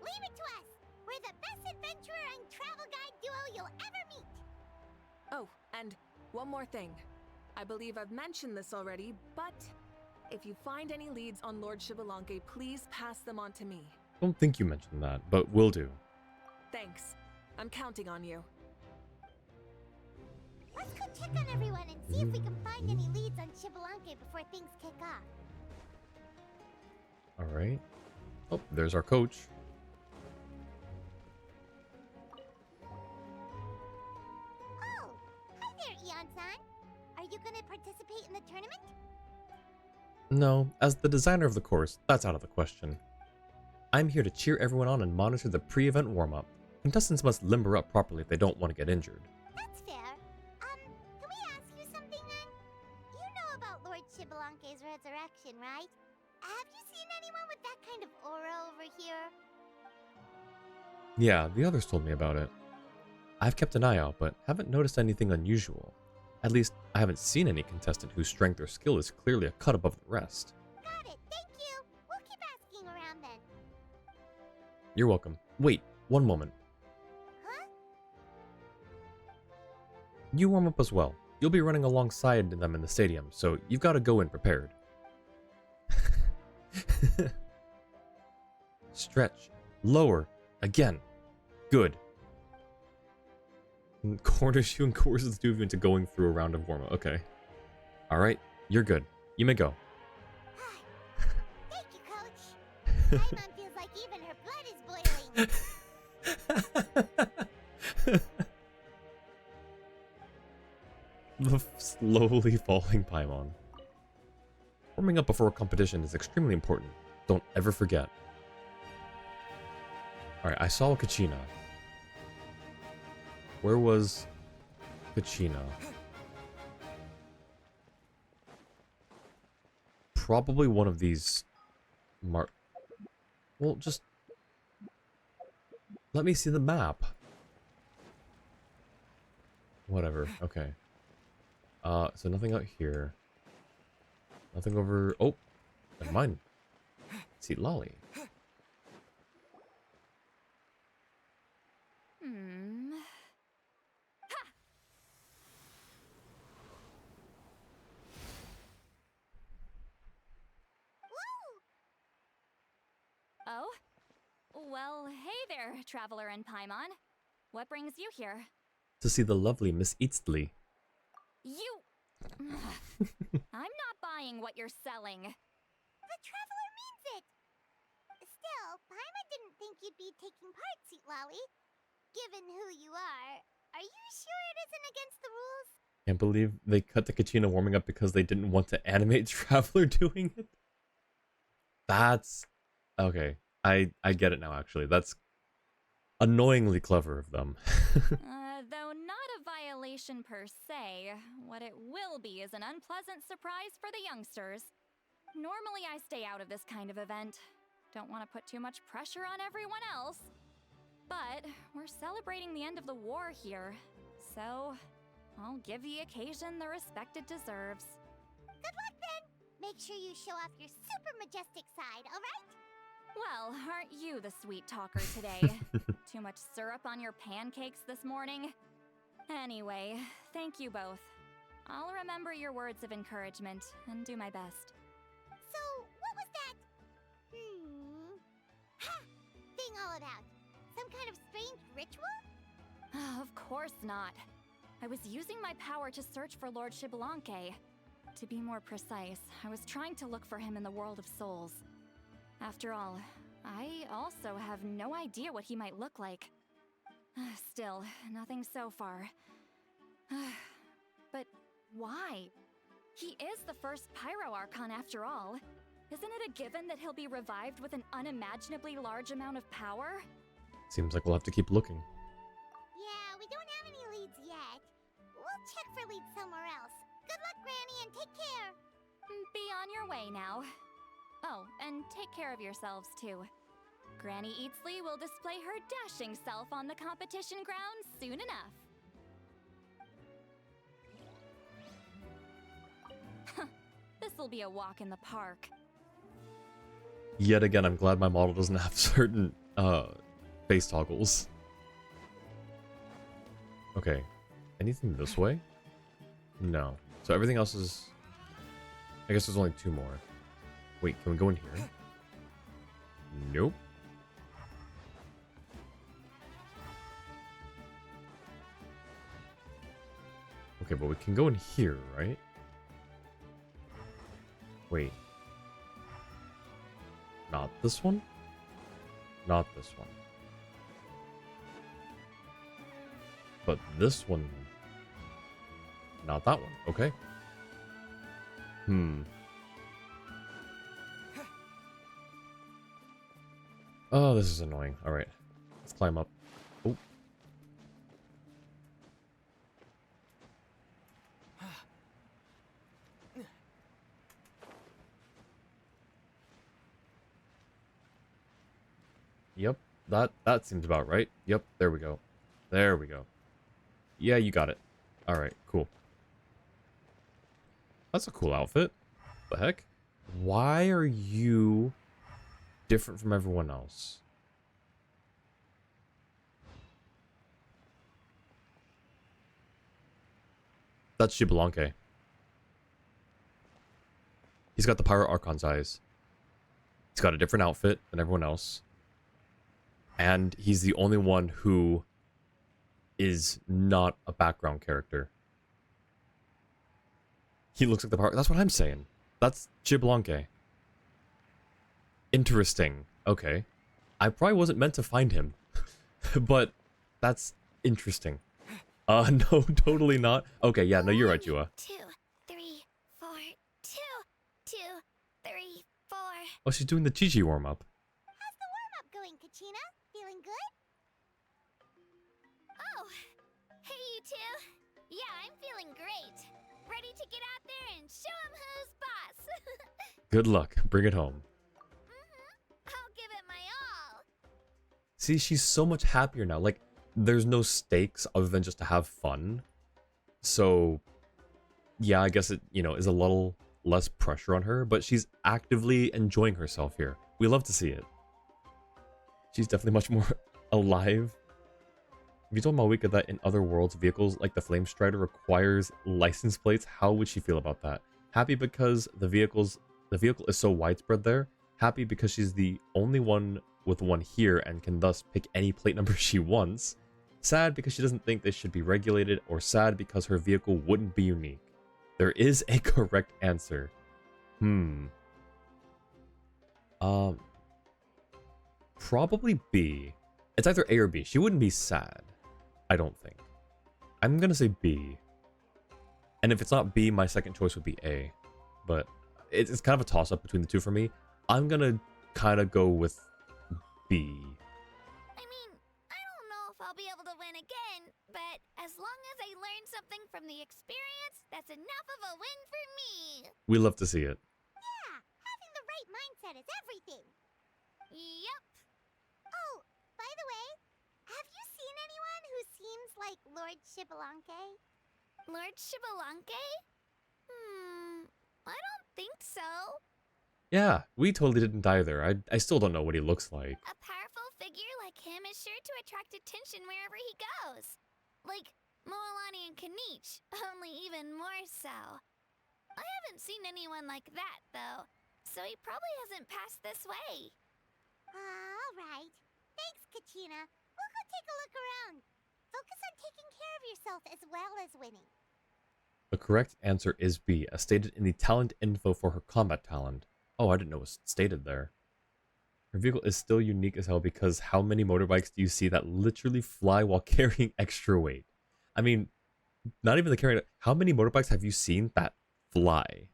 Leave it to us! We're the best adventurer and travel guide duo you'll ever meet!
Oh, and one more thing. I believe I've mentioned this already, but if you find any leads on Lord Xbalanque, please pass them on to me.
Don't think you mentioned that, but will do.
Thanks. I'm counting on you.
Let's go check on everyone and see if we can find any leads on Xbalanque before things kick off.
Alright. Oh, there's our coach.
Oh, hi there, Eon-san. Are you gonna participate in the tournament?
No, as the designer of the course, that's out of the question. I'm here to cheer everyone on and monitor the pre-event warm-up. Contestants must limber up properly if they don't want to get injured.
That's fair. Can we ask you something then? You know about Lord Xbalanque's resurrection, right? Have you seen anyone with that kind of aura over here?
Yeah, the others told me about it. I've kept an eye out, but haven't noticed anything unusual. At least, I haven't seen any contestant whose strength or skill is clearly a cut above the rest.
Got it, thank you. We'll keep asking around then.
You're welcome. Wait, one moment.
Huh?
You warm up as well. You'll be running alongside them in the stadium, so you've got to go in prepared. Stretch. Lower. Again. Good. Corners you and courses two of you into going through a round of warm-up. Okay. Alright, you're good. You may go.
Thank you, Coach. Paimon feels like even her blood is boiling.
The slowly falling Paimon. Warming up before a competition is extremely important. Don't ever forget. Alright, I saw Kachina. Where was Kachina? Probably one of these well, just let me see the map. Whatever, okay. So nothing out here. Nothing over... Oh! Never mind. See, Lolly.
Oh? Well, hey there, Traveler and Paimon. What brings you here?
To see the lovely Miss Eastly.
You... I'm not buying what you're selling.
The Traveler means it! Still, Paimon didn't think you'd be taking part, Sweet Lolly. Given who you are you sure it isn't against the rules?
Can't believe they cut to Kachina warming up because they didn't want to animate Traveler doing it. That's... Okay, I get it now, actually. That's annoyingly clever of them.
Though not a violation per se, what it will be is an unpleasant surprise for the youngsters. Normally I stay out of this kind of event. Don't want to put too much pressure on everyone else. But we're celebrating the end of the war here, so I'll give the occasion the respect it deserves.
Good luck then! Make sure you show off your super majestic side, alright?
Well, aren't you the sweet talker today? Too much syrup on your pancakes this morning? Anyway, thank you both. I'll remember your words of encouragement and do my best.
So, what was that? Ha! Thing all about? Some kind of strange ritual?
Of course not. I was using my power to search for Lord Xbalanque. To be more precise, I was trying to look for him in the world of souls. After all, I also have no idea what he might look like. Still, nothing so far. But why? He is the first Pyro Archon after all. Isn't it a given that he'll be revived with an unimaginably large amount of power?
Seems like we'll have to keep looking.
Yeah, we don't have any leads yet. We'll check for leads somewhere else. Good luck, Granny, and take care!
Be on your way now. Oh, and take care of yourselves, too. Granny Eatsley will display her dashing self on the competition grounds soon enough. The this'll be a walk in the park.
Yet again, I'm glad my model doesn't have certain face toggles. Okay. Anything this way? No. So everything else is... I guess there's only 2 more. Wait, can we go in here? Nope. Okay, but we can go in here, right? Wait. Not this one? Not this one. But this one... Not that one. Okay. Oh, this is annoying. Alright. Let's climb up. Oh. Yep. That seems about right. Yep. There we go. There we go. Yeah, you got it. Alright, cool. That's a cool outfit. The heck? Why are you different from everyone else? That's Xbalanque. He's got the Pyro Archon's eyes. He's got a different outfit than everyone else. And he's the only one who is not a background character. He looks like the Pyro... That's what I'm saying. That's Xbalanque. Interesting. Okay. I probably wasn't meant to find him. But that's interesting. No, totally not. Okay, yeah, no, you're right, Jua.
2, 3, 4, 2, 2, 3, 4.
Oh, she's doing the Chi-Chi warm-up.
How's the warm-up going, Kachina? Feeling good?
Oh, hey you two. Yeah, I'm feeling great. Ready to get out there and show 'em who's boss.
Good luck. Bring it home.
I'll give it my all.
See, she's so much happier now. Like, there's no stakes other than just to have fun. So, yeah, I guess it, you know, is a little less pressure on her, but she's actively enjoying herself here. We love to see it. She's definitely much more alive. If you told Mavuika that in other worlds, vehicles like the Flame Strider requires license plates, how would she feel about that? Happy because the vehicle is so widespread there. Happy because she's the only one with one here and can thus pick any plate number she wants. Sad because she doesn't think they should be regulated, or sad because her vehicle wouldn't be unique. There is a correct answer. Probably B. It's either A or B. She wouldn't be sad, I don't think. I'm gonna say B. And if it's not B, my second choice would be A. But it's kind of a toss-up between the two for me. I'm gonna kind of go with B.
I mean, I don't know if I'll be able to win again, but as long as I learn something from the experience, that's enough of a win for me.
We love to see it.
Yeah, having the right mindset is everything.
Yep.
Oh, by the way, have you seen anyone who seems like Lord Xbalanque?
Lord Xbalanque? I don't think so.
Yeah, we totally didn't either. I still don't know what he looks like.
A powerful figure like him is sure to attract attention wherever he goes. Like Moalani and Kanich, only even more so. I haven't seen anyone like that, though, so he probably hasn't passed this way.
All right. Thanks, Kachina. We'll go take a look around. Focus on taking care of yourself as well as winning.
The correct answer is B, as stated in the talent info for her combat talent. Oh, I didn't know it was stated there. Her vehicle is still unique as hell because how many motorbikes do you see that literally fly while carrying extra weight? I mean, not even the carrying... How many motorbikes have you seen that fly?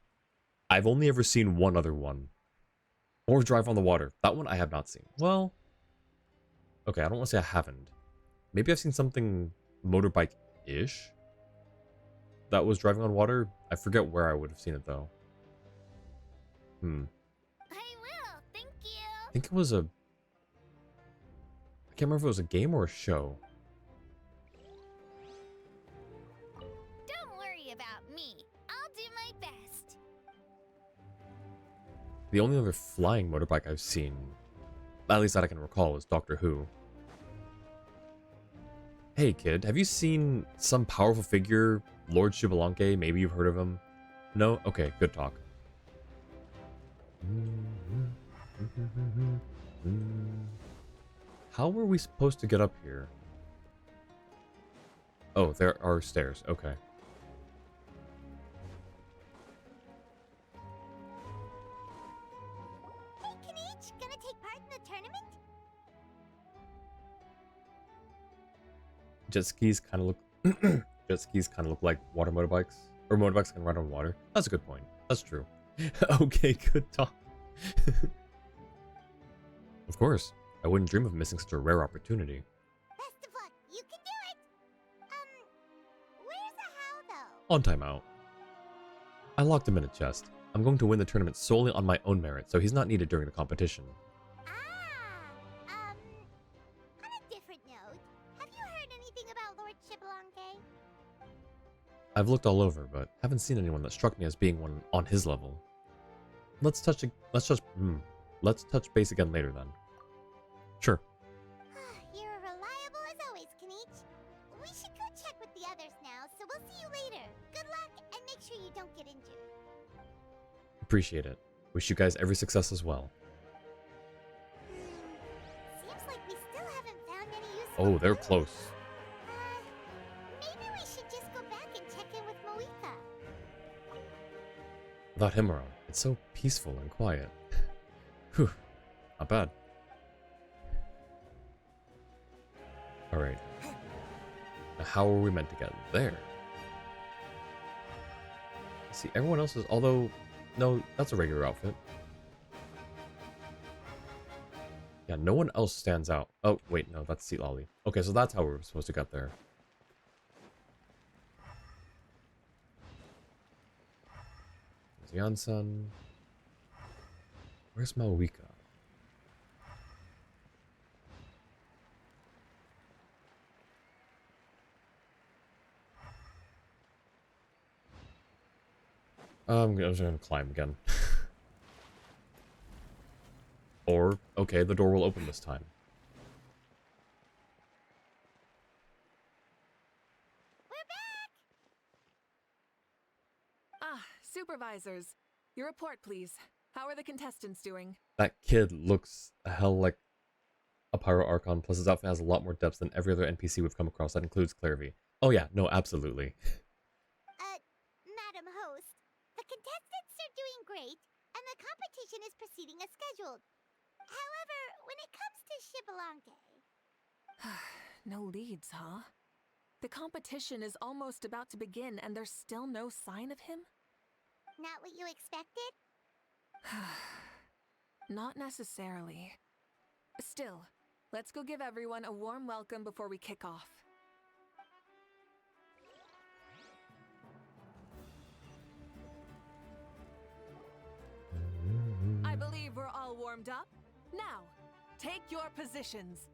I've only ever seen one other one. Or drive on the water. That one I have not seen. Well... Okay, I don't want to say I haven't. Maybe I've seen something motorbike-ish that was driving on water. I forget where I would have seen it, though.
I will, thank you.
I think it was a... I can't remember if it was a game or a show.
Don't worry about me. I'll do my best.
The only other flying motorbike I've seen, at least that I can recall, is Doctor Who. Hey kid, have you seen some powerful figure, Lord Shibalanke? Maybe you've heard of him? No? Okay, good talk. How were we supposed to get up here? Oh, there are stairs. Okay.
Hey, Kanich, gonna take part in the tournament?
Jet skis kind of look jet skis kind of look like water motorbikes, or motorbikes can ride on water. That's a good point. That's true. Okay, good talk. Of course, I wouldn't dream of missing such a rare opportunity.
Best of luck, you can do it! Where's the how, though?
On timeout. I locked him in a chest. I'm going to win the tournament solely on my own merit, so he's not needed during the competition.
On a different note, have you heard anything about Lord Shibalanke?
I've looked all over, but haven't seen anyone that struck me as being one on his level. Let's touch base again later then. Sure.
You're reliable as always, Kanich. We should go check with the others now, so we'll see you later. Good luck, and make sure you don't get injured.
Appreciate it. Wish you guys every success as well.
Seems like we still haven't found any useful
Oh, they're
clues.
close.
Maybe we should just go back and check in with Mavuika.
Without him around, it's so peaceful and quiet. Whew, not bad. Alright. Now how are we meant to get there? See, everyone else is, although, no, that's a regular outfit. Yeah, no one else stands out. Oh, wait, no, that's Seat Lolly. Okay, so that's how we're supposed to get there. There's Yansan. Where's Mavuika? I'm just gonna climb again. Or, okay, the door will open this time.
We're back!
Ah, supervisors. Your report, please. How are the contestants doing?
That kid looks a hell like a Pyro Archon, plus his outfit has a lot more depth than every other NPC we've come across. That includes Clairvy. Oh yeah, no, absolutely.
Madam Host, the contestants are doing great, and the competition is proceeding as scheduled. However, when it comes to Shibalanke...
No leads, huh? The competition is almost about to begin and there's still no sign of him?
Not what you expected?
Not necessarily. Still, let's go give everyone a warm welcome before we kick off. I believe we're all warmed up. Now, take your positions.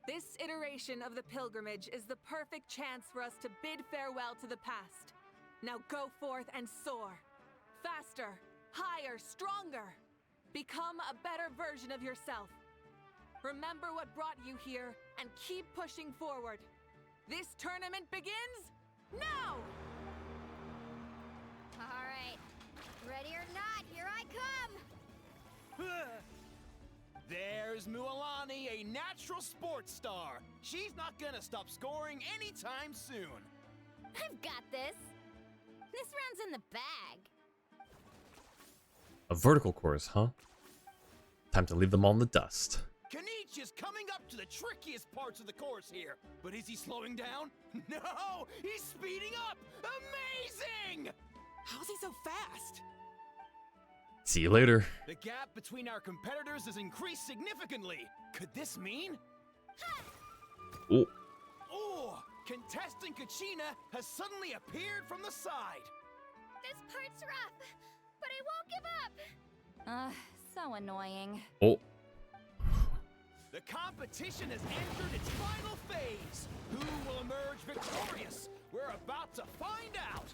This iteration of the pilgrimage is the perfect chance for us to bid farewell to the past. Now go forth and soar. Faster, higher, stronger. Become a better version of yourself. Remember what brought you here and keep pushing forward. This tournament begins now!
All right. Ready or not, here I come!
There's Mualani, a natural sports star. She's not gonna stop scoring anytime soon.
I've got this. This round's in the bag.
A vertical course, huh? Time to leave them all in the dust.
Kanich is coming up to the trickiest parts of the course here. But is he slowing down? No! He's speeding up! Amazing!
How's he so fast?
See you later.
The gap between our competitors has increased significantly. Could this mean?
Oh,
Oh! Contestant Kachina has suddenly appeared from the side.
This part's rough, but I won't give up. So annoying.
oh.
The competition has entered its final phase. Who will emerge victorious? We're about to find out.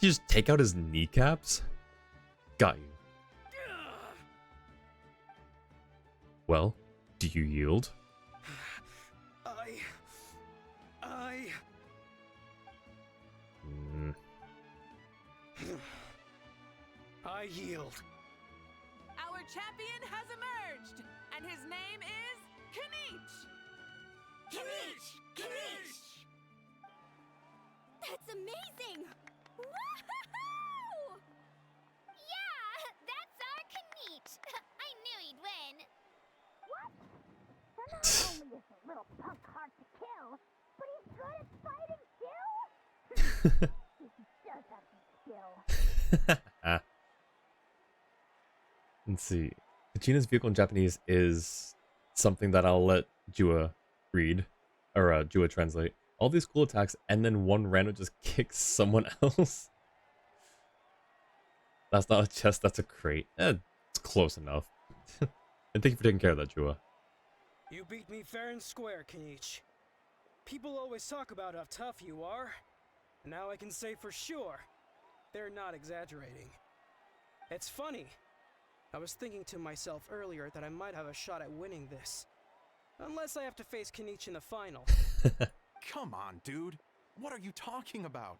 You just take out his kneecaps? Got you. Well, do you yield?
I yield.
Our champion has emerged, and his name is Kinich!
Kinich! That's amazing! Woohoo! Yeah, that's our Kinich! I knew he'd win! What? Not only is a little punk hard to kill, but he's good at fighting too? He does have some skill.
Let's see. Kachina's vehicle in Japanese is something that I'll let Jua read, or Jua translate. All these cool attacks, and then one random just kicks someone else. That's not a chest, that's a crate. It's close enough. And thank you for taking care of that, Jua.
You beat me fair and square, Kinich. People always talk about how tough you are. Now I can say for sure, they're not exaggerating. It's funny. I was thinking to myself earlier that I might have a shot at winning this. Unless I have to face Kinich in the final.
Come on, dude. What are you talking about?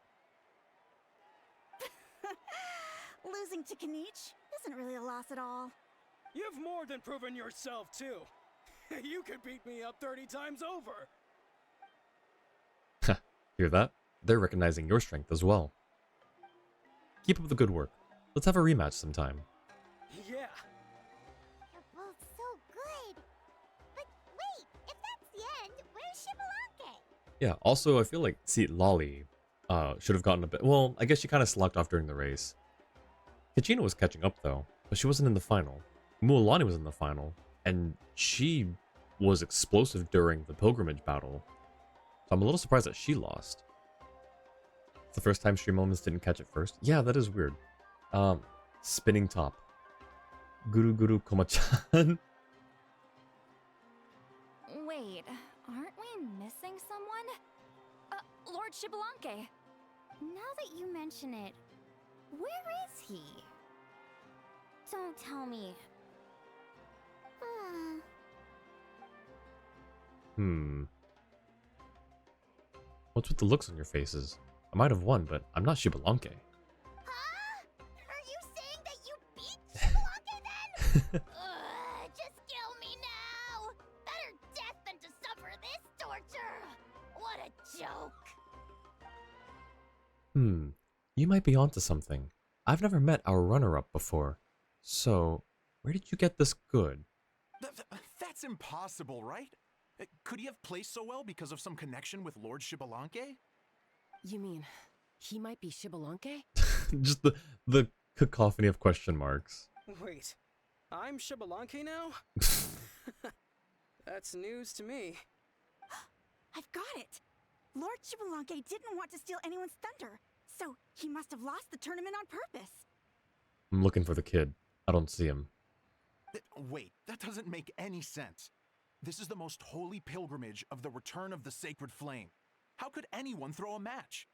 Losing to Kinich isn't really a loss at all.
You've more than proven yourself, too. You could beat me up 30 times over.
Hear that? They're recognizing your strength as well. Keep up the good work. Let's have a rematch sometime.
Yeah.
You're both so good. But wait, if that's the end, where's Shibalanke?
Yeah, also, I feel like, see, Lolly should have gotten a bit... Well, I guess she kind of slacked off during the race. Kachina was catching up, though, but she wasn't in the final. Mualani was in the final, and she was explosive during the pilgrimage battle. So I'm a little surprised that she lost. It's the first time Stream Elements didn't catch it first. Yeah, that is weird. Spinning top. Guru Guru Koma-chan.
Wait, aren't we missing someone? Lord Shibalanke. Now that you mention it, where is he? Don't tell me.
What's with the looks on your faces? I might have won, but I'm not Shibalanke.
Huh? Are you saying that you beat Shibalanke then? Just kill me now! Better death than to suffer this torture! What a joke!
You might be onto something. I've never met our runner-up before. So, where did you get this good?
That's impossible, right? Could he have placed so well because of some connection with Lord Shibalanke?
You mean, he might be Shibalanke?
Just the cacophony of question marks.
Wait, I'm Shibalanke now? That's news to me.
I've got it! Lord Shibalanke didn't want to steal anyone's thunder, so he must have lost the tournament on purpose.
I'm looking for the kid. I don't see him.
Wait, that doesn't make any sense. This is the most holy pilgrimage of the return of the sacred flame. How could anyone throw a match?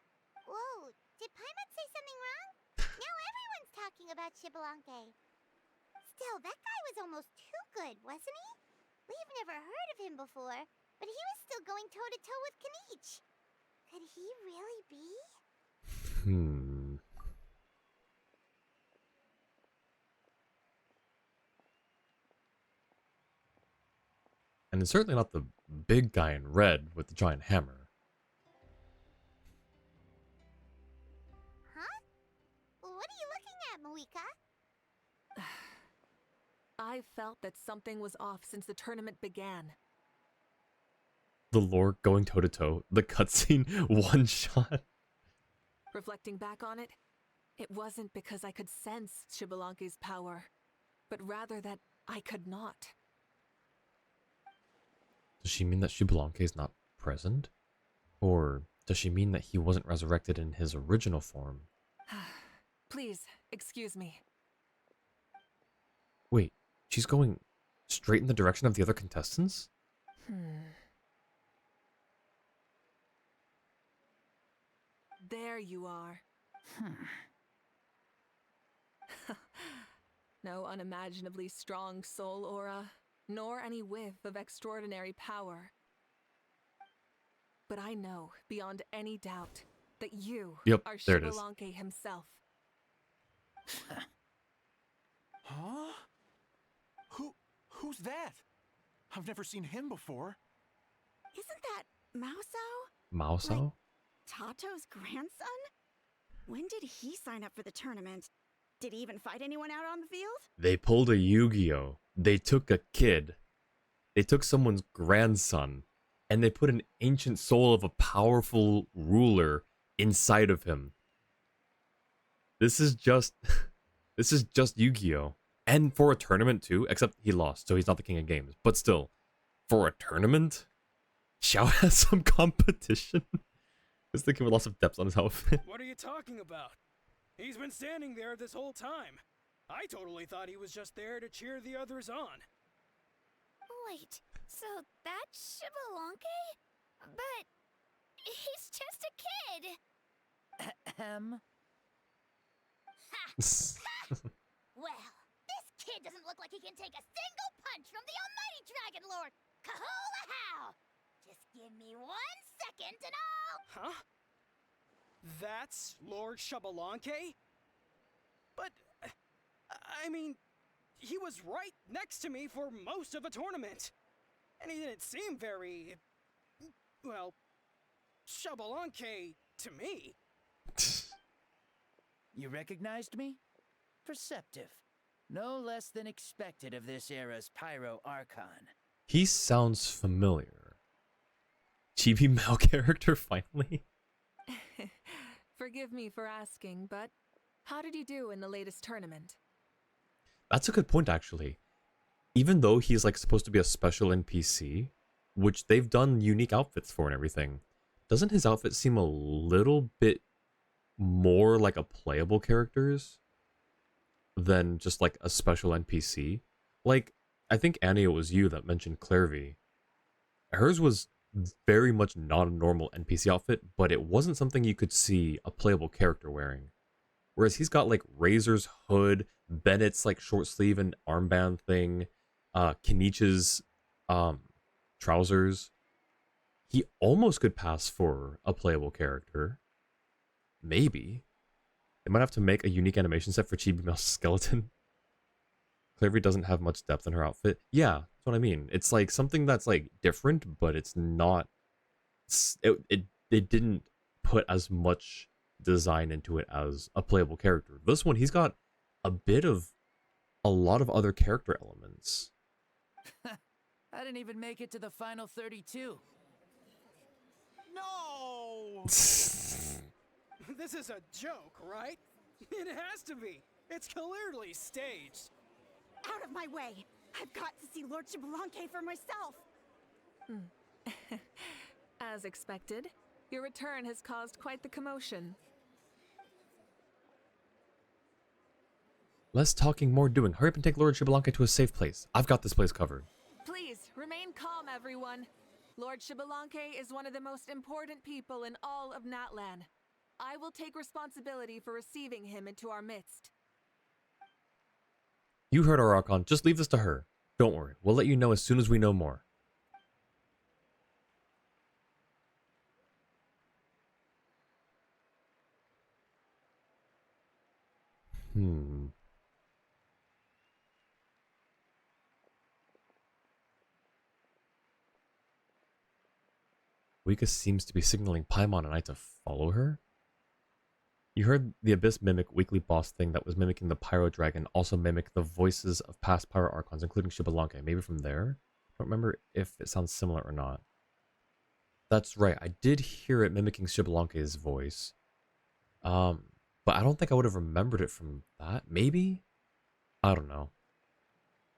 Whoa, did Paimon say something wrong? Now everyone's talking about Shibalanke. Still, that guy was almost too good, wasn't he? We've never heard of him before, but he was still going toe-to-toe with Kinich. Could he really be?
And it's certainly not the big guy in red with the giant hammer.
Huh? What are you looking at, Mavuika?
I felt that something was off since the tournament began.
The lore going toe-to-toe, the cutscene, one shot.
Reflecting back on it, it wasn't because I could sense Shibalanke's power, but rather that I could not.
Does she mean that Shibalanke is not present? Or does she mean that he wasn't resurrected in his original form?
Please, excuse me.
Wait, she's going straight in the direction of the other contestants?
There you are. No unimaginably strong soul aura, nor any whiff of extraordinary power. But I know, beyond any doubt, that you
Yep,
are
there it is.
Shibalanke himself.
Huh? Who's that? I've never seen him before.
Isn't that Mausao?
Mausao?
Tato's grandson? When did he sign up for the tournament? Did he even fight anyone out on the field?
They pulled a Yu-Gi-Oh! They took a kid. They took someone's grandson. And they put an ancient soul of a powerful ruler inside of him. This is just... this is just Yu-Gi-Oh! And for a tournament too, except he lost, so he's not the king of games. But still, for a tournament? Xiao has some competition. This thinking with lots of depth on his outfit.
What are you talking about? He's been standing there this whole time. I totally thought he was just there to cheer the others on.
Wait, so that's Shibalanke? But he's just a kid.
Well, this kid doesn't look like he can take a single punch from the almighty Dragon Lord. Kahula how! Just give me 1 second and I'll...
Huh? That's Lord Shibalanke? But, I mean, he was right next to me for most of the tournament. And he didn't seem very, well, Shibalanke to me.
You recognized me? Perceptive. No less than expected of this era's Pyro Archon.
He sounds familiar. Chibi male character, finally?
Forgive me for asking, but how did you do in the latest tournament?
That's a good point, actually. Even though he's like supposed to be a special NPC, which they've done unique outfits for and everything, doesn't his outfit seem a little bit more like a playable character's than just like a special NPC? Like, I think Annie, it was you that mentioned Clairvy. Hers was very much not a normal NPC outfit, but it wasn't something you could see a playable character wearing. Whereas he's got like Razor's hood, Bennett's like short sleeve and armband thing, Kenichi's trousers. He almost could pass for a playable character. Maybe. They might have to make a unique animation set for Chibi Male's skeleton. Clairvy doesn't have much depth in her outfit. Yeah, that's what I mean. It's like something that's like different, but it's not... It didn't put as much design into it as a playable character. This one, he's got a lot of other character elements.
I didn't even make it to the final 32.
No!
This is a joke, right? It has to be. It's clearly staged.
Out of my way! I've got to see Lord Shibalanke for myself!
As expected, your return has caused quite the commotion.
Less talking, more doing. Hurry up and take Lord Shibalanke to a safe place. I've got this place covered.
Please, remain calm, everyone. Lord Shibalanke is one of the most important people in all of Natlan. I will take responsibility for receiving him into our midst.
You heard our Archon. Just leave this to her. Don't worry. We'll let you know as soon as we know more. Mavuika seems to be signaling Paimon and I to follow her. You heard the Abyss mimic weekly boss thing that was mimicking the Pyro Dragon also mimic the voices of past Pyro Archons, including Shibalanke. Maybe from there? I don't remember if it sounds similar or not. That's right, I did hear it mimicking Shibalanke's voice. But I don't think I would have remembered it from that. Maybe? I don't know.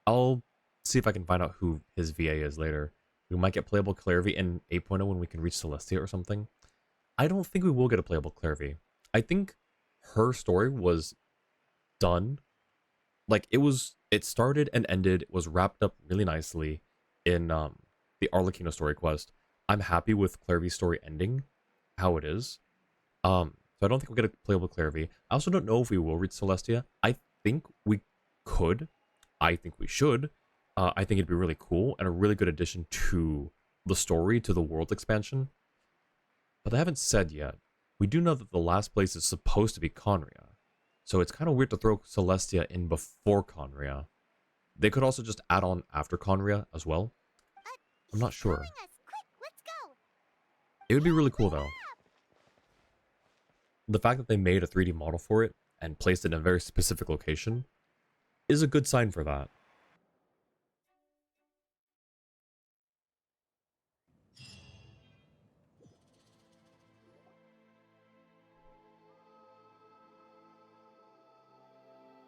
I'll see if I can find out who his VA is later. We might get playable Clairvy in 8.0 when we can reach Celestia or something. I don't think we will get a playable Clairvy. I think her story was done. Like, it started and ended, was wrapped up really nicely in the Arlecchino story quest. I'm happy with Clairvy's story ending how it is. So So I don't think we'll get a playable Claire V. I also don't know if we will reach Celestia. I think we could. I think we should. I think it'd be really cool and a really good addition to the story, to the world expansion. But they haven't said yet. We do know that the last place is supposed to be Conria. So it's kind of weird to throw Celestia in before Conria. They could also just add on after Conria as well. I'm not sure. It would be really cool though. The fact that they made a 3D model for it and placed it in a very specific location is a good sign for that.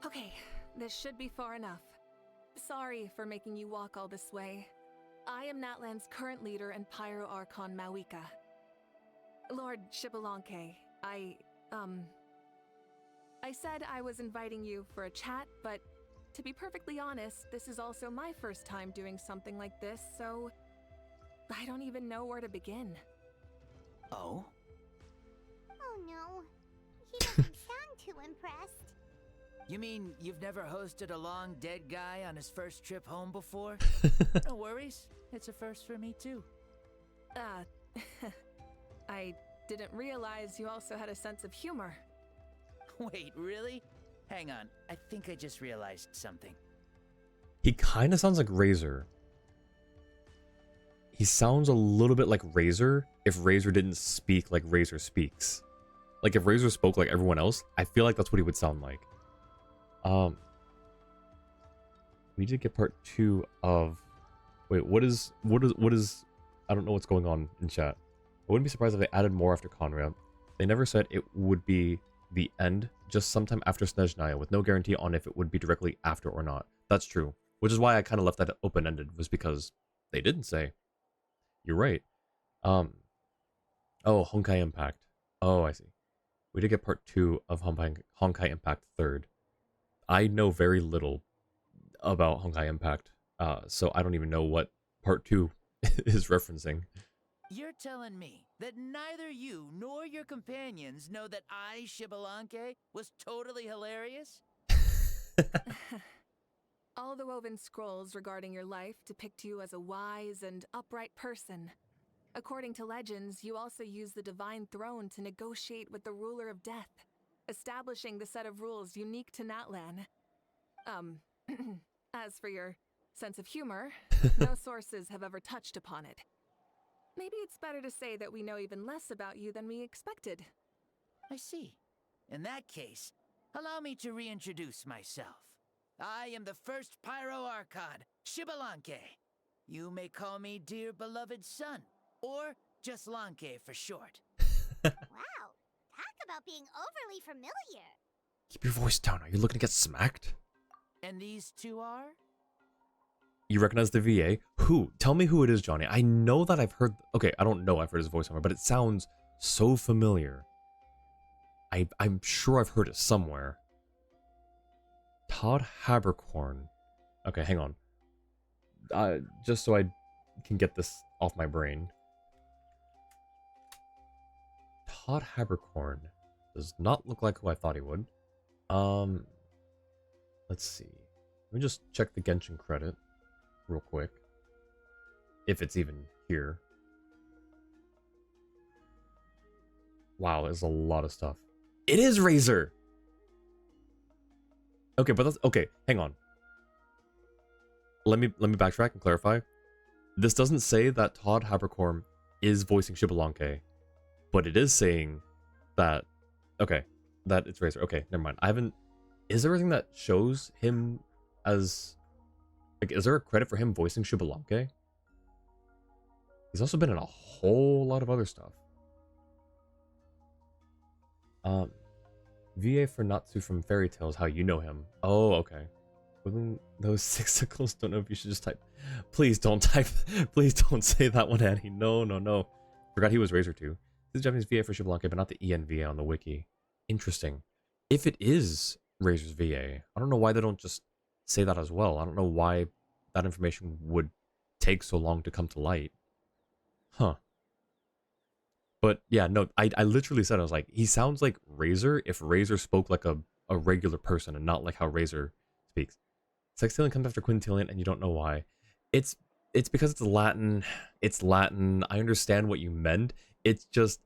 Okay, this should be far enough. Sorry for making you walk all this way. I am Natlan's current leader and Pyro Archon Mavuika. Lord Shibalanke, I said I was inviting you for a chat, but to be perfectly honest, this is also my first time doing something like this, so I don't even know where to begin.
Oh?
Oh no. He doesn't sound too impressed.
You mean you've never hosted a long dead guy on his first trip home before? No worries. It's a first for me too.
I didn't realize you also had a sense of humor.
Wait, really? Hang on. I think I just realized something.
He kind of sounds like Razor. He sounds a little bit like Razor if Razor didn't speak like Razor speaks. Like if Razor spoke like everyone else, I feel like that's what he would sound like. We did get part 2 of... Wait, what is... I don't know what's going on in chat. I wouldn't be surprised if they added more after Conria. They never said it would be the end, just sometime after Snezhnaya, with no guarantee on if it would be directly after or not. That's true. Which is why I kind of left that open-ended, was because they didn't say. You're right. Oh, Honkai Impact. Oh, I see. We did get part 2 of Honkai Impact 3rd. I know very little about Honkai Impact, so I don't even know what part 2 is referencing.
You're telling me that neither you nor your companions know that I, Shibalanke, was totally hilarious?
All the woven scrolls regarding your life depict you as a wise and upright person. According to legends, you also use the divine throne to negotiate with the ruler of death, establishing the set of rules unique to Natlan. As for your sense of humor, no sources have ever touched upon it. Maybe it's better to say that we know even less about you than we expected.
I see. In that case, allow me to reintroduce myself. I am the first Pyro Archon, Shibalanke. You may call me dear beloved son, or just Lanke for short.
Wow, talk about being overly familiar.
Keep your voice down. Are you looking to get smacked?
And these two are?
You recognize the VA? Who? Tell me who it is, Johnny. I know that I've heard... Okay, I don't know I've heard his voice somewhere, but it sounds so familiar. I'm sure I've heard it somewhere. Todd Habercorn. Okay, hang on. Just so I can get this off my brain. Todd Habercorn does not look like who I thought he would. Let's see. Let me just check the Genshin credit real quick. If it's even here. Wow, there's a lot of stuff. It is Razor! Okay, but that's... Okay, hang on. Let me backtrack and clarify. This doesn't say that Todd Habercorn is voicing Shibalanke, but it is saying that... Okay, that it's Razor. Okay, never mind. I haven't... Is there anything that shows him as... Like, is there a credit for him voicing Shibalanke? He's also been in a whole lot of other stuff. VA for Natsu from Fairy Tales, how you know him. Oh, okay. Within those sixicles, don't know if you should just type. Please don't type. Please don't say that one, Annie. No, no, no. Forgot he was Razor too. This is Japanese VA for Shibalanke, but not the ENVA on the wiki. Interesting. If it is Razor's VA, I don't know why they don't just say that as well. I don't know why that information would take so long to come to light. Huh. But yeah, no, I literally said, I was like, he sounds like Razor if Razor spoke like a regular person and not like how Razor speaks. Sextillion comes after Quintillion and you don't know why. It's because it's Latin. It's Latin. I understand what you meant. It's just,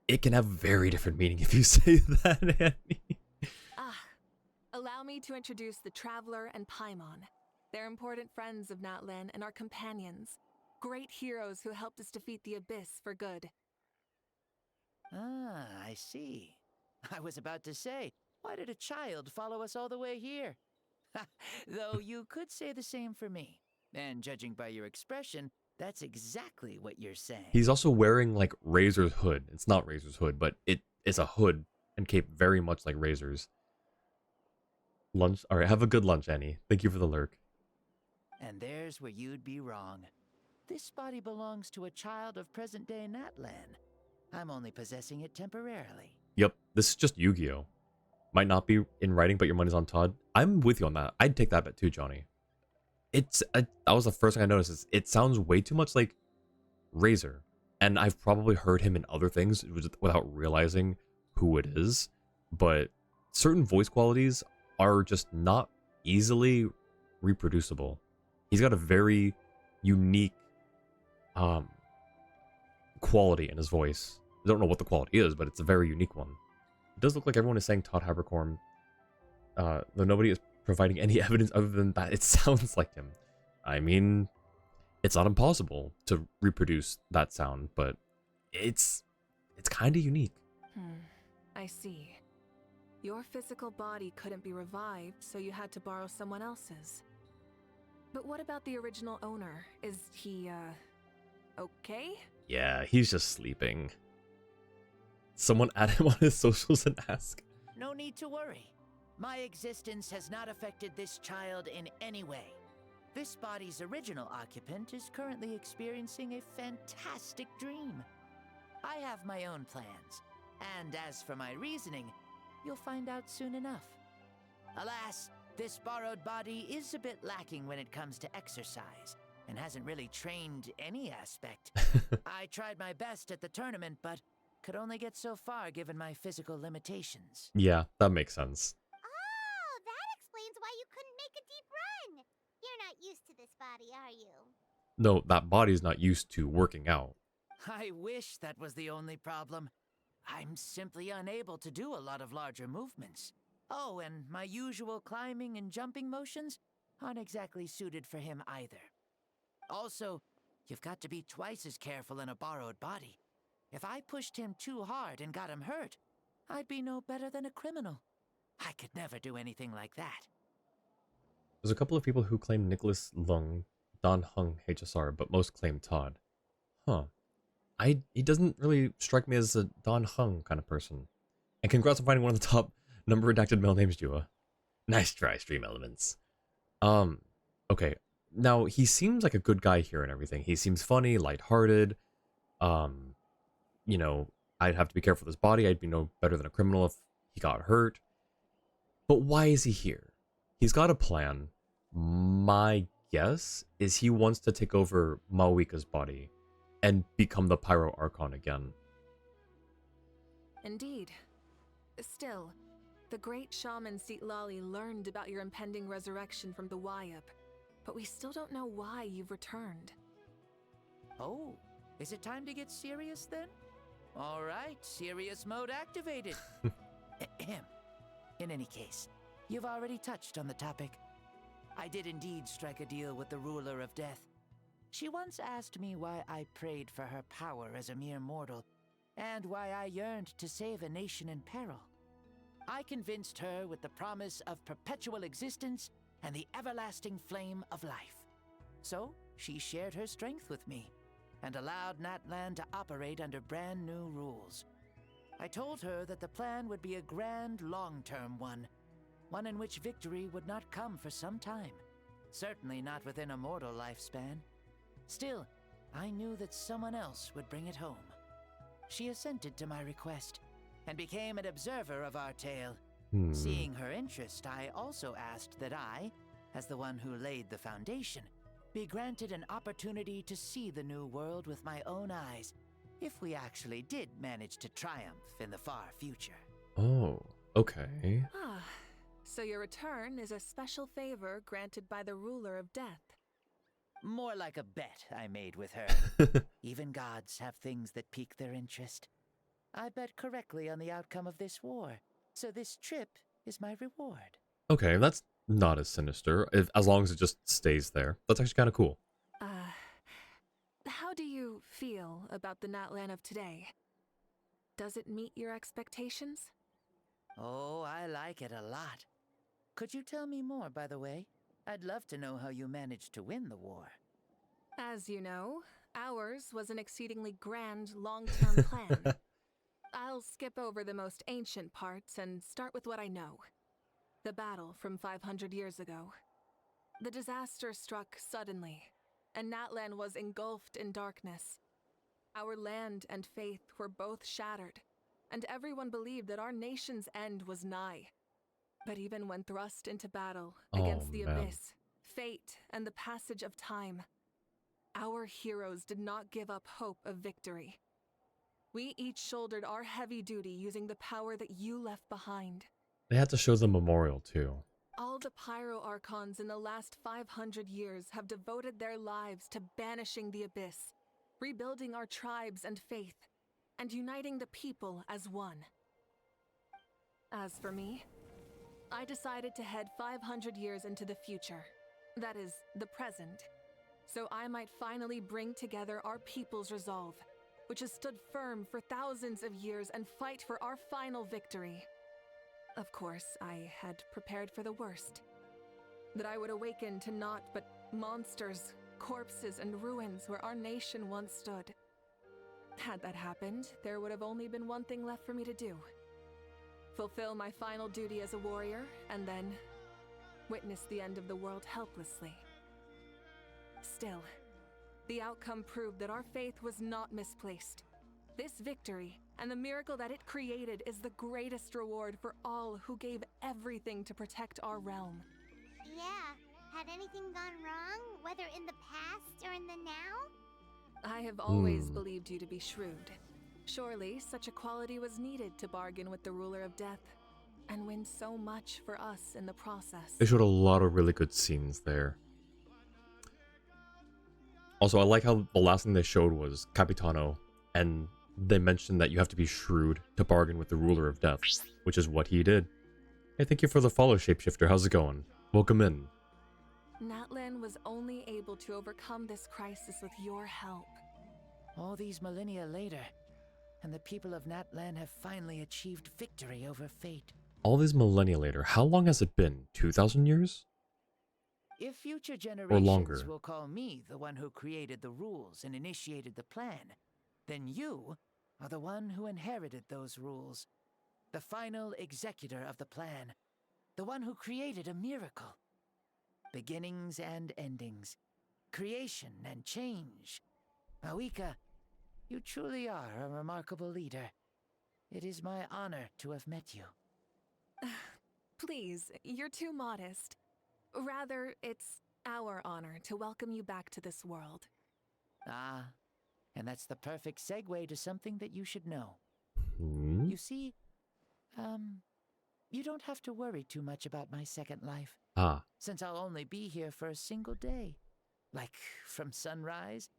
it can have very different meaning if you say that, Annie.
Allow me to introduce the Traveler and Paimon. They're important friends of Natlan and our companions. Great heroes who helped us defeat the Abyss for good.
Ah, I see. I was about to say, why did a child follow us all the way here? Though you could say the same for me. And judging by your expression, that's exactly what you're saying.
He's also wearing like Razor's hood. It's not Razor's hood, but it is a hood and cape very much like Razor's. Lunch. All right, have a good lunch, Annie. Thank you for the lurk.
And there's where you'd be wrong. This body belongs to a child of present-day Natlan. I'm only possessing it temporarily.
Yep, this is just Yu-Gi-Oh! Might not be in writing, but your money's on Todd. I'm with you on that. I'd take that bet too, Johnny. That was the first thing I noticed. Is it sounds way too much like Razor, and I've probably heard him in other things without realizing who it is. But certain voice qualities are just not easily reproducible. He's got a very unique quality in his voice. I don't know what the quality is, but it's a very unique one. It does look like everyone is saying Todd Habercorn, though nobody is providing any evidence other than that it sounds like him. I mean, it's not impossible to reproduce that sound, but it's kind of unique.
I see. Your physical body couldn't be revived, so you had to borrow someone else's. But what about the original owner? Is he, okay?
Yeah, he's just sleeping. Someone add him on his socials and ask.
No need to worry. My existence has not affected this child in any way. This body's original occupant is currently experiencing a fantastic dream. I have my own plans, and as for my reasoning, you'll find out soon enough. Alas, this borrowed body is a bit lacking when it comes to exercise, and hasn't really trained any aspect. I tried my best at the tournament, but could only get so far given my physical limitations.
Yeah, that makes sense.
Oh, that explains why you couldn't make a deep run. You're not used to this body, are you?
No, that body's not used to working out.
I wish that was the only problem. I'm simply unable to do a lot of larger movements. Oh, and my usual climbing and jumping motions aren't exactly suited for him either. Also, you've got to be twice as careful in a borrowed body. If I pushed him too hard and got him hurt, I'd be no better than a criminal. I could never do anything like that.
There's a couple of people who claim Nicholas Lung, Don Hung HSR, but most claim Todd. Huh. He doesn't really strike me as a Don Hung kind of person. And congrats on finding one of the top number redacted male names, Jua. Nice try, Stream Elements. Okay. Now, he seems like a good guy here and everything. He seems funny, lighthearted. You know, I'd have to be careful with his body. I'd be no better than a criminal if he got hurt. But why is he here? He's got a plan. My guess is he wants to take over Mavuika's body and become the Pyro Archon again.
Indeed. Still, the great shaman Seatlali learned about your impending resurrection from the Wyup, but we still don't know why you've returned.
Oh, is it time to get serious then? All right, serious mode activated. In any case, you've already touched on the topic. I did indeed strike a deal with the ruler of death. She once asked me why I prayed for her power as a mere mortal, and why I yearned to save a nation in peril. I convinced her with the promise of perpetual existence and the everlasting flame of life. So, she shared her strength with me, and allowed Natlan to operate under brand new rules. I told her that the plan would be a grand, long-term one in which victory would not come for some time, certainly not within a mortal lifespan. Still, I knew that someone else would bring it home. She assented to my request, and became an observer of our tale. Seeing her interest, I also asked that I, as the one who laid the foundation, be granted an opportunity to see the new world with my own eyes, if we actually did manage to triumph in the far future.
Oh, okay.
Ah, so your return is a special favor granted by the ruler of death.
More like a bet I made with her. Even gods have things that pique their interest. I bet correctly on the outcome of this war, so this trip is my reward.
Okay, that's not as sinister, as long as it just stays there. That's actually kind of cool.
How do you feel about the Natlan of today? Does it meet your expectations?
Oh, I like it a lot. Could you tell me more, by the way? I'd love to know how you managed to win the war.
As you know, ours was an exceedingly grand, long-term plan. I'll skip over the most ancient parts and start with what I know. The battle from 500 years ago. The disaster struck suddenly, and Natlan was engulfed in darkness. Our land and faith were both shattered, and everyone believed that our nation's end was nigh. But even when thrust into battle against the abyss, fate, and the passage of time, our heroes did not give up hope of victory. We each shouldered our heavy duty using the power that you left behind.
They had to show the memorial too.
All the Pyro Archons in the last 500 years have devoted their lives to banishing the abyss, rebuilding our tribes and faith, and uniting the people as one. As for me, I decided to head 500 years into the future, that is, the present, so I might finally bring together our people's resolve, which has stood firm for thousands of years, and fight for our final victory. Of course, I had prepared for the worst. That I would awaken to naught but monsters, corpses, and ruins where our nation once stood. Had that happened, there would have only been one thing left for me to do. Fulfill my final duty as a warrior, and then witness the end of the world helplessly. Still, the outcome proved that our faith was not misplaced. This victory, and the miracle that it created, is the greatest reward for all who gave everything to protect our realm.
Yeah, had anything gone wrong, whether in the past or in the now?
I have always believed you to be shrewd. Surely, such a quality was needed to bargain with the ruler of death, and win so much for us in the process.
They showed a lot of really good scenes there. Also, I like how the last thing they showed was Capitano, and they mentioned that you have to be shrewd to bargain with the ruler of death, which is what he did. Hey, thank you for the follow, Shapeshifter. How's it going? Welcome in.
Natlan was only able to overcome this crisis with your help.
All these millennia later, and the people of Natlan have finally achieved victory over fate.
All these millennia later, how long has it been? 2,000 years?
If future generations
longer.
will call me the one who created the rules and initiated the plan, then you are the one who inherited those rules. The final executor of the plan. The one who created a miracle. Beginnings and endings. Creation and change. Mavuika, you truly are a remarkable leader. It is my honor to have met you.
Please, you're too modest. Rather, it's our honor to welcome you back to this world.
Ah, and that's the perfect segue to something that you should know. You see, you don't have to worry too much about my second life. Since I'll only be here for a single day. Like, from sunrise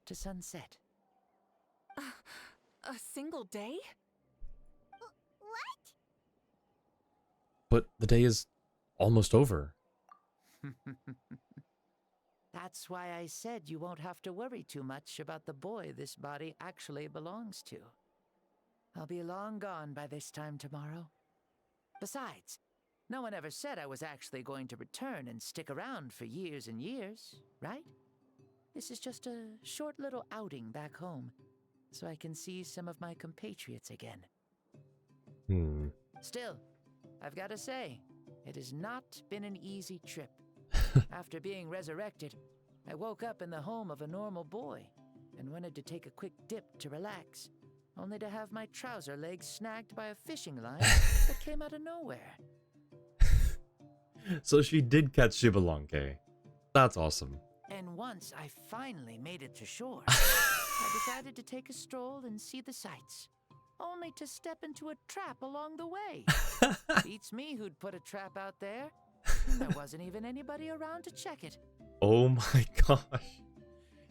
to sunset.
A single day?
What?
But the day is almost over.
That's why I said you won't have to worry too much about the boy this body actually belongs to. I'll be long gone by this time tomorrow. Besides, no one ever said I was actually going to return and stick around for years and years, right? This is just a short little outing back home, so I can see some of my compatriots again. Still, I've got to say, it has not been an easy trip. After being resurrected, I woke up in the home of a normal boy and wanted to take a quick dip to relax, only to have my trouser legs snagged by a fishing line that came out of nowhere.
So she did catch Shibalanke. That's awesome.
And once I finally made it to shore, I I decided to take a stroll and see the sights, only to step into a trap along the way. Beats me who'd put a trap out there, and there wasn't even anybody around to check it.
Oh my gosh.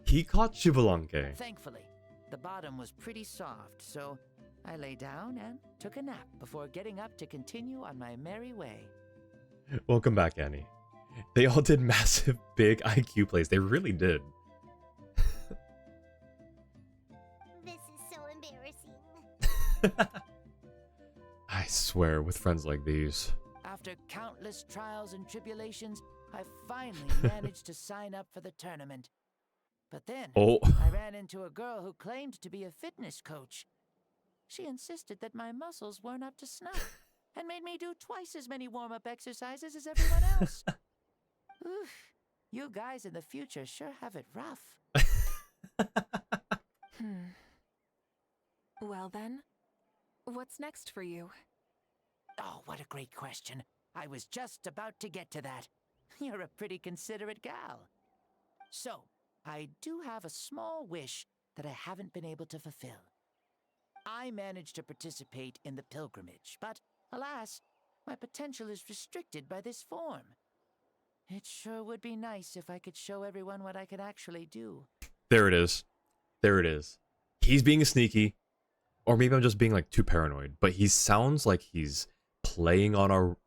He caught Shibalanke.
Thankfully, the bottom was pretty soft, so I lay down and took a nap before getting up to continue on my merry way.
Welcome back, Annie. They all did massive, big IQ plays. They really did.
This is so embarrassing.
I swear, with friends like these.
After countless trials and tribulations, I finally managed to sign up for the tournament. But then, I ran into a girl who claimed to be a fitness coach. She insisted that my muscles weren't up to snuff, and made me do twice as many warm-up exercises as everyone else. Oof, you guys in the future sure have it rough.
Well then, what's next for you?
Oh, what a great question. I was just about to get to that. You're a pretty considerate gal. So, I do have a small wish that I haven't been able to fulfill. I managed to participate in the pilgrimage, but alas, my potential is restricted by this form. It sure would be nice if I could show everyone what I can actually do.
There it is. There it is. He's being sneaky. Or maybe I'm just being like too paranoid, but he sounds like he's playing on our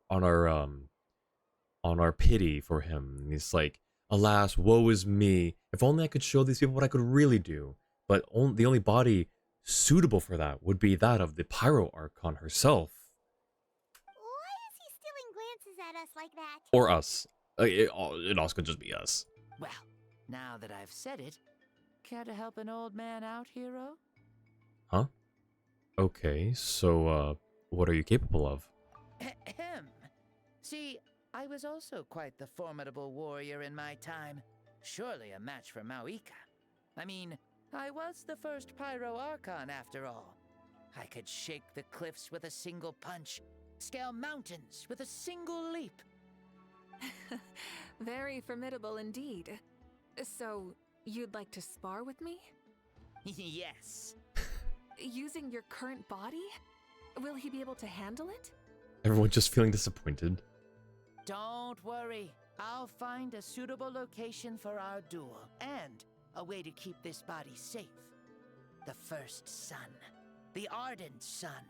pity for him. And he's like, alas, woe is me. If only I could show these people what I could really do. But the only body suitable for that would be that of the Pyro Archon herself.
Why is he stealing glances at us like that?
Or us. It also could just be us.
Well, now that I've said it, care to help an old man out, hero?
Huh? Okay, so, what are you capable of?
Ahem. See, I was also quite the formidable warrior in my time. Surely a match for Mavuika. I mean, I was the first Pyro Archon after all. I could shake the cliffs with a single punch, scale mountains with a single leap.
Very formidable indeed. So, you'd like to spar with me?
Yes.
Using your current body? Will he be able to handle it?
Everyone just feeling disappointed.
Don't worry. I'll find a suitable location for our duel, and a way to keep this body safe. The first sun. The ardent sun.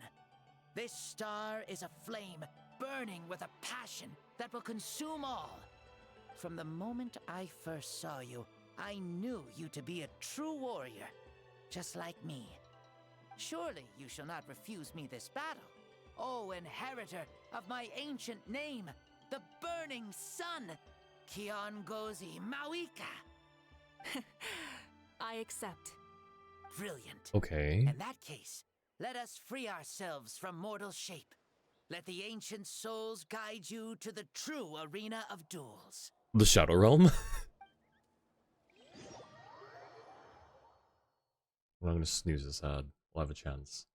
This star is a flame, burning with a passion that will consume all. From the moment I first saw you, I knew you to be a true warrior, just like me. Surely you shall not refuse me this battle, O inheritor of my ancient name, the burning sun, Kiongozi Mavuika.
I accept.
Brilliant.
Okay.
In that case, let us free ourselves from mortal shape. Let the ancient souls guide you to the true arena of duels.
The Shadow Realm? I'm gonna snooze this ad. We'll have a chance.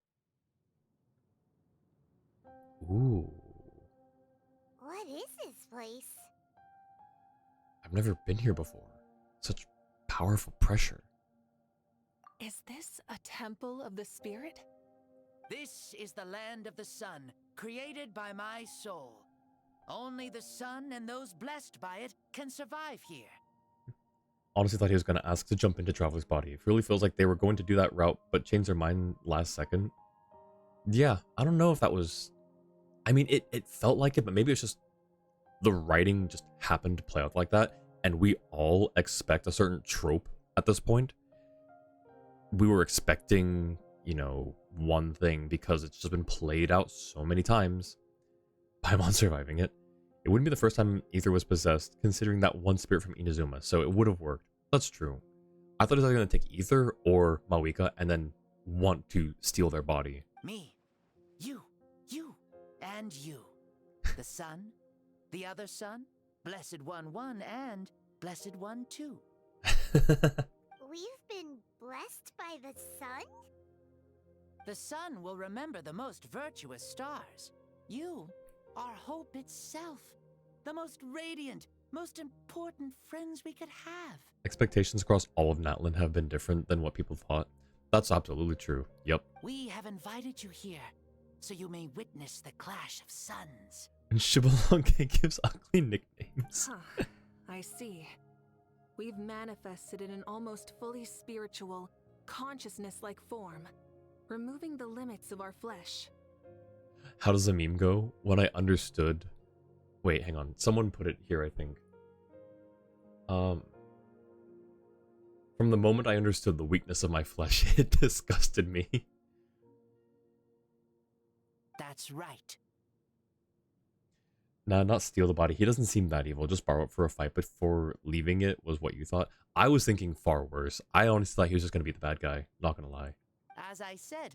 Ooh.
What is this place?
I've never been here before. Such powerful pressure.
Is this a temple of the spirit?
This is the land of the sun, created by my soul. Only the sun and those blessed by it can survive here.
Honestly thought he was gonna ask to jump into Traveler's Body. It really feels like they were going to do that route, but changed their mind last second. Yeah, I don't know if that was... I mean, it felt like it, but maybe it's just... the writing just happened to play out like that, and we all expect a certain trope at this point. We were expecting, you know, one thing because it's just been played out so many times. Paimon surviving it. It wouldn't be the first time Aether was possessed, considering that one spirit from Inazuma, so it would have worked. That's true. I thought he was going to take Aether or Mavuika and then want to steal their body.
Me, you, and you. The sun, the other sun, Blessed One 1, and Blessed One 2.
We've been blessed by the sun?
The sun will remember the most virtuous stars. You are hope itself, the most radiant, most important friends we could have.
Expectations across all of Natlan have been different than what people thought. That's absolutely true. Yep.
We have invited you here, so you may witness the clash of suns.
And Shibalonke gives ugly nicknames.
Huh. I see. We've manifested in an almost fully spiritual, consciousness-like form, removing the limits of our flesh.
How does the meme go? When I understood... Wait, hang on. Someone put it here, I think. From the moment I understood the weakness of my flesh, it disgusted me.
That's right.
Nah, not steal the body. He doesn't seem that evil. Just borrow it for a fight, but for leaving it was what you thought. I was thinking far worse. I honestly thought he was just going to be the bad guy. Not going to lie.
As I said,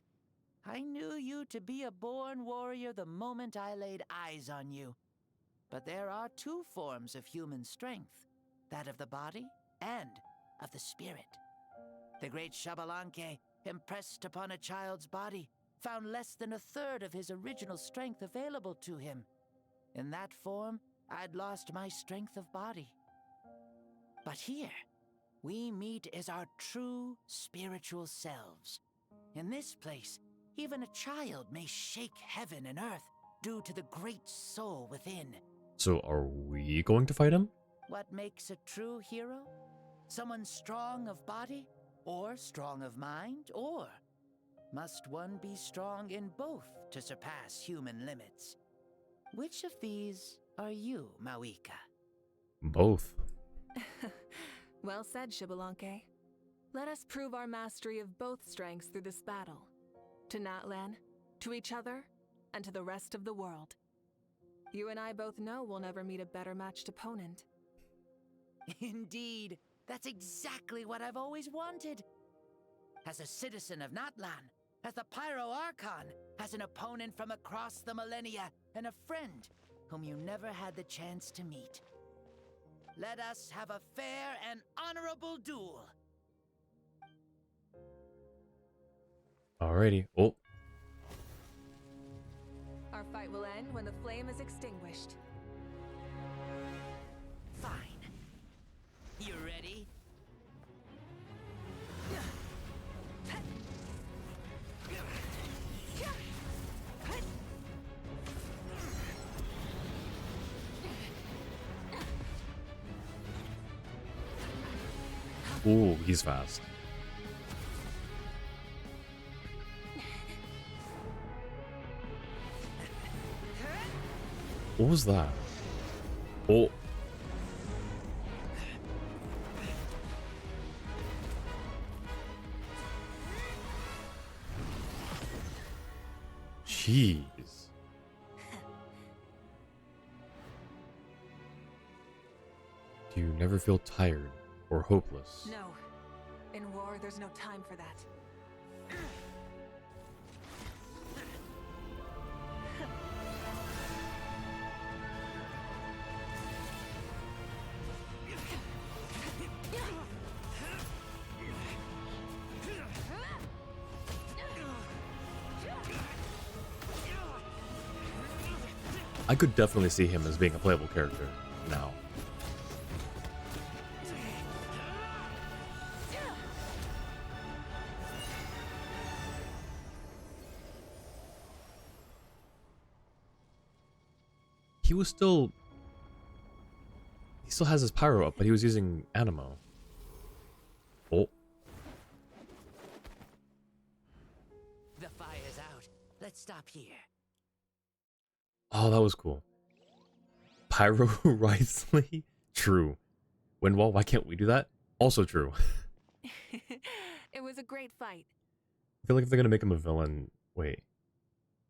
I knew you to be a born warrior the moment I laid eyes on you. But there are two forms of human strength, that of the body and of the spirit. The great Xbalanque, impressed upon a child's body, found less than a third of his original strength available to him. In that form, I'd lost my strength of body. But here, we meet as our true spiritual selves. In this place, even a child may shake heaven and earth due to the great soul within.
So are we going to fight him?
What makes a true hero? Someone strong of body, or strong of mind, or must one be strong in both to surpass human limits? Which of these are you, Mavuika?
Both.
Well said, Xbalanque. Let us prove our mastery of both strengths through this battle. To Natlan, to each other, and to the rest of the world. You and I both know we'll never meet a better matched opponent.
Indeed, that's exactly what I've always wanted. As a citizen of Natlan, as the Pyro Archon, as an opponent from across the millennia, and a friend whom you never had the chance to meet. Let us have a fair and honorable duel.
Alrighty. Oh.
Our fight will end when the flame is extinguished.
Fine. You ready?
Ooh, he's fast. What was that? Oh. Jeez. Do you never feel tired or hopeless?
No. In war, there's no time for that.
I could definitely see him as being a playable character now. He still has his pyro up, but he was using Animo. Oh.
The fire's out. Let's stop here.
Oh, that was cool. Pyro Wriothesley? True. Windwall, why can't we do that? Also true.
It was a great fight.
I feel like if they're gonna make him a villain... Wait.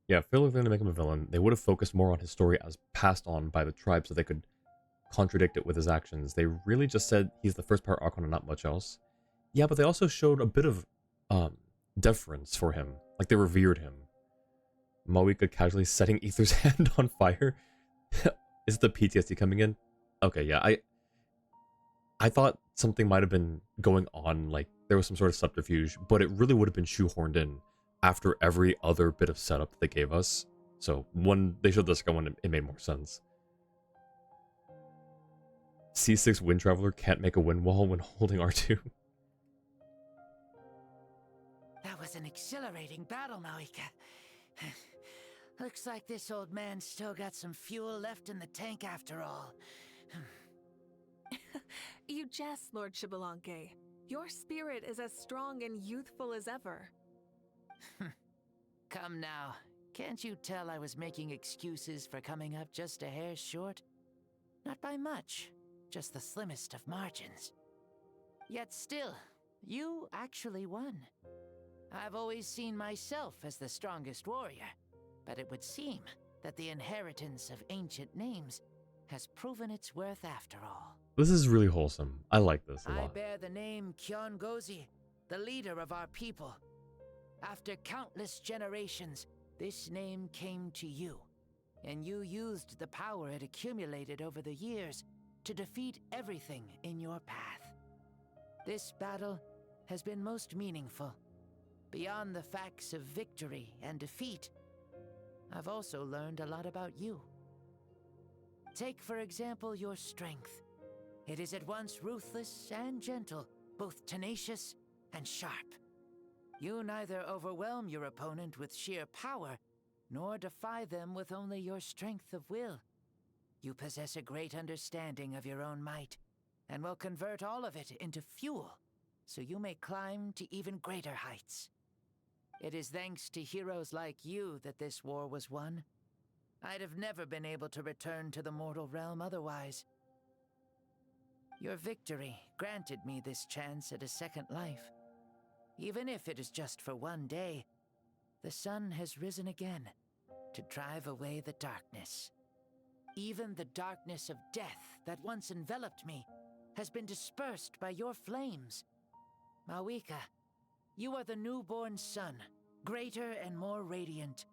Yeah, I feel like if they're gonna make him a villain, they would have focused more on his story as passed on by the tribe so they could contradict it with his actions. They really just said he's the first Pyro Archon and not much else. Yeah, but they also showed a bit of deference for him. Like, they revered him. Mavuika casually setting Aether's hand on fire. Is the PTSD coming in? Okay, yeah, I thought something might have been going on, like there was some sort of subterfuge, but it really would have been shoehorned in after every other bit of setup that they gave us. So when they showed the second one, it made more sense. C6 Wind Traveler can't make a wind wall when holding R2.
That was an exhilarating battle, Mavuika. Looks like this old man's still got some fuel left in the tank after all.
You jest, Lord Shibalanke. Your spirit is as strong and youthful as ever.
Come now. Can't you tell I was making excuses for coming up just a hair short? Not by much, just the slimmest of margins. Yet still, you actually won. I've always seen myself as the strongest warrior, but it would seem that the inheritance of ancient names has proven its worth after all.
This is really wholesome. I like this a
I
lot.
bear the name Kiongozi, the leader of our people. After countless generations, this name came to you, and you used the power it accumulated over the years to defeat everything in your path. This battle has been most meaningful. Beyond the facts of victory and defeat, I've also learned a lot about you. Take, for example, your strength. It is at once ruthless and gentle, both tenacious and sharp. You neither overwhelm your opponent with sheer power, nor defy them with only your strength of will. You possess a great understanding of your own might, and will convert all of it into fuel, so you may climb to even greater heights. It is thanks to heroes like you that this war was won. I'd have never been able to return to the mortal realm otherwise. Your victory granted me this chance at a second life. Even if it is just for one day, the sun has risen again to drive away the darkness. Even the darkness of death that once enveloped me has been dispersed by your flames. Mavuika, you are the newborn sun, greater and more radiant.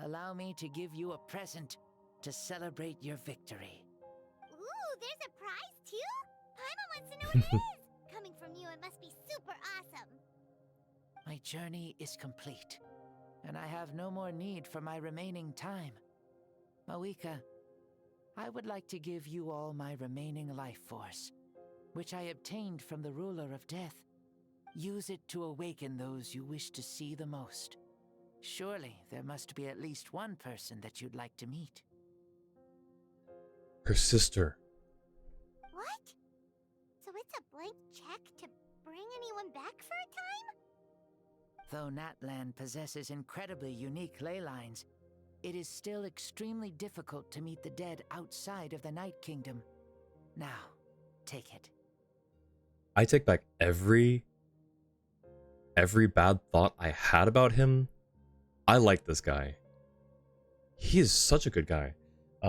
Allow me to give you a present to celebrate your victory.
Ooh, there's a prize too? Paimon wants to know what it is. Coming from you, it must be super awesome.
My journey is complete, and I have no more need for my remaining time. Mavuika, I would like to give you all my remaining life force, which I obtained from the ruler of death. Use it to awaken those you wish to see the most. Surely there must be at least one person that you'd like to meet.
Her sister.
What? So it's a blank check to bring anyone back for a time?
Though Natlan possesses incredibly unique ley lines, it is still extremely difficult to meet the dead outside of the Night Kingdom. Now, take it.
I take back every bad thought I had about him. I like this guy. He is such a good guy.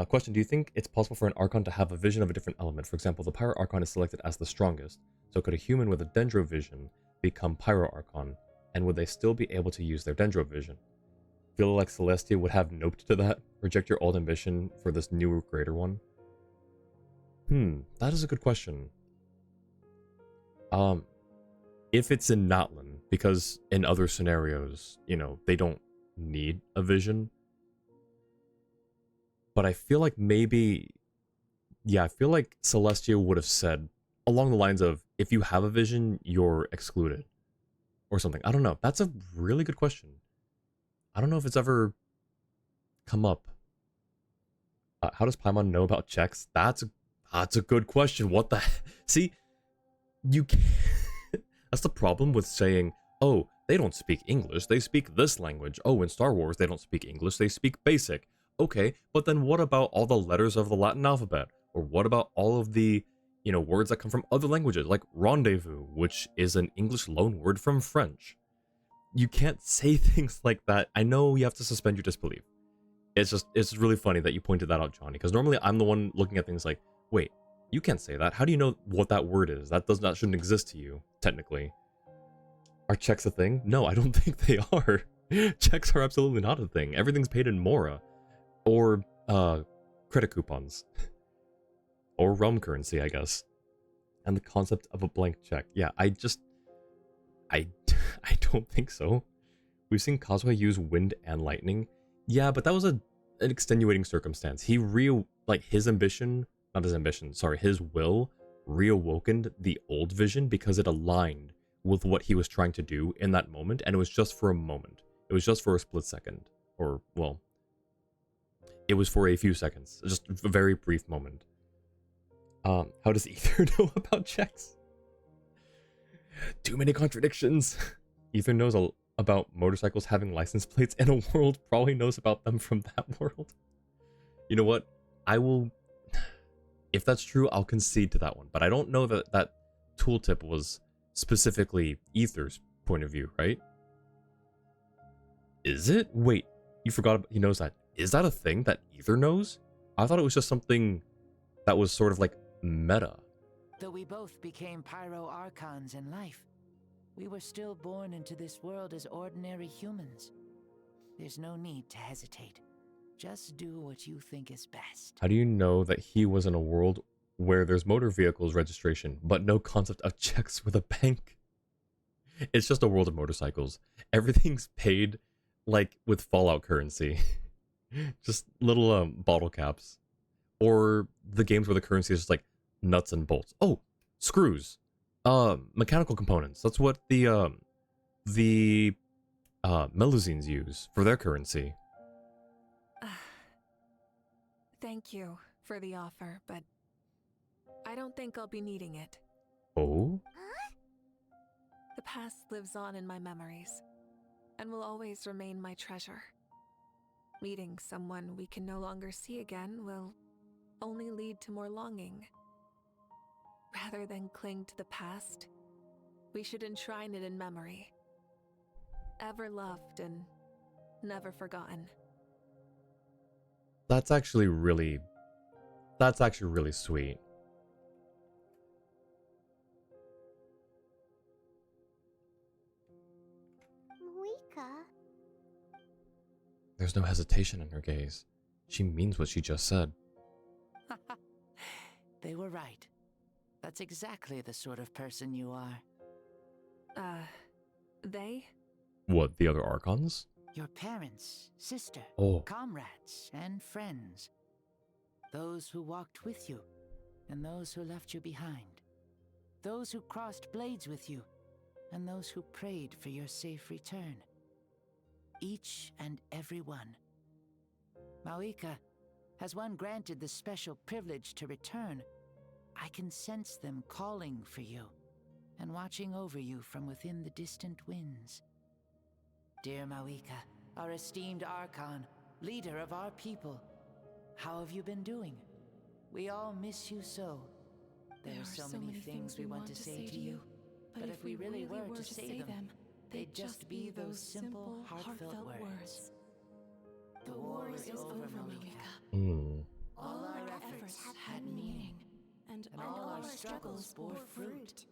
Question, do you think it's possible for an Archon to have a vision of a different element? For example, the Pyro Archon is selected as the strongest, so could a human with a Dendro vision become Pyro Archon, and would they still be able to use their Dendro vision? Feel like Celestia would have noped to that? Reject your old ambition for this newer, greater one? That is a good question. If it's in Natlan, because in other scenarios, you know, they don't need a vision. But I feel like maybe, yeah, I feel like Celestia would have said along the lines of, if you have a vision, you're excluded. Or something. I don't know. That's a really good question. I don't know if it's ever come up. How does Paimon know about checks? That's a good question. What the See, you can't... That's the problem with saying, oh, they don't speak English, they speak this language. Oh, in Star Wars, they don't speak English, they speak Basic. Okay, but then what about all the letters of the Latin alphabet? Or what about all of the, you know, words that come from other languages, like rendezvous, which is an English loan word from French? You can't say things like that. I know you have to suspend your disbelief. It's really funny that you pointed that out, Johnny, because normally I'm the one looking at things like, wait, you can't say that. How do you know what that word is? That shouldn't exist to you, technically. Are checks a thing? No, I don't think they are. Checks are absolutely not a thing. Everything's paid in Mora. Or, credit coupons. Or realm currency, I guess. And the concept of a blank check. Yeah, I don't think so. We've seen Kazuha use wind and lightning. Yeah, but that was an extenuating circumstance. His ambition not his ambition, sorry, his will reawokened the old vision because it aligned with what he was trying to do in that moment, and it was just for a moment. It was just for a split second. Or, well, it was for a few seconds. Just a very brief moment. How does Ether know about checks? Too many contradictions. Ether knows about motorcycles having license plates in a world, probably knows about them from that world. You know what? I will... If that's true, I'll concede to that one. But I don't know that that tooltip was specifically Ether's point of view, right? Is it? Wait, you forgot he knows that. Is that a thing that Ether knows? I thought it was just something that was sort of like meta.
Though we both became Pyro Archons in life, we were still born into this world as ordinary humans. There's no need to hesitate. Just do what you think is best.
How do you know that he was in a world where there's motor vehicles registration, but no concept of checks with a bank? It's just a world of motorcycles. Everything's paid like with Fallout currency. Just little bottle caps. Or the games where the currency is just like nuts and bolts. Oh, screws. Mechanical components. That's what the Melusines use for their currency.
Thank you for the offer, but I don't think I'll be needing it.
Oh?
The past lives on in my memories, and will always remain my treasure. Meeting someone we can no longer see again will only lead to more longing. Rather than cling to the past, we should enshrine it in memory. Ever loved and never forgotten.
That's actually really sweet.
Mavuika.
There's no hesitation in her gaze. She means what she just said.
They were right. That's exactly the sort of person you are.
They?
What, the other Archons?
Your parents, sister,
Oh.
comrades, and friends. Those who walked with you, and those who left you behind. Those who crossed blades with you, and those who prayed for your safe return. Each and every one. Mavuika, has one granted the special privilege to return, I can sense them calling for you, and watching over you from within the distant winds. Dear Mavuika, our esteemed Archon, leader of our people, how have you been doing? We all miss you so. There are so many things we want to say to you, but if we really were to say them, they'd just be those simple, heartfelt words. The war is over, Mavuika. All our efforts have had meaning, and all our struggles bore fruit.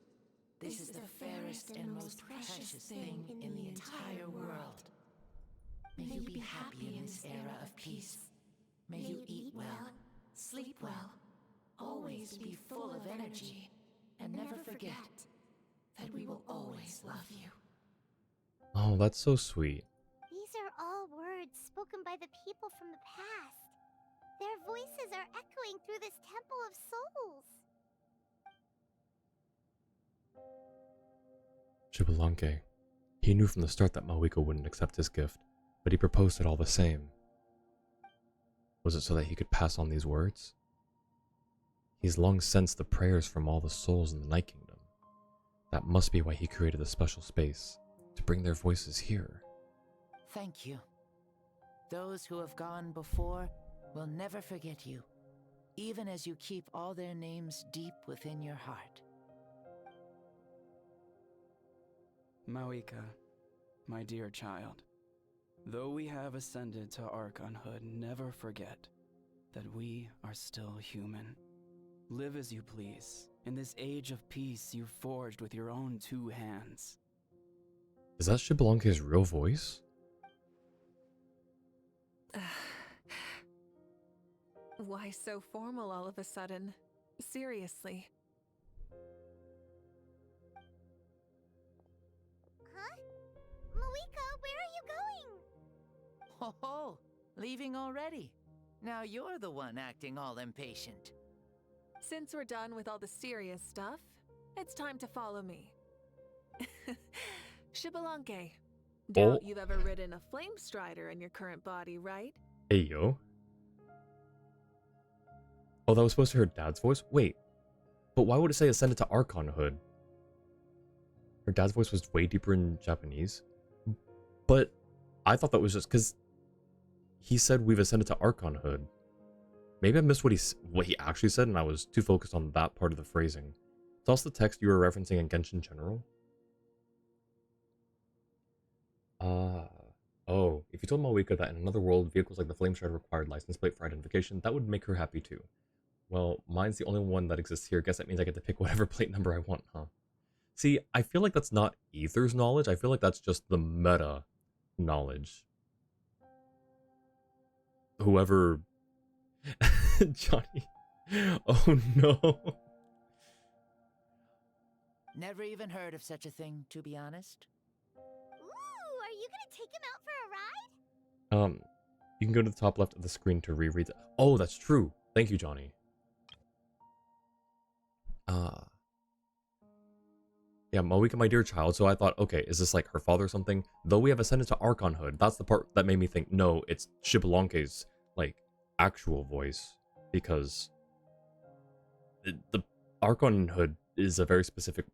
This is the fairest and most precious thing in the entire world. May you be happy in this era of peace. May you eat well, sleep well, always be full of energy, and never forget that we will always love you.
Oh, that's so sweet.
These are all words spoken by the people from the past. Their voices are echoing through this temple of souls.
Xbalanque. He knew from the start that Mavuika wouldn't accept his gift, but he proposed it all the same. Was it so that he could pass on these words? He's long sensed the prayers from all the souls in the Night Kingdom. That must be why he created a special space, to bring their voices here.
Thank you. Those who have gone before will never forget you, even as you keep all their names deep within your heart.
Mavuika, my dear child, though we have ascended to Archonhood, never forget that we are still human. Live as you please, in this age of peace you forged with your own 2 hands.
Is that Xbalanque's real voice?
Why so formal all of a sudden? Seriously.
Huh? Mavuika, where are you going?
Ho ho! Leaving already? Now you're the one acting all impatient.
Since we're done with all the serious stuff, it's time to follow me. Shibalanke. Doubt you've ever ridden a flame strider in your current body, right?
Hey, yo. Oh, that was supposed to be her dad's voice? Wait. But why would it say ascended to Archon Hood? Her dad's voice was way deeper in Japanese. But I thought that was just because he said we've ascended to Archon Hood. Maybe I missed what he actually said and I was too focused on that part of the phrasing. It's also the text you were referencing in Genshin General. Oh, if you told Mavuika that in another world, vehicles like the Flame Strider required license plate for identification, that would make her happy too. Well, mine's the only one that exists here. Guess that means I get to pick whatever plate number I want, huh? See, I feel like that's not Aether's knowledge. I feel like that's just the meta knowledge. Whoever... Johnny. Oh no.
Never even heard of such a thing, to be honest.
Ooh, are you gonna take him out for a ride?
You can go to the top left of the screen to reread it. Oh, that's true. Thank you, Johnny. Yeah, Mavuika, my dear child. So I thought, okay, is this like her father or something? Though we have ascended to Archon Hood. That's the part that made me think, no, it's Shibalanke's, like, actual voice. Because the Archon Hood is a very specific...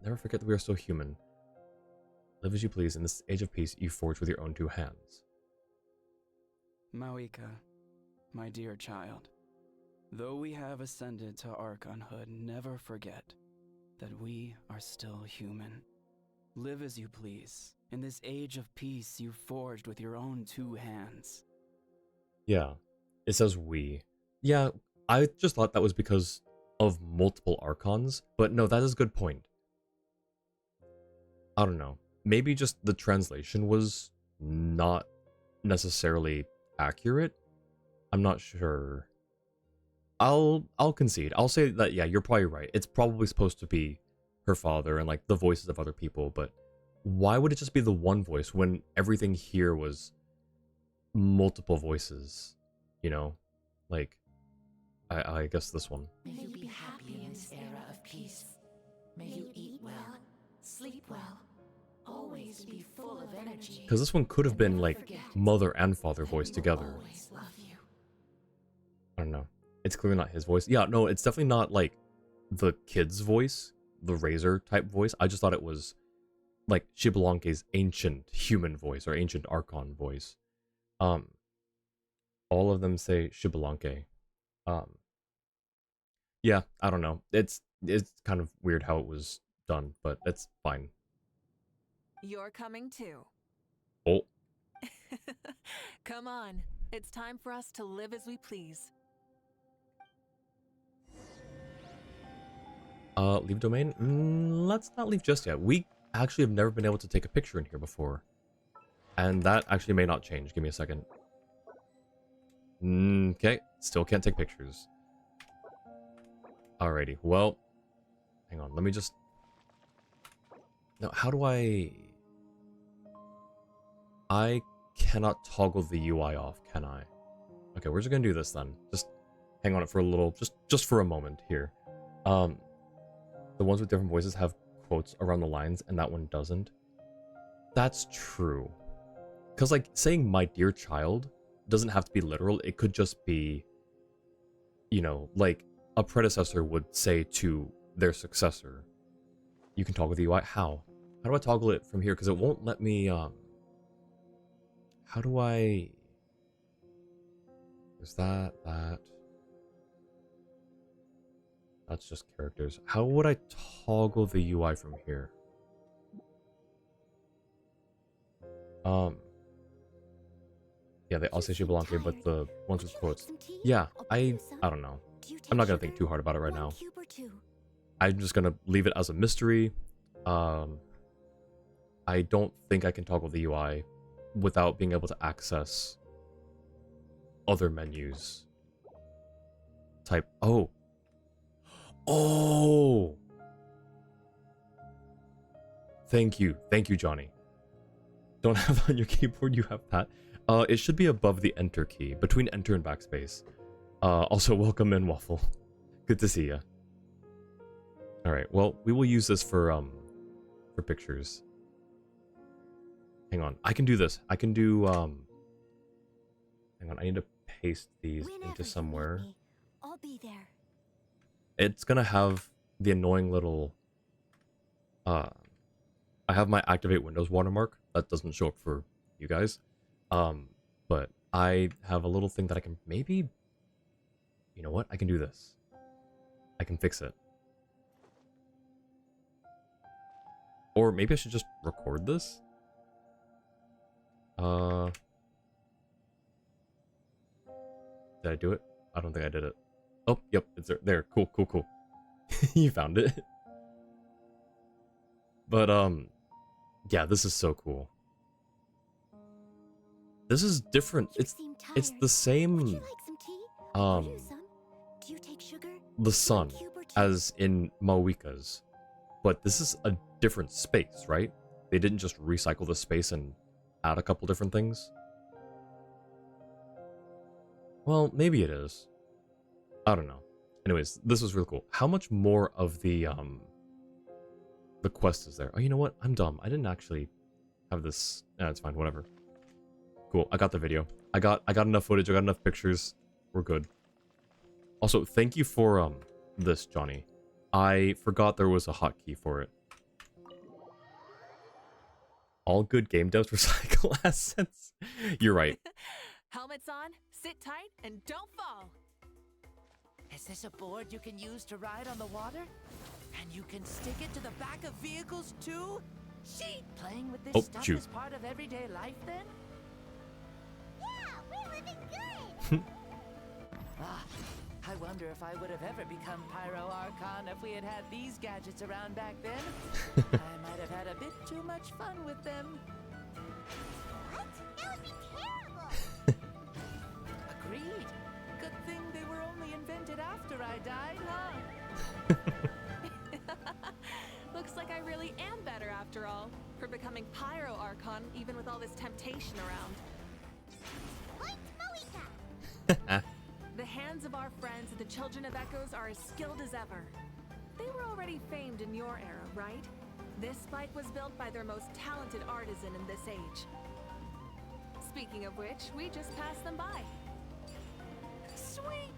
Never forget that we are still human. Live as you please. In this age of peace, you forge with your own two hands.
Mavuika, my dear child. Though we have ascended to Archon Hood, never forget that we are still human. Live as you please. In this age of peace you forged with your own two hands.
Yeah, it says we. Yeah, I just thought that was because of multiple Archons, but no, that is a good point. I don't know. Maybe just the translation was not necessarily accurate. I'm not sure. I'll concede. I'll say that, yeah, you're probably right. It's probably supposed to be her father and, like, the voices of other people, but why would it just be the one voice when everything here was multiple voices? You know? Like, I guess this one.
May you be happy in this era of peace. May you eat well, sleep well, always be full of energy.
Because this one could have been, like, mother and father voice together. I don't know. It's clearly not his voice. Yeah, no, it's definitely not, like, the kid's voice, the Razor type voice. I just thought it was, like, Shibalanke's ancient human voice, or ancient Archon voice. All of them say Shibalanke. Yeah, I don't know. It's kind of weird how it was done, but it's fine.
You're coming too.
Oh.
Come on. It's time for us to live as we please.
Leave domain? Let's not leave just yet. We actually have never been able to take a picture in here before. And that actually may not change. Give me a second. Okay, still can't take pictures. Alrighty, well, hang on, let me just... Now, how do I cannot toggle the UI off, can I? Okay, we're just gonna do this then. Just hang on it for a little, just for a moment here. The ones with different voices have quotes around the lines, and that one doesn't. That's true. Because, like, saying my dear child doesn't have to be literal. It could just be, you know, like a predecessor would say to their successor. You can toggle the UI. How? How do I toggle it from here? Because it won't let me, how do I... There's that. That's just characters. How would I toggle the UI from here? Yeah, they all say Shibalanke, but the ones with quotes. Yeah, I don't know. I'm not gonna think too hard about it right now. I'm just gonna leave it as a mystery. I don't think I can toggle the UI without being able to access other menus. Type, oh, thank you, Johnny. Don't have that on your keyboard, you have that. It should be above the enter key, between enter and backspace. Also, welcome in, Waffle. Good to see you. All right. Well, we will use this for pictures. Hang on. I can do this. I can do hang on. I need to paste these into somewhere.
I'll be there.
It's gonna have the annoying little I have my activate Windows watermark that doesn't show up for you guys. But I have a little thing that I can maybe, you know what? I can do this. I can fix it. Or maybe I should just record this? Did I do it? I don't think I did it. Oh, yep, it's there. There, cool, cool, cool. You found it. But, yeah, this is so cool. This is different. It's the same, the sun as in Mavuika's, but this is a different space, right? They didn't just recycle the space and add a couple different things. Well, maybe it is. I don't know. Anyways, this was really cool. How much more of the quest is there? Oh, you know what? I'm dumb. I didn't actually have this. Yeah, it's fine. Whatever. Cool. I got the video. I got enough footage. I got enough pictures. We're good. Also, thank you for this, Johnny. I forgot there was a hotkey for it. All good game devs recycle assets. You're right.
Helmets on, sit tight, and don't fall.
Is this a board you can use to ride on the water? And you can stick it to the back of vehicles too? Sheet! Playing with this stuff is part of everyday life then?
Yeah, we're living good!
I wonder if I would have ever become Pyro Archon if we had had these gadgets around back then. I might have had a bit too much fun with them.
What? That would be terrible!
Agreed. Good thing they were only invented after I died, huh?
Looks like I really am better after all, for becoming Pyro Archon even with all this temptation around.
Point Mavuika!
The hands of our friends and the Children of Echoes are as skilled as ever. They were already famed in your era, right? This spike was built by their most talented artisan in this age. Speaking of which, we just passed them by. Sweet!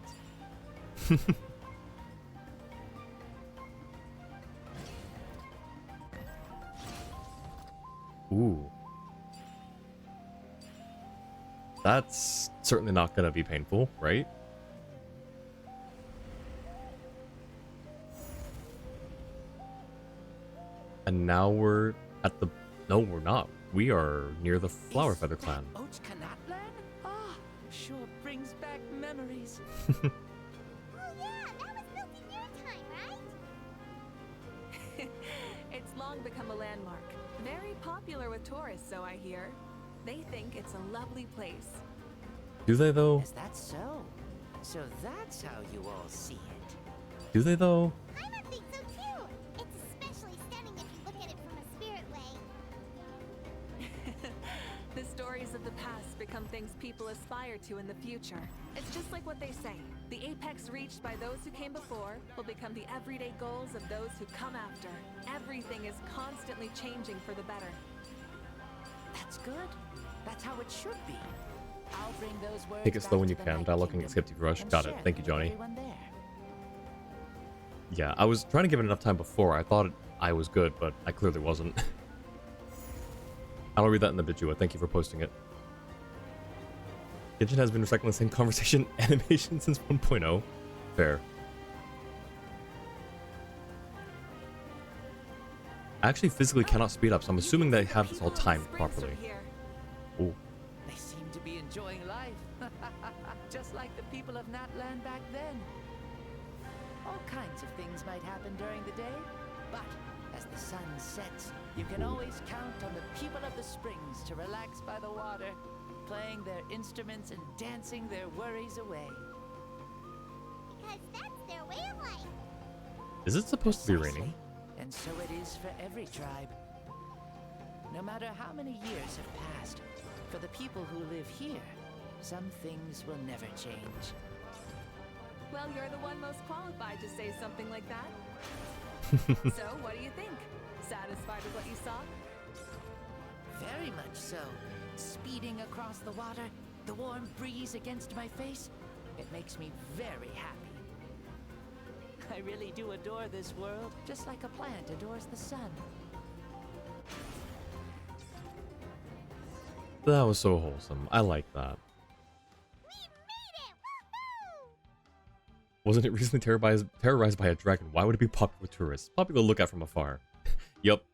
Ooh. That's certainly not going to be painful, right? And now we're at the... No, we're not. We are near the Flower Feather Clan.
Ah, sure brings back memories.
Oh yeah, that was built in your time, right?
It's long become a landmark. Very popular with tourists, so I hear. They think it's a lovely place.
Do they, though?
Is that so? So that's how you all see it.
Do they, though?
I don't think so too. It's especially stunning if you look at it from a spirit way.
The stories of the past become things people aspire to in the future. It's just like what they say. The apex reached by those who came before will become the everyday goals of those who come after. Everything is constantly changing for the better.
That's good. That's how it should be. I'll bring those words
Take it slow when you
back to the
can.
Night
Dialogue can
Kingdom
get skipped if you rush.
and
Got it.
share
Thank you,
them with
Johnny.
everyone there.
Yeah, I was trying to give it enough time before. I thought I was good, but I clearly wasn't. I'll read that in the Bijua. Thank you for posting it. Genshin has been recycling the same conversation animation since 1.0. Fair. I actually physically cannot speed up, so I'm assuming they have this all timed properly. Ooh.
They seem to be enjoying life. Just like the people of Natland back then. All kinds of things might happen during the day, but as the sun sets, you can always count on the people of the springs to relax by the water, playing their instruments and dancing their worries away.
Because that's their way of life.
Is it supposed to be raining?
And so it is for every tribe. No matter how many years have passed, for the people who live here, some things will never change.
Well, you're the one most qualified to say something like that. So, what do you think? Satisfied with what you saw?
Very much so. Speeding across the water, the warm breeze against my face, it makes me very happy. I really do adore this world, just like a plant adores the sun.
That was so wholesome. I like that. Wasn't it recently terrorized by a dragon? Why would it be popular with tourists? Popular to look at from afar. Yup.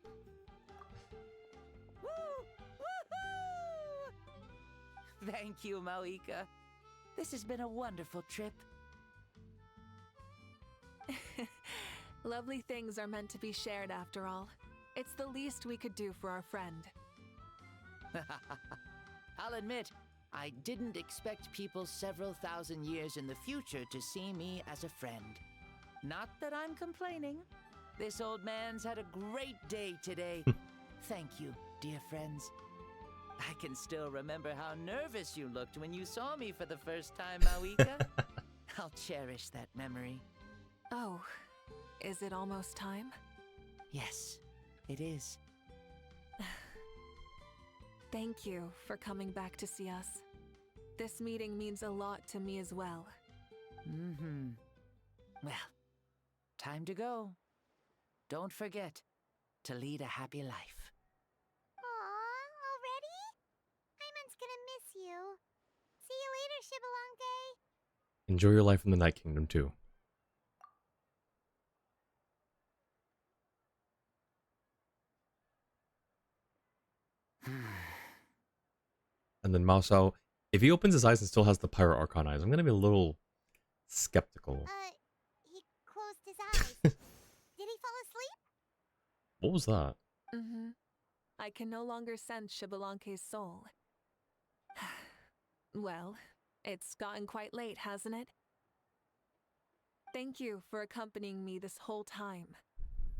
Thank you, Mavuika. This has been a wonderful trip.
Lovely things are meant to be shared after all. It's the least we could do for our friend.
I'll admit, I didn't expect people several thousand years in the future to see me as a friend. Not that I'm complaining. This old man's had a great day today. Thank you, dear friends. I can still remember how nervous you looked when you saw me for the first time, Mavuika. I'll cherish that memory.
Oh, is it almost time?
Yes, it is.
Thank you for coming back to see us. This meeting means a lot to me as well.
Mm-hmm. Well, time to go. Don't forget to lead a happy life.
Aw, already? Paimon's gonna miss you. See you later, Shibalonke.
Enjoy your life in the Night Kingdom too. And then Maosao, if he opens his eyes and still has the Pyro Archon eyes, I'm gonna be a little skeptical.
He closed his eyes. Did he fall asleep?
What was that?
Mm-hmm. I can no longer sense Shibalonke's soul. Well, it's gotten quite late, hasn't it? Thank you for accompanying me this whole time.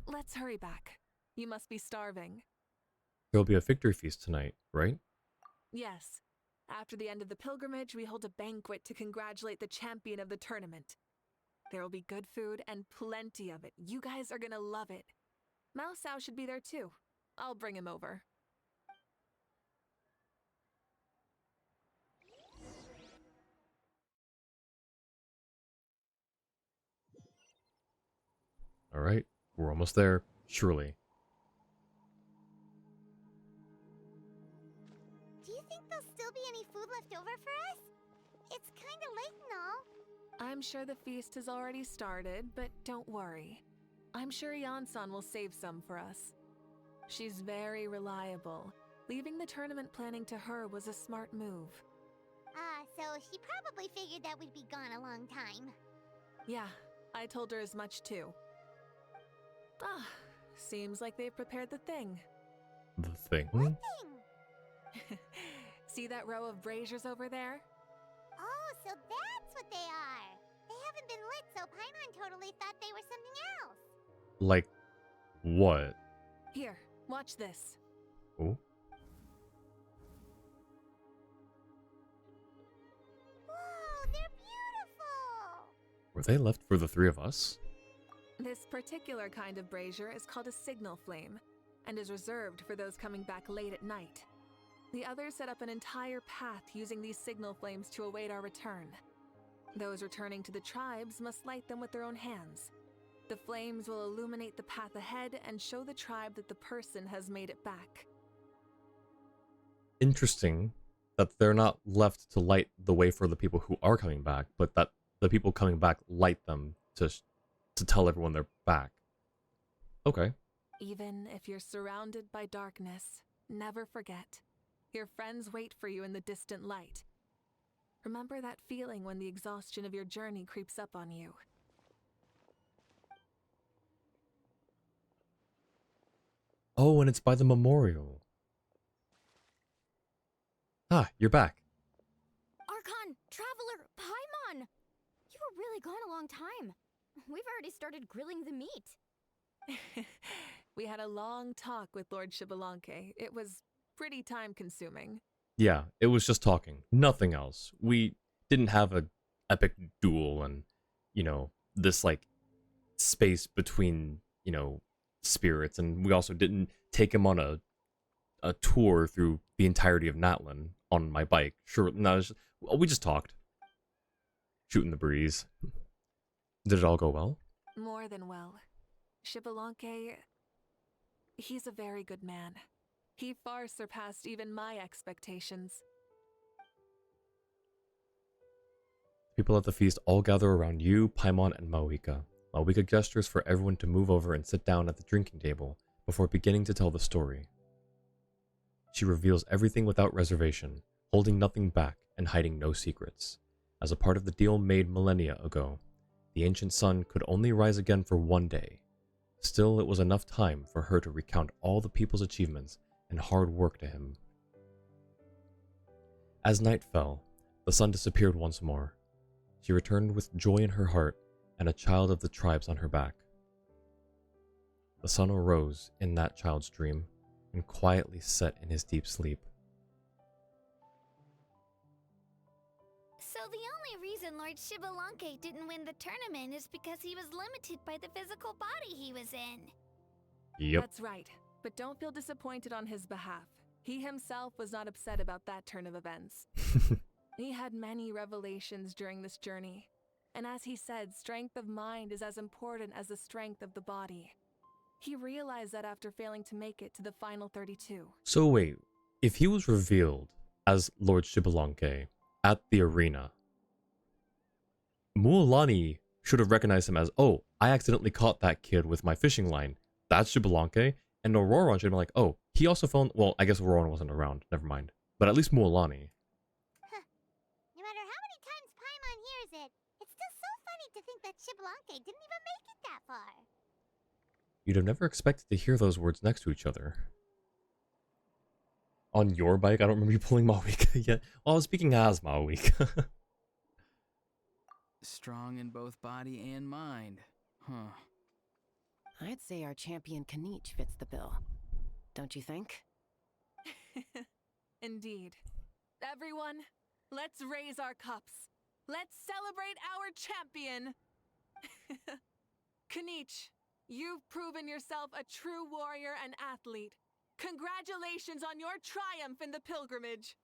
Let's hurry back. You must be starving.
There'll be a victory feast tonight, right?
Yes. After the end of the pilgrimage, we hold a banquet to congratulate the champion of the tournament. There will be good food and plenty of it. You guys are gonna love it. Mao Sao should be there too. I'll bring him over.
Alright, we're almost there, surely.
Do you think there'll still be any food left over for us? It's kinda late and all.
I'm sure the feast has already started, but don't worry. I'm sure Yan-san will save some for us. She's very reliable. Leaving the tournament planning to her was a smart move.
So she probably figured that we'd be gone a long time.
Yeah, I told her as much too. Ah, seems like they've prepared the thing.
The thing?
What thing?
See that row of braziers over there?
Oh, so that's what they are. They haven't been lit, so Paimon totally thought they were something else.
Like, what?
Here, watch this.
Oh?
Whoa, they're beautiful!
Were they left for the three of us?
This particular kind of brazier is called a signal flame, and is reserved for those coming back late at night. The others set up an entire path using these signal flames to await our return. Those returning to the tribes must light them with their own hands. The flames will illuminate the path ahead and show the tribe that the person has made it back.
Interesting that they're not left to light the way for the people who are coming back, but that the people coming back light them to tell everyone they're back. Okay.
Even if you're surrounded by darkness, never forget. Your friends wait for you in the distant light. Remember that feeling when the exhaustion of your journey creeps up on you.
Oh, and it's by the memorial. Ah, you're back.
Archon, Traveler, Paimon! You were really gone a long time. We've already started grilling the meat.
We had a long talk with Lord Shibalonke. It was pretty time-consuming.
Yeah, it was just talking. Nothing else. We didn't have a epic duel, and you know, this like space between, you know, spirits, and we also didn't take him on a tour through the entirety of Natlan on my bike. Sure, no, we just talked, shooting the breeze. Did it all go well?
More than well. Xbalanque, he's a very good man. He far surpassed even my expectations.
People at the feast all gather around you, Paimon, and Mavuika. Mavuika gestures for everyone to move over and sit down at the drinking table before beginning to tell the story. She reveals everything without reservation, holding nothing back and hiding no secrets. As a part of the deal made millennia ago, the ancient sun could only rise again for one day. Still, it was enough time for her to recount all the people's achievements and hard work to him. As night fell, the sun disappeared once more. She returned with joy in her heart and a child of the tribes on her back. The sun arose in that child's dream and quietly set in his deep sleep.
So the only reason Lord Xbalanque didn't win the tournament is because he was limited by the physical body he was in.
Yep.
That's right, but don't feel disappointed on his behalf. He himself was not upset about that turn of events. He had many revelations during this journey, and as he said, strength of mind is as important as the strength of the body. He realized that after failing to make it to the final 32.
So wait, if he was revealed as Lord Xbalanque at the arena, Mualani should have recognized him as, oh, I accidentally caught that kid with my fishing line. That's Xbalanque. And Auroran should have been like, oh, he also fell. Well, I guess Auroran wasn't around. Never mind. But at least Mualani.
No matter how many times Paimon hears it, it's still so funny to think that Xbalanque didn't even make it that far.
You'd have never expected to hear those words next to each other. On your bike? I don't remember you pulling Mavuika yet. Well, I was speaking as Mavuika.
Strong in both body and mind. Huh.
I'd say our champion Kanich fits the bill. Don't you think?
Indeed. Everyone, let's raise our cups. Let's celebrate our champion! Kanich, you've proven yourself a true warrior and athlete. Congratulations on your triumph in the pilgrimage.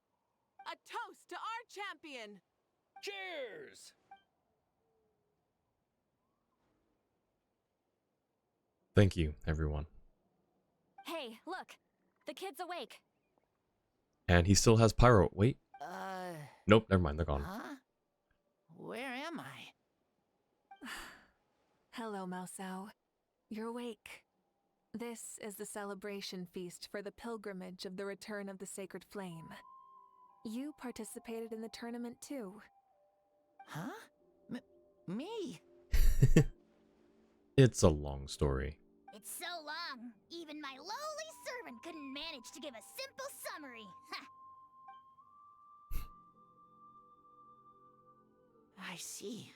A toast to our champion!
Cheers!
Thank you, everyone.
Hey, look! The kid's awake.
And he still has pyro. Wait.
Uh...
Nope, never mind. They're gone.
Huh? Where am I?
Hello, Mausau. You're awake. This is the celebration feast for the pilgrimage of the return of the sacred flame. You participated in the tournament too.
Huh? Me?
It's a long story.
It's so long, even my lowly servant couldn't manage to give a simple summary.
I see.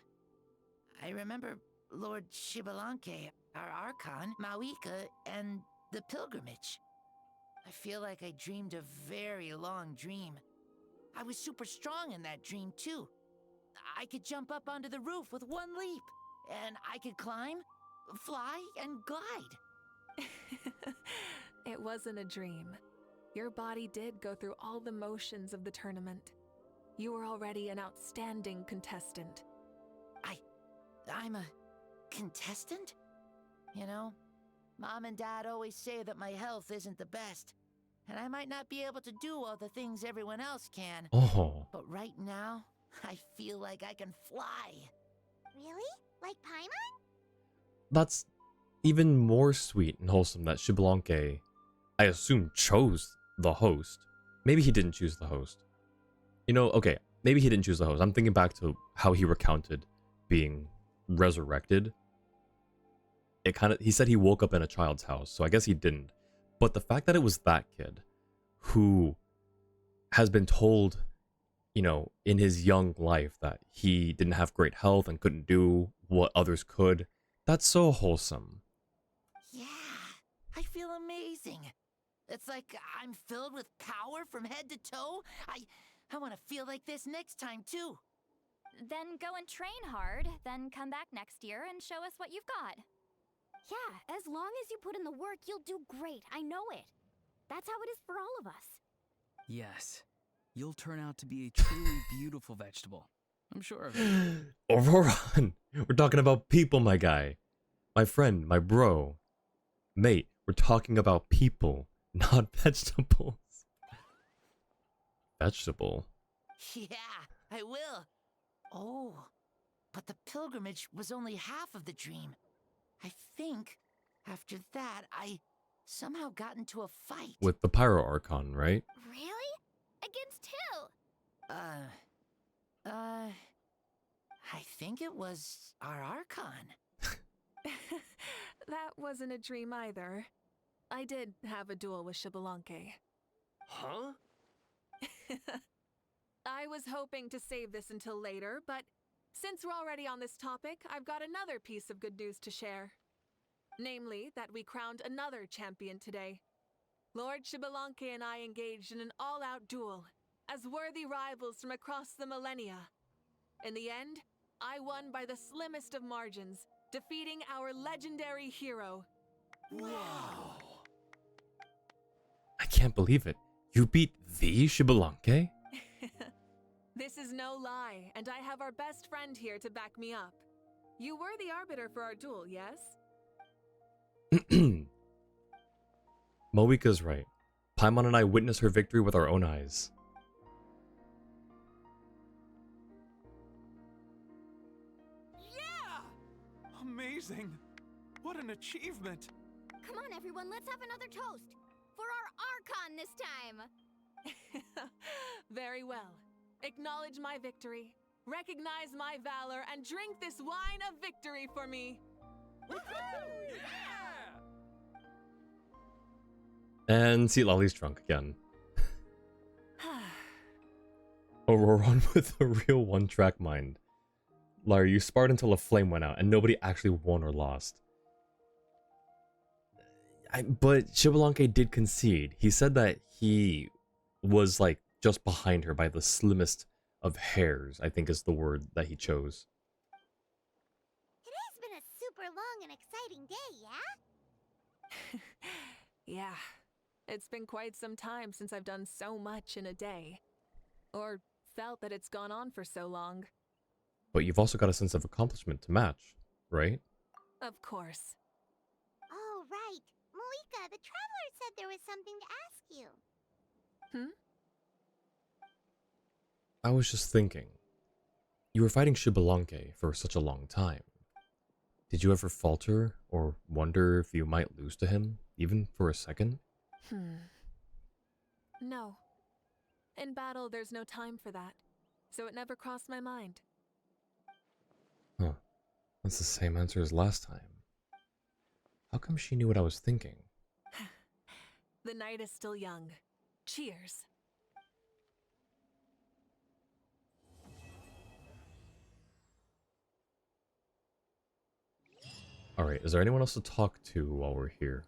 I remember Lord Xbalanque, our Archon, Mavuika, and the pilgrimage. I feel like I dreamed a very long dream. I was super strong in that dream, too. I could jump up onto the roof with one leap, and I could climb, fly, and glide.
It wasn't a dream. Your body did go through all the motions of the tournament. You were already an outstanding contestant.
I'm a contestant? You know, Mom and Dad always say that my health isn't the best, and I might not be able to do all the things everyone else can.
Oh.
But right now, I feel like I can fly.
Really? Like Paimon?
That's even more sweet and wholesome that Xbalanque, I assume, chose the host. Maybe he didn't choose the host. You know, okay, maybe he didn't choose the host. I'm thinking back to how he recounted being resurrected. He said he woke up in a child's house, so I guess he didn't. But the fact that it was that kid who has been told, you know, in his young life that he didn't have great health and couldn't do what others could, that's so wholesome.
Yeah, I feel amazing. It's like I'm filled with power from head to toe. I want to feel like this next time, too.
Then go and train hard, then come back next year and show us what you've got.
Yeah, as long as you put in the work, you'll do great. I know it. That's how it is for all of us.
Yes. You'll turn out to be a truly beautiful vegetable. I'm sure of it.
Auroron, we're talking about people, my guy. My friend, my bro. Mate, we're talking about people, not vegetables. Vegetable?
Yeah, I will. Oh, but the pilgrimage was only half of the dream. I think after that, I somehow got into a fight.
With the Pyro Archon, right?
Really? Against who?
I think it was our Archon.
That wasn't a dream either. I did have a duel with Xbalanque.
Huh?
I was hoping to save this until later, but since we're already on this topic, I've got another piece of good news to share. Namely, that we crowned another champion today. Lord Xbalanque and I engaged in an all-out duel, as worthy rivals from across the millennia. In the end, I won by the slimmest of margins, defeating our legendary hero.
Wow!
I can't believe it. You beat the Xbalanque?
This is no lie, and I have our best friend here to back me up. You were the arbiter for our duel, yes?
Mavuika's right. Paimon and I witnessed her victory with our own eyes.
Yeah! Amazing! What an achievement!
Come on, everyone, let's have another toast. For our Archon this time.
Very well. Acknowledge my victory, recognize my valor, and drink this wine of victory for me.
And see Lolly's drunk again. Auroron with a real one-track mind. Larry, you sparred until a flame went out, and nobody actually won or lost. But Xbalanque did concede. He said that he was like just behind her by the slimmest of hairs, I think is the word that he chose.
Today's been a super long and exciting day, yeah?
Yeah, it's been quite some time since I've done so much in a day. Or felt that it's gone on for so long.
But you've also got a sense of accomplishment to match, right?
Of course.
Oh, right. Mavuika, the Traveler said there was something to ask you.
Hmm?
I was just thinking. You were fighting Xbalanque for such a long time. Did you ever falter or wonder if you might lose to him, even for a second?
No. In battle, there's no time for that, so it never crossed my mind.
Huh. That's the same answer as last time. How come she knew what I was thinking?
The night is still young. Cheers.
Alright, is there anyone else to talk to while we're here?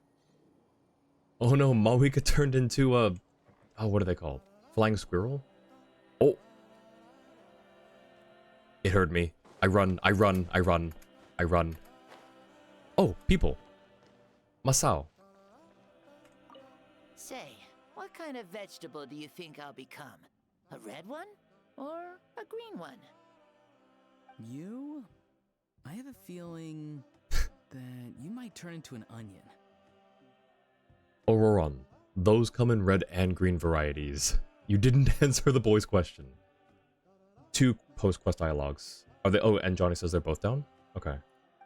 Oh no, Mavuika turned into a... Oh, what are they called? Flying squirrel? Oh! It heard me. I run. Oh, people. Masao.
Say, what kind of vegetable do you think I'll become? A red one? Or a green one?
You? I have a feeling that you might turn into an onion.
Auroron. Those come in red and green varieties. You didn't answer the boy's question. 2 post-quest dialogues. Are they? Oh, and Johnny says they're both down? Okay.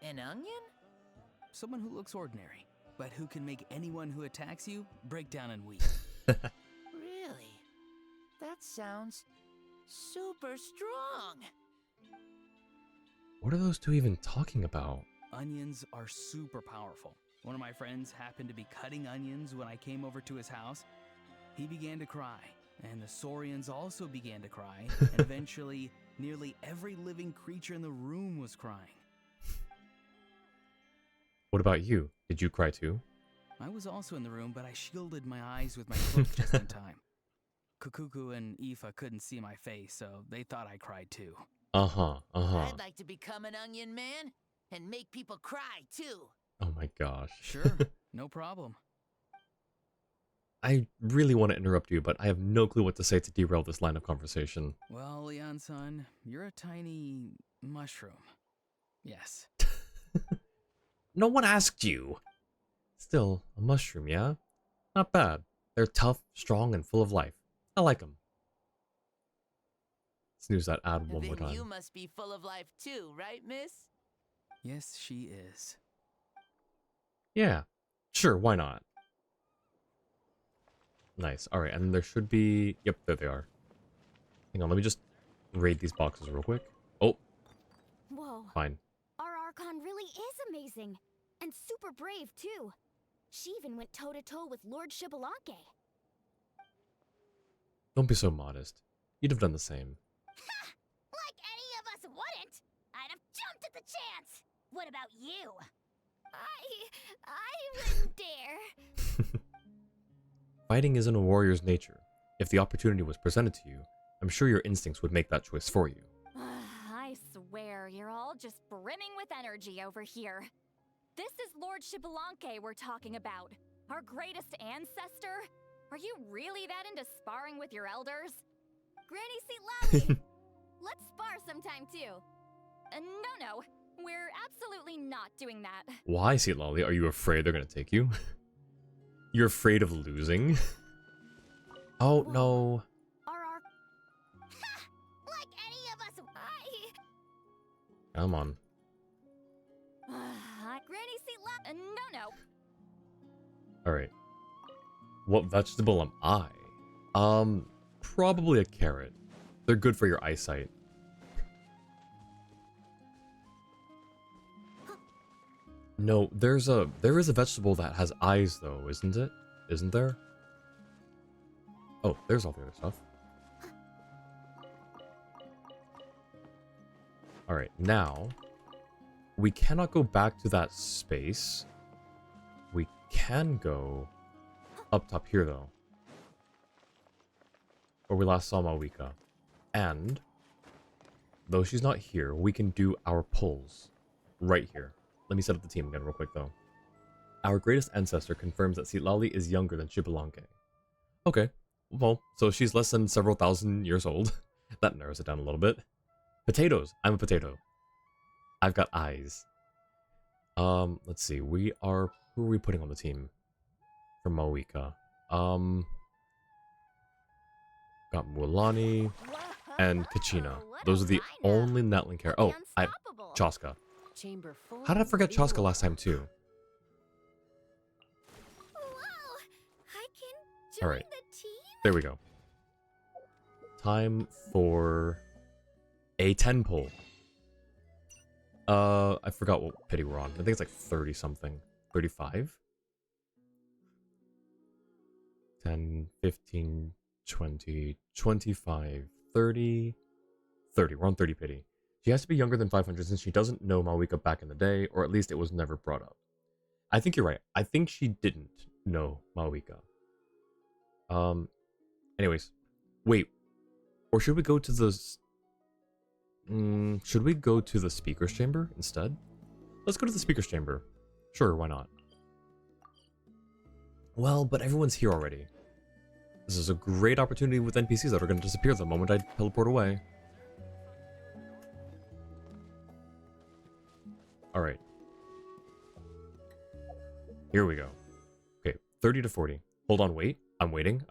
An onion?
Someone who looks ordinary, but who can make anyone who attacks you break down and weep.
Really? That sounds super strong.
What are those 2 even talking about?
Onions are super powerful. One of my friends happened to be cutting onions when I came over to his house. He began to cry, and the Saurians also began to cry, and eventually nearly every living creature in the room was crying.
What about you? Did you cry too?
I was also in the room, but I shielded my eyes with my cloak just in time. Kukuku and Aoife couldn't see my face, so they thought I cried too.
I'd like to become an onion man and make people cry too.
Oh my gosh.
Sure, no problem.
I really want to interrupt you, but I have no clue what to say to derail this line of conversation.
Well, Leon-san, you're a tiny mushroom. Yes.
No one asked you. Still, a mushroom, yeah? Not bad. They're tough, strong, and full of life. I like them. Snooze that ad one more
Then
time.
you must be full of life too, right, miss?
Yes, she is.
Yeah, sure, why not? Nice. Alright, and there should be... Yep, there they are. Hang on, let me just raid these boxes real quick. Oh,
Whoa.
fine.
Our Archon really is amazing. And super brave, too. She even went toe-to-toe with Lord Shibalanke.
Don't be so modest. You'd have done the same.
Like any of us wouldn't! I'd have jumped at the chance! What about you?
I wouldn't dare.
Fighting isn't a warrior's nature. If the opportunity was presented to you, I'm sure your instincts would make that choice for you.
I swear, you're all just brimming with energy over here. This is Lord Shibalanke we're talking about. Our greatest ancestor? Are you really that into sparring with your elders?
Granny Seat Lally! Let's spar sometime too.
No. We're absolutely not doing that.
Why, Seat Lolly? Are you afraid they're gonna take you? You're afraid of losing? Oh, no.
Like any of us...
Come on.
Granny Seat Lally... No.
Alright. What vegetable am I? Probably a carrot. They're good for your eyesight. No, there is a vegetable that has eyes though, isn't it? Isn't there? Oh, there's all the other stuff. Alright, now we cannot go back to that space. We can go up top here though, where we last saw Mavuika. And though she's not here, we can do our pulls right here. Let me set up the team again real quick, though. Our greatest ancestor confirms that Citlali is younger than Shibalanke. Okay, well, so she's less than several thousand years old. That narrows it down a little bit. Potatoes. I'm a potato. I've got eyes. Let's see. Who are we putting on the team for Mavuika? Got Mualani and Kachina. Those are the only Netling care. Oh, Chaska. How did I forget Chaska last time too? Alright, there we go. Time for a 10 pull. I forgot what pity we're on. I think it's like 30 something. 35? 10, 15, 20, 25, 30, 30. We're on 30 pity. She has to be younger than 500 since she doesn't know Mavuika back in the day, or at least it was never brought up. I think you're right. I think she didn't know Mavuika. Anyways. Wait. Or should we go to the... should we go to the speaker's chamber instead? Let's go to the speaker's chamber. Sure, why not? Well, but everyone's here already. This is a great opportunity with NPCs that are going to disappear the moment I teleport away. Alright. Here we go. Okay, 30 to 40. Hold on, wait. I'm waiting.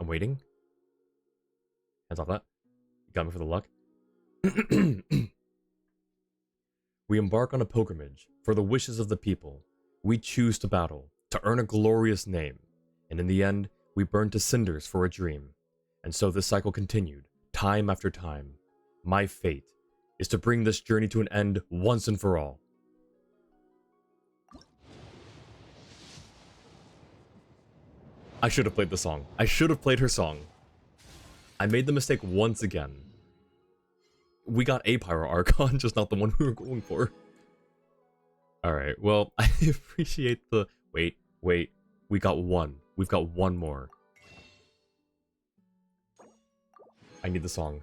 Hands off that. You got me for the luck. We embark on a pilgrimage for the wishes of the people. We choose to battle, to earn a glorious name. And in the end, we burn to cinders for a dream. And so this cycle continued, time after time. My fate is to bring this journey to an end once and for all. I should have played the song. I should have played her song. I made the mistake once again. We got a Pyro Archon, just not the one we were going for. Alright, well, I appreciate the... Wait. We got one. We've got one more. I need the song.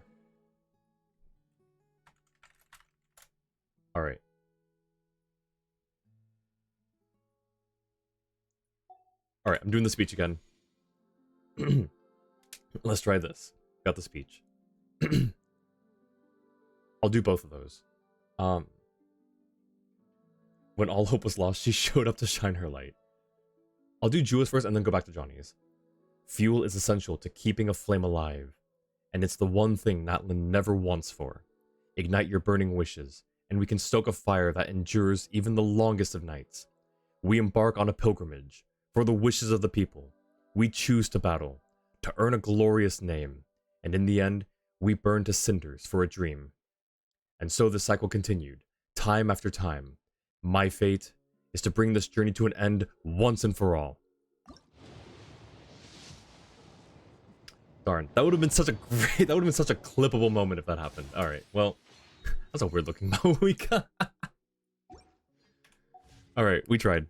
All right, I'm doing the speech again. Let's try this. Got the speech. I'll do both of those. When all hope was lost, she showed up to shine her light. I'll do Jua's first and then go back to Johnny's. Fuel is essential to keeping a flame alive, and it's the one thing Natlin never wants for. Ignite your burning wishes, and we can stoke a fire that endures even the longest of nights. We embark on a pilgrimage for the wishes of the people. We choose to battle, to earn a glorious name, and in the end, we burn to cinders for a dream. And so the cycle continued, time after time. My fate is to bring this journey to an end once and for all. Darn, that would have been such a great, that would have been such a clippable moment if that happened. Alright, well, that's a weird looking Mavuika. Alright, we tried.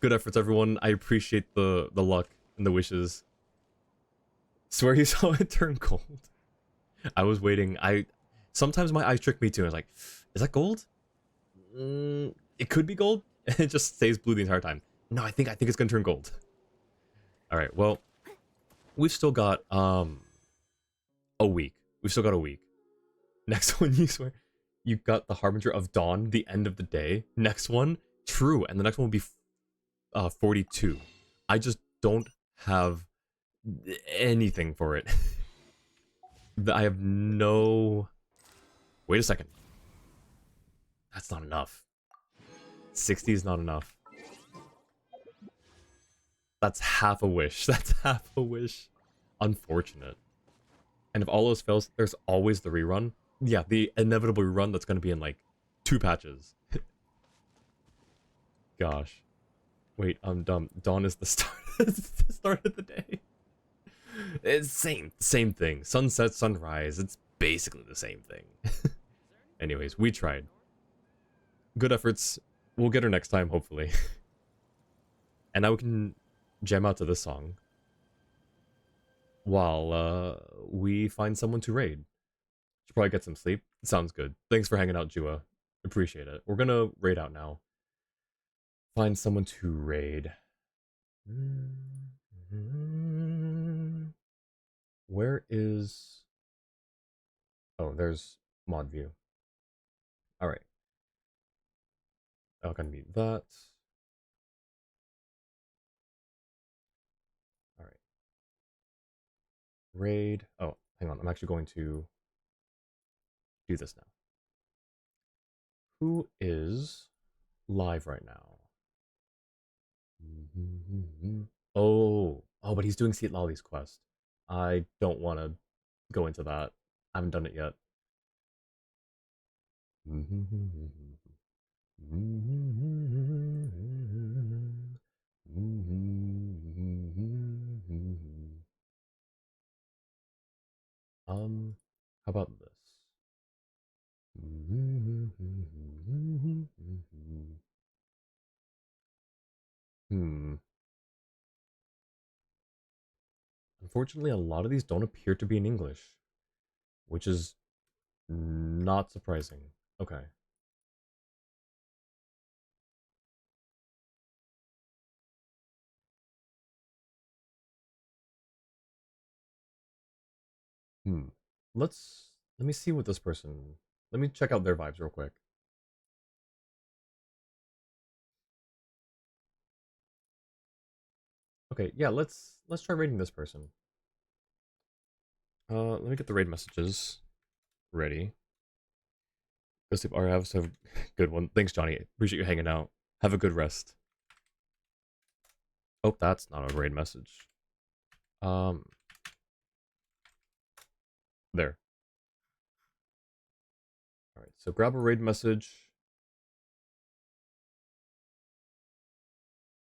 Good efforts, everyone. I appreciate the luck and the wishes. Swear you saw it turn gold. I was waiting. Sometimes my eyes trick me too. I was like, is that gold? It could be gold. And it just stays blue the entire time. No, I think it's gonna turn gold. Alright, well, we've still got a week. We've still got a week. Next one, you swear. You got the Harbinger of Dawn, the end of the day. Next one, true. And the next one will be 42. I just don't have anything for it. I have no... Wait a second. That's not enough. 60 is not enough. That's half a wish. That's half a wish. Unfortunate. And if all else fails, there's always the rerun. Yeah, the inevitable rerun that's going to be in like 2 patches. Gosh. Wait, I'm dumb. Dawn is the start, the start of the day. It's same thing. Sunset, sunrise. It's basically the same thing. Anyways, we tried. Good efforts. We'll get her next time, hopefully. And now we can jam out to this song while we find someone to raid. Should probably get some sleep. Sounds good. Thanks for hanging out, Jua. Appreciate it. We're gonna raid out now. Find someone to raid. Where is... Oh, there's mod view. Alright. I'm gonna mute that. Alright. Raid. Oh, hang on. I'm actually going to do this now. Who is live right now? Oh, but he's doing Seat Lolly's quest. I don't want to go into that. I haven't done it yet. How about this? Unfortunately, a lot of these don't appear to be in English, which is not surprising. Okay. Let me see what this person... Let me check out their vibes real quick. Okay, yeah, let's try raiding this person. Let me get the raid messages ready. Go sleep, Arhav, so have a good one. Thanks, Johnny. Appreciate you hanging out. Have a good rest. Oh, that's not a raid message. There. Alright, so grab a raid message.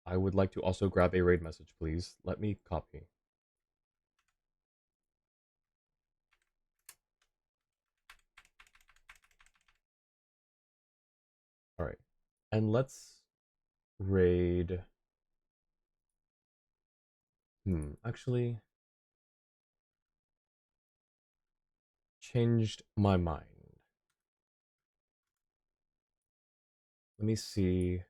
I would like to also grab a raid message, please. Let me copy. Alright. And let's raid... actually... Changed my mind. Let me see...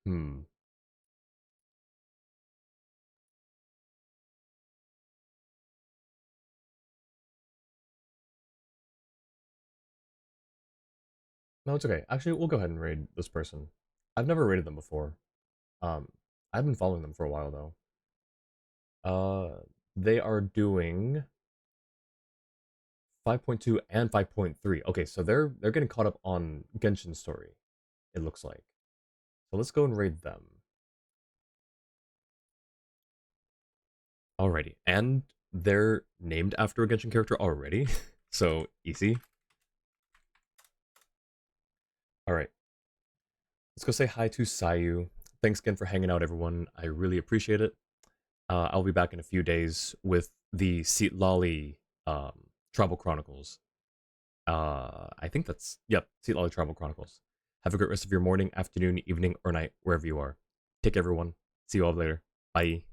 Hmm. No, it's okay. Actually, we'll go ahead and raid this person. I've never raided them before. Um, I've been following them for a while though. They are doing 5.2 and 5.3. Okay, so they're getting caught up on Genshin story, it looks like. So let's go and raid them. Alrighty, and they're named after a Genshin character already, so easy. Alright. Let's go say hi to Sayu. Thanks again for hanging out, everyone. I really appreciate it. I'll be back in a few days with the Seatlali Travel Chronicles. I think that's, yep, Seatlali Travel Chronicles. Have a great rest of your morning, afternoon, evening, or night, wherever you are. Take care, everyone. See you all later. Bye.